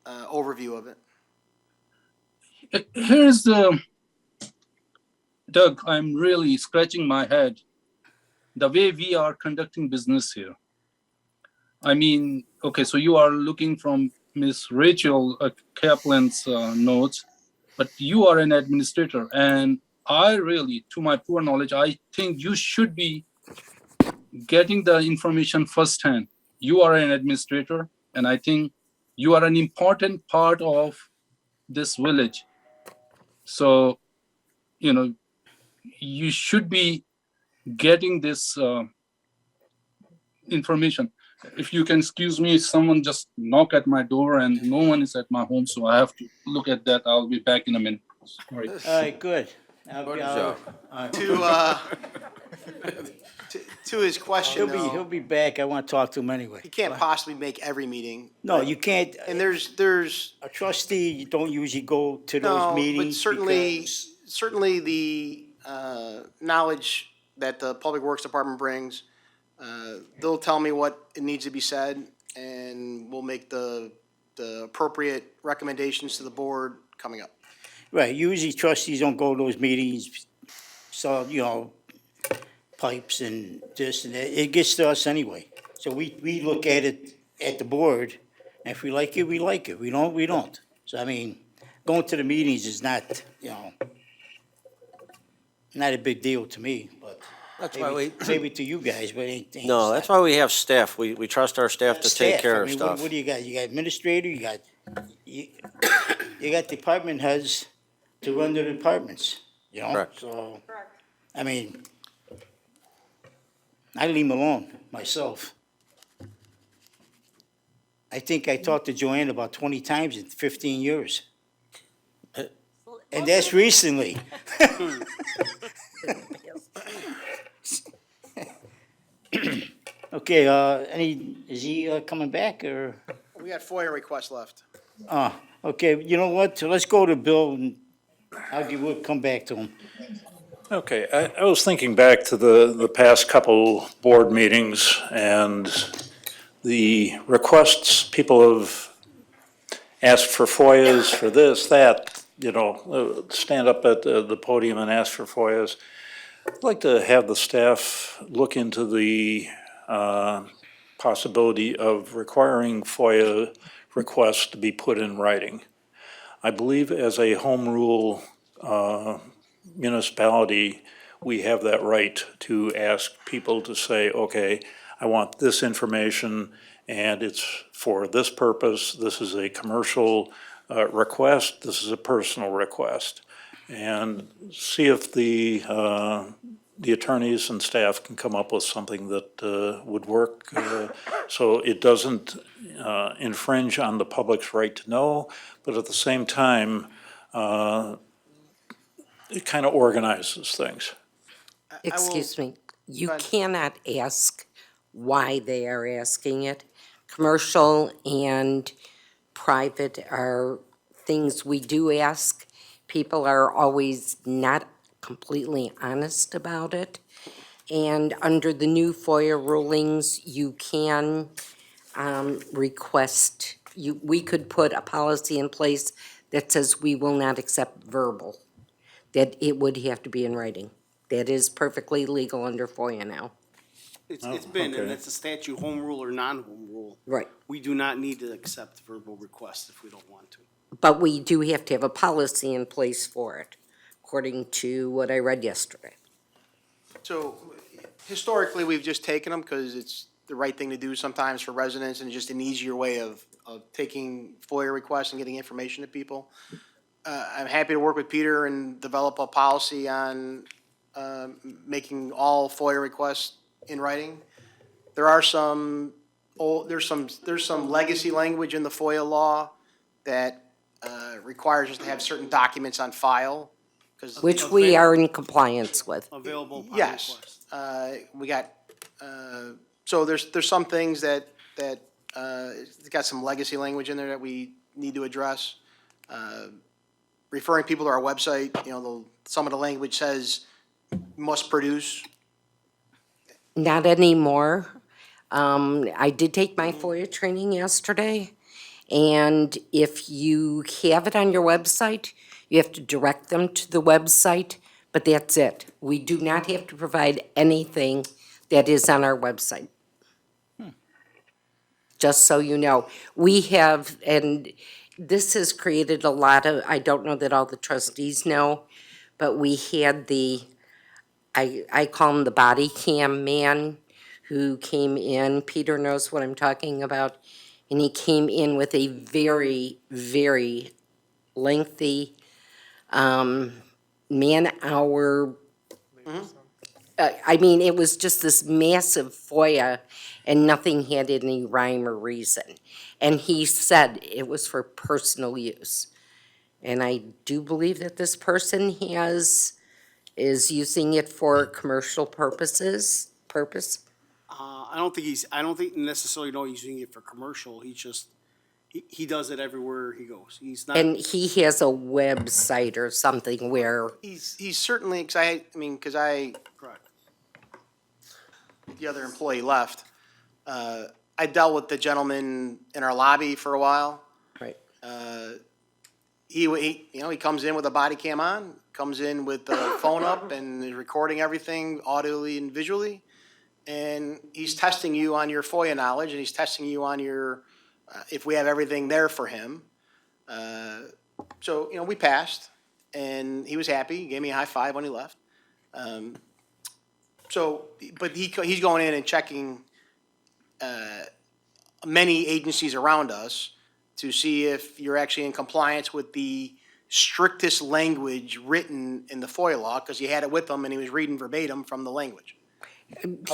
overview of it. Here's the, Doug, I'm really scratching my head. The way we are conducting business here. I mean, okay, so you are looking from Miss Rachel Kaplan's notes, but you are an administrator, and I really, to my poor knowledge, I think you should be getting the information firsthand. You are an administrator, and I think you are an important part of this village. So, you know, you should be getting this information. If you can excuse me, someone just knock at my door and no one is at my home, so I have to look at that. I'll be back in a minute. Sorry. All right, good. Good job. To his question, He'll though, be back. I want to talk to him anyway. you can't possibly make every meeting. No, you can't. And there's A trustee, you don't usually go to no, those meetings. but certainly, because- certainly the knowledge that the Public Works Department brings, they'll tell me what it needs to be said, and we'll make the appropriate recommendations to the board coming up. Right, usually trustees don't go to those meetings, so, you know, pipes and this and that. It gets to us anyway. So we look at it at the board, and if we like it, we like it. We don't, we don't. So, I mean, going to the meetings is not, you know, not a big deal to me, but That's why we, maybe to you guys, but ain't. no, that's why we have staff. We trust our staff to take Staff, care I of mean, stuff. What do you got? You got administrator, you got department heads to run the departments, you know? Correct. So, I mean, I leave them alone myself. I think I talked to Joanne about 20 times in 15 years. And that's recently. Okay, is he coming back or? We got FOIA requests left. Okay, you know what? So let's go to Bill and we'll come back to him. Okay, I was thinking back to the past couple board meetings and the requests people have asked for FOIAs, for this, that, you know, stand up at the podium and ask for FOIAs. I'd like to have the staff look into the possibility of requiring FOIA requests to be put in writing. I believe as a home rule municipality, we have that right to ask people to say, okay, I want this information and it's for this purpose. This is a commercial request. This is a personal request. And see if the attorneys and staff can come up with something that would work so it doesn't infringe on the public's right to know, but at the same time, it kind of organizes things. Excuse me, you cannot ask why they are asking it. Commercial and private are things we do ask. People are always not completely honest about it. And under the new FOIA rulings, you can request, we could put a policy in place that says we will not accept verbal, that it would have to be in writing. That is perfectly legal under FOIA now. It's been, and okay. it's a statute, home rule or non-home rule. Right. We do not need to accept verbal requests if we don't want to. But we do have to have a policy in place for it, according to what I read yesterday. So historically, we've just taken them because it's the right thing to do sometimes for residents and just an easier way of taking FOIA requests and getting information to people. I'm happy to work with Peter and develop a policy on making all FOIA requests in writing. There are some there's some legacy language in the FOIA law that requires us to have certain documents on file. Which we are in compliance with. Available upon Yes, request. we got, so there's some things that it's got some legacy language in there that we need to address. Referring people to our website, you know, some of the language says must produce. Not anymore. I did take my FOIA training yesterday, and if you have it on your website, You have to direct them to the website, but that's it. We do not have to provide anything that is on our website. Just so you know, we have, and this has created a lot of, I don't know that all the trustees know, but we had I call him the body cam man who came in, Peter knows what I'm talking about, and he came in with a very, very lengthy man-hour. I mean, it was just this massive FOIA, and nothing had any rhyme or reason. And he said it was for personal use. And I do believe that this person is using it for commercial purpose. I don't think necessarily know he's using it for commercial. He does it everywhere he goes. He's not. And he has a website or something where, He's certainly, because Correct. the other employee left. I dealt with the gentleman in our lobby for a while. right, He comes in with a body cam on, comes in with the phone up and is recording everything audibly and visually. And he's testing you on your FOIA knowledge, and he's testing you on your, if we have everything there for him. So, we passed, and he was happy, he gave me a high five when he left. But he's going in and checking many agencies around us to see if you're actually in compliance with the strictest language written in the FOIA law, because he had it with him and he was reading verbatim from the language.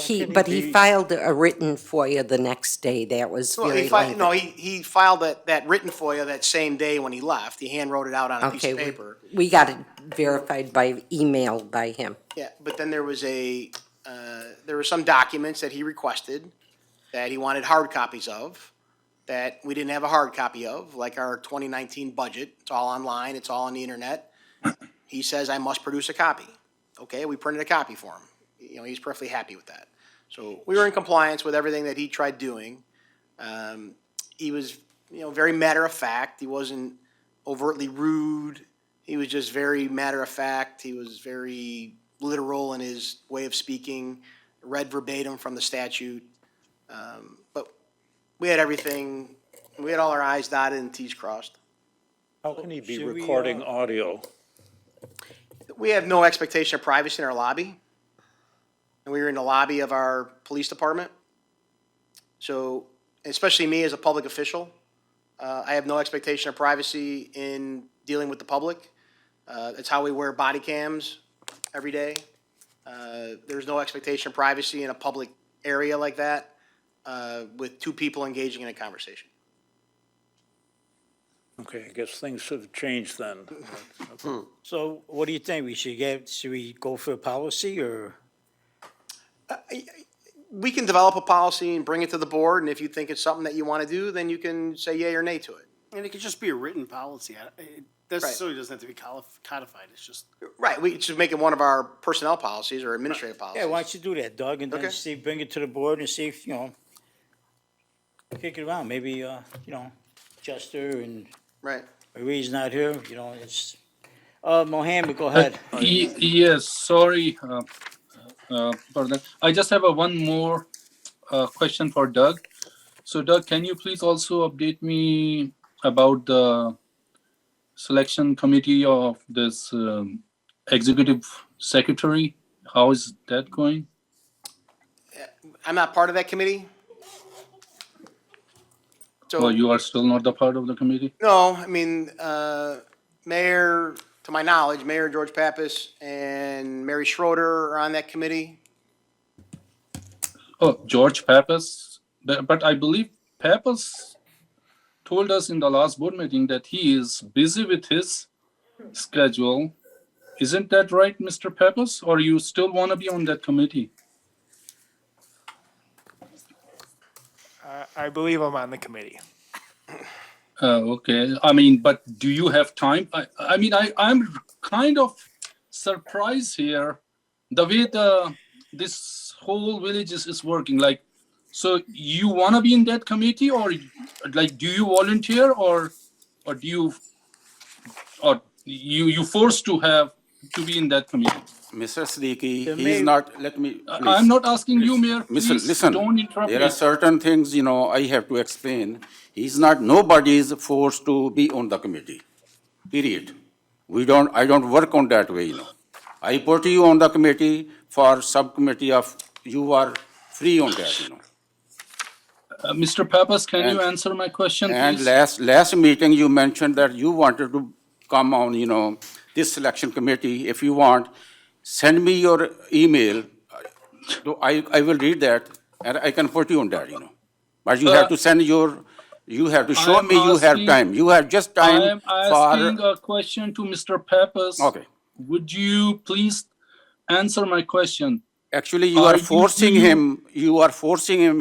he filed a written FOIA the next day. That was Well, very lengthy. he filed that written FOIA that same day when he left. He hand wrote it out on a piece Okay, of paper. we got it verified by email by him. Yeah, but then there was there were some documents that he requested that he wanted hard copies of, that we didn't have a hard copy of, like our 2019 budget. It's all online, it's all on the internet. He says, I must produce a copy. Okay, we printed a copy for him. He's perfectly happy with that. So we were in compliance with everything that he tried doing. He was, very matter of fact. He wasn't overtly rude. He was just very matter of fact. He was very literal in his way of speaking, read verbatim from the statute. But we had everything, we had all our I's dotted and T's crossed. How can he be Should we, recording audio? We have no expectation of privacy in our lobby. And we were in the lobby of our police department. So, especially me as a public official, I have no expectation of privacy in dealing with the public. It's how we wear body cams every day. There's no expectation of privacy in a public area like that with two people engaging in a conversation. Okay, I guess things have changed then. So what do you think? Should we go for a policy or? We can develop a policy and bring it to the board, and if you think it's something that you want to do, then you can say yay or nay to it. And it could just be a written policy. It necessarily doesn't have to be codified. It's just. Right, we should make it one of our personnel policies or administrative policies. Yeah, why don't you do that, Doug, and then Okay. bring it to the board and see if, kick it around. Maybe, Chester and Right. Marie's not here, it's, Mohammed, go ahead. Yes, sorry for that. I just have one more question for Doug. So Doug, can you please also update me about the selection committee of this executive secretary? How is that going? I'm not part of that committee. Or you are still not the part of the committee? No, Mayor, to my knowledge, Mayor George Pappas and Mary Schroeder are on that committee. Oh, George Pappas, but I believe Pappas told us in the last board meeting that he is busy with his schedule. Isn't that right, Mr. Pappas, or you still want to be on that committee? I believe I'm on the committee. Okay, but do you have time? I'm kind of surprised here, the way this whole village is working. Like, so you want to be in that committee, or like, do you volunteer, or do you, or you forced to be in that committee. Mr. Siddiqui, The he's mayor- not, let me, please. I'm not asking you, Mayor, Mr. please Listen, don't interrupt there me. are certain things, I have to explain. Nobody is forced to be on the committee, period. I don't work on that way, I put you on the committee for subcommittee of, you are free on that, Mr. Pappas, can you And- answer my question, And please? last meeting, you mentioned that you wanted to come on, this selection committee. If you want, send me your email. I will read that, and I can put you on that, But you have to you have to show I'm me you have asking- time. You have just I time am asking a question to Mr. Pappas. Okay. Would you please answer my question? Actually, you are do forcing you- him,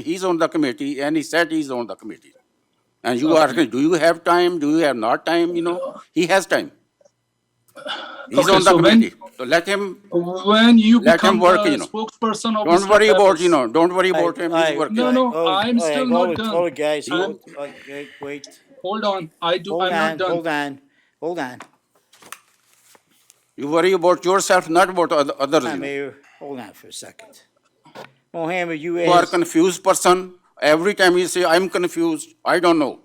he's on the committee, and he said he's on the committee. And you are Okay. asking, do you have time? Do you have not time? He has time. He's Okay, on the so when- committee. So let him When you Let him become work, the spokesperson of Don't Mr. worry about, Pappas- don't worry about him, he's working. I'm still not done. Hold it, guys, I'm- wait. Hold on, I'm not done. Hold on. You worry about yourself, not about others. Hi, Mayor, hold on for a second. Mohammed, you You are a asked, confused person. Every time you say, I'm confused, I don't know.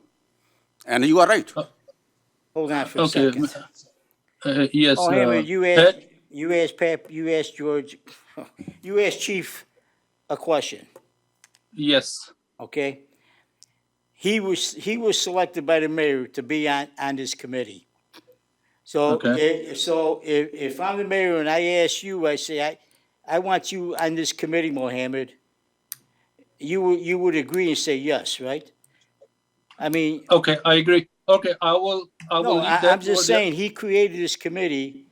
And you are right. hold on for a Okay, second. yes. Mohammed, you asked George, you asked Chief a question, Yes, okay? He was selected by the mayor to be on this committee. So, Okay. if I'm the mayor and I ask you, I say, I want you on this committee, Mohammed, you would agree and say yes, right? I mean, okay, I agree. Okay, I will no, leave that. I'm just word there. saying, he created this committee.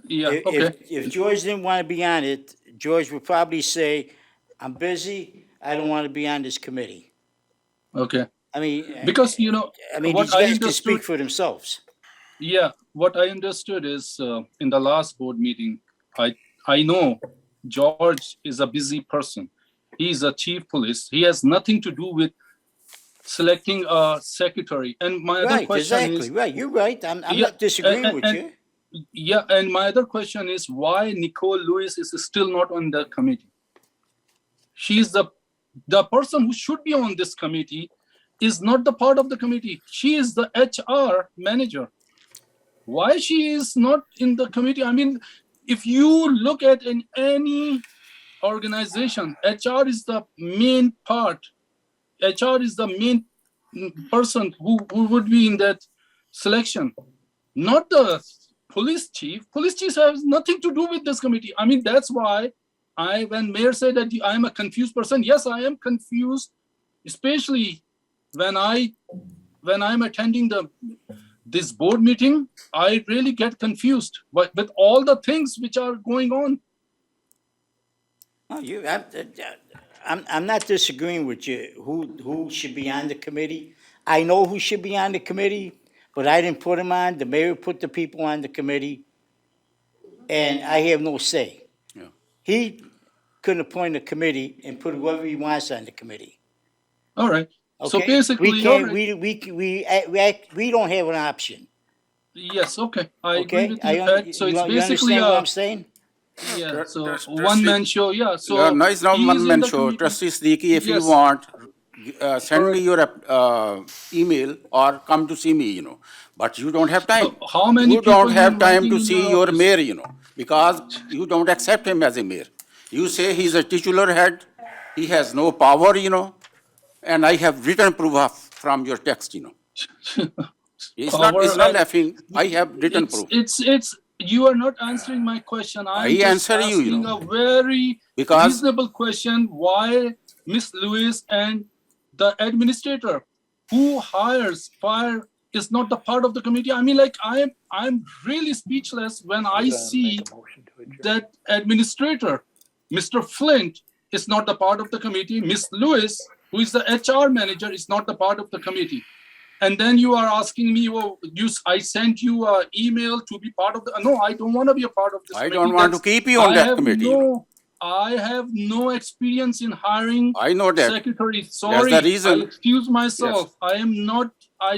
Yeah, If- okay. If George didn't want to be on it, George would probably say, I'm busy, I don't want to be on this committee. Okay, I mean, because these what I guys can speak understood, for themselves. yeah, what I understood is in the last board meeting, I know George is a busy person. He's a chief police. He has nothing to do with selecting a secretary. And my other Right, question exactly, is, right, you're right, I'm Yeah, not disagreeing and- with and- you. yeah, and my other question is why Nicole Lewis is still not on the committee? She's the person who should be on this committee is not the part of the committee. She is the HR manager. Why she is not in the committee? I mean, if you look at in any organization, HR is the main part. HR is the main person who would be in that selection, not the police chief. Police chief has nothing to do with this committee. I mean, that's why when mayor said that I'm a confused person, yes, I am confused, especially when I'm attending this board meeting, I really get confused with all the things which are going on. No, I'm not disagreeing with you, who should be on the committee. I know who should be on the committee, but I didn't put them on, the mayor put the people on the committee, and I have no say. Yeah. He couldn't appoint a committee and put whoever he wants on the committee, All right. So okay? basically, We all can't, right. we don't have an option, Yes, okay. I agree okay? with you, Pat. So it's You basically understand what I'm saying? yeah. So Trustee- one man show, yeah. So No, it's not he's one in man the show. committee. Trustee Siddiqui, if you Yes. want, send me your email or come to see me, But you don't have time. So how many You don't people have you time to inviting in see your your office? mayor, because you don't accept him as a mayor. You say he's a titular head, he has no power, and I have written proof from your text, It's not Power, laughing. I have written it's, proof. it's, you are not answering my question. I'm I just answer you, asking a very Because- reasonable question. Why Miss Lewis and the administrator who fire is not the part of the committee? I mean, like, I'm really speechless when I see that administrator, Mr. Flint, is not the part of the committee. Miss Lewis, who is the HR manager, is not the part of the committee. And then you are asking me, well, I sent you an email to be part of the. No, I don't want to be a part of this. I committee. don't want to keep you on that committee. I have no experience in hiring I know that. secretaries. Sorry, That's the reason. I excuse myself. I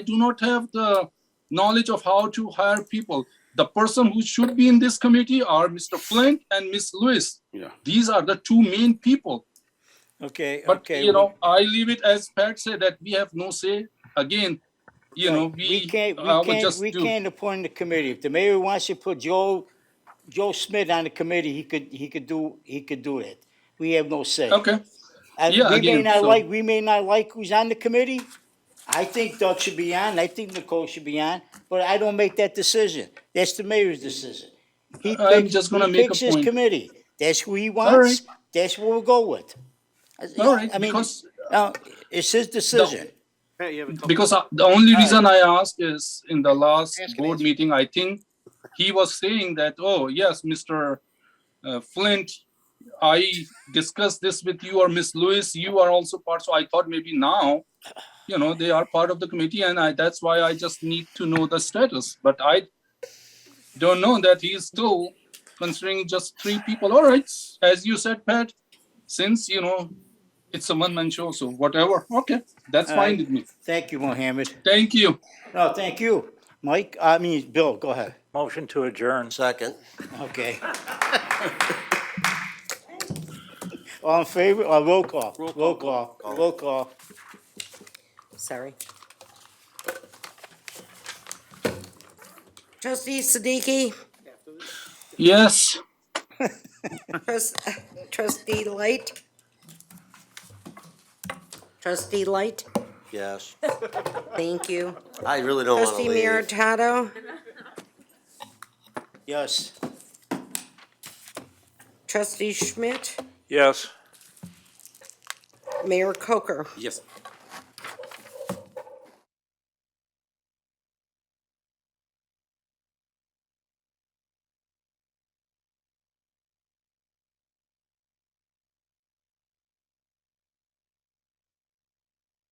do not have the knowledge of how to hire people. the person who should be in this committee are Mr. Flint and Miss Lewis. Yeah. These are the two main people. Okay, But, okay. you know, I leave it as Pat said that we have no say. Again, you know, We can't, we do. can't appoint the committee. If the mayor wants to put Joe Smith on the committee, he could do it. We have no say. Okay. And Yeah, again, so- we may not like who's on the committee. I think Doug should be on, I think Nicole should be on, but I don't make that decision. That's the mayor's decision. I'm just gonna make a He picks his point. committee. That's who he right. wants, that's what we'll go with. All right, I mean, because it's his decision. Pat, you have a couple- Because the only reason I asked is in the last Ask and board answer. meeting, I think he was saying that, oh, yes, Mr. Flint, I discussed this with you, or Miss Lewis, you are also part. So I thought maybe now, you know, they are part of the committee, and that's why I just need to know the status. But I don't know that he is still considering just 3 people. All right, as you said, Pat, since, you know, it's a one-man show, so whatever. Okay, that's All fine right. with me. Thank you, Mohammed. Thank you. No, thank you. Bill, go ahead. Motion to adjourn. Second. Okay. All in favor, roll call, roll call. Sorry. Trustee Siddiqui? Yes. Trustee Light? Trustee Light? Yes. Thank you. I really don't want to Trustee leave. Meritato? Yes. Trustee Schmidt? Yes. Mayor Coker? Yes.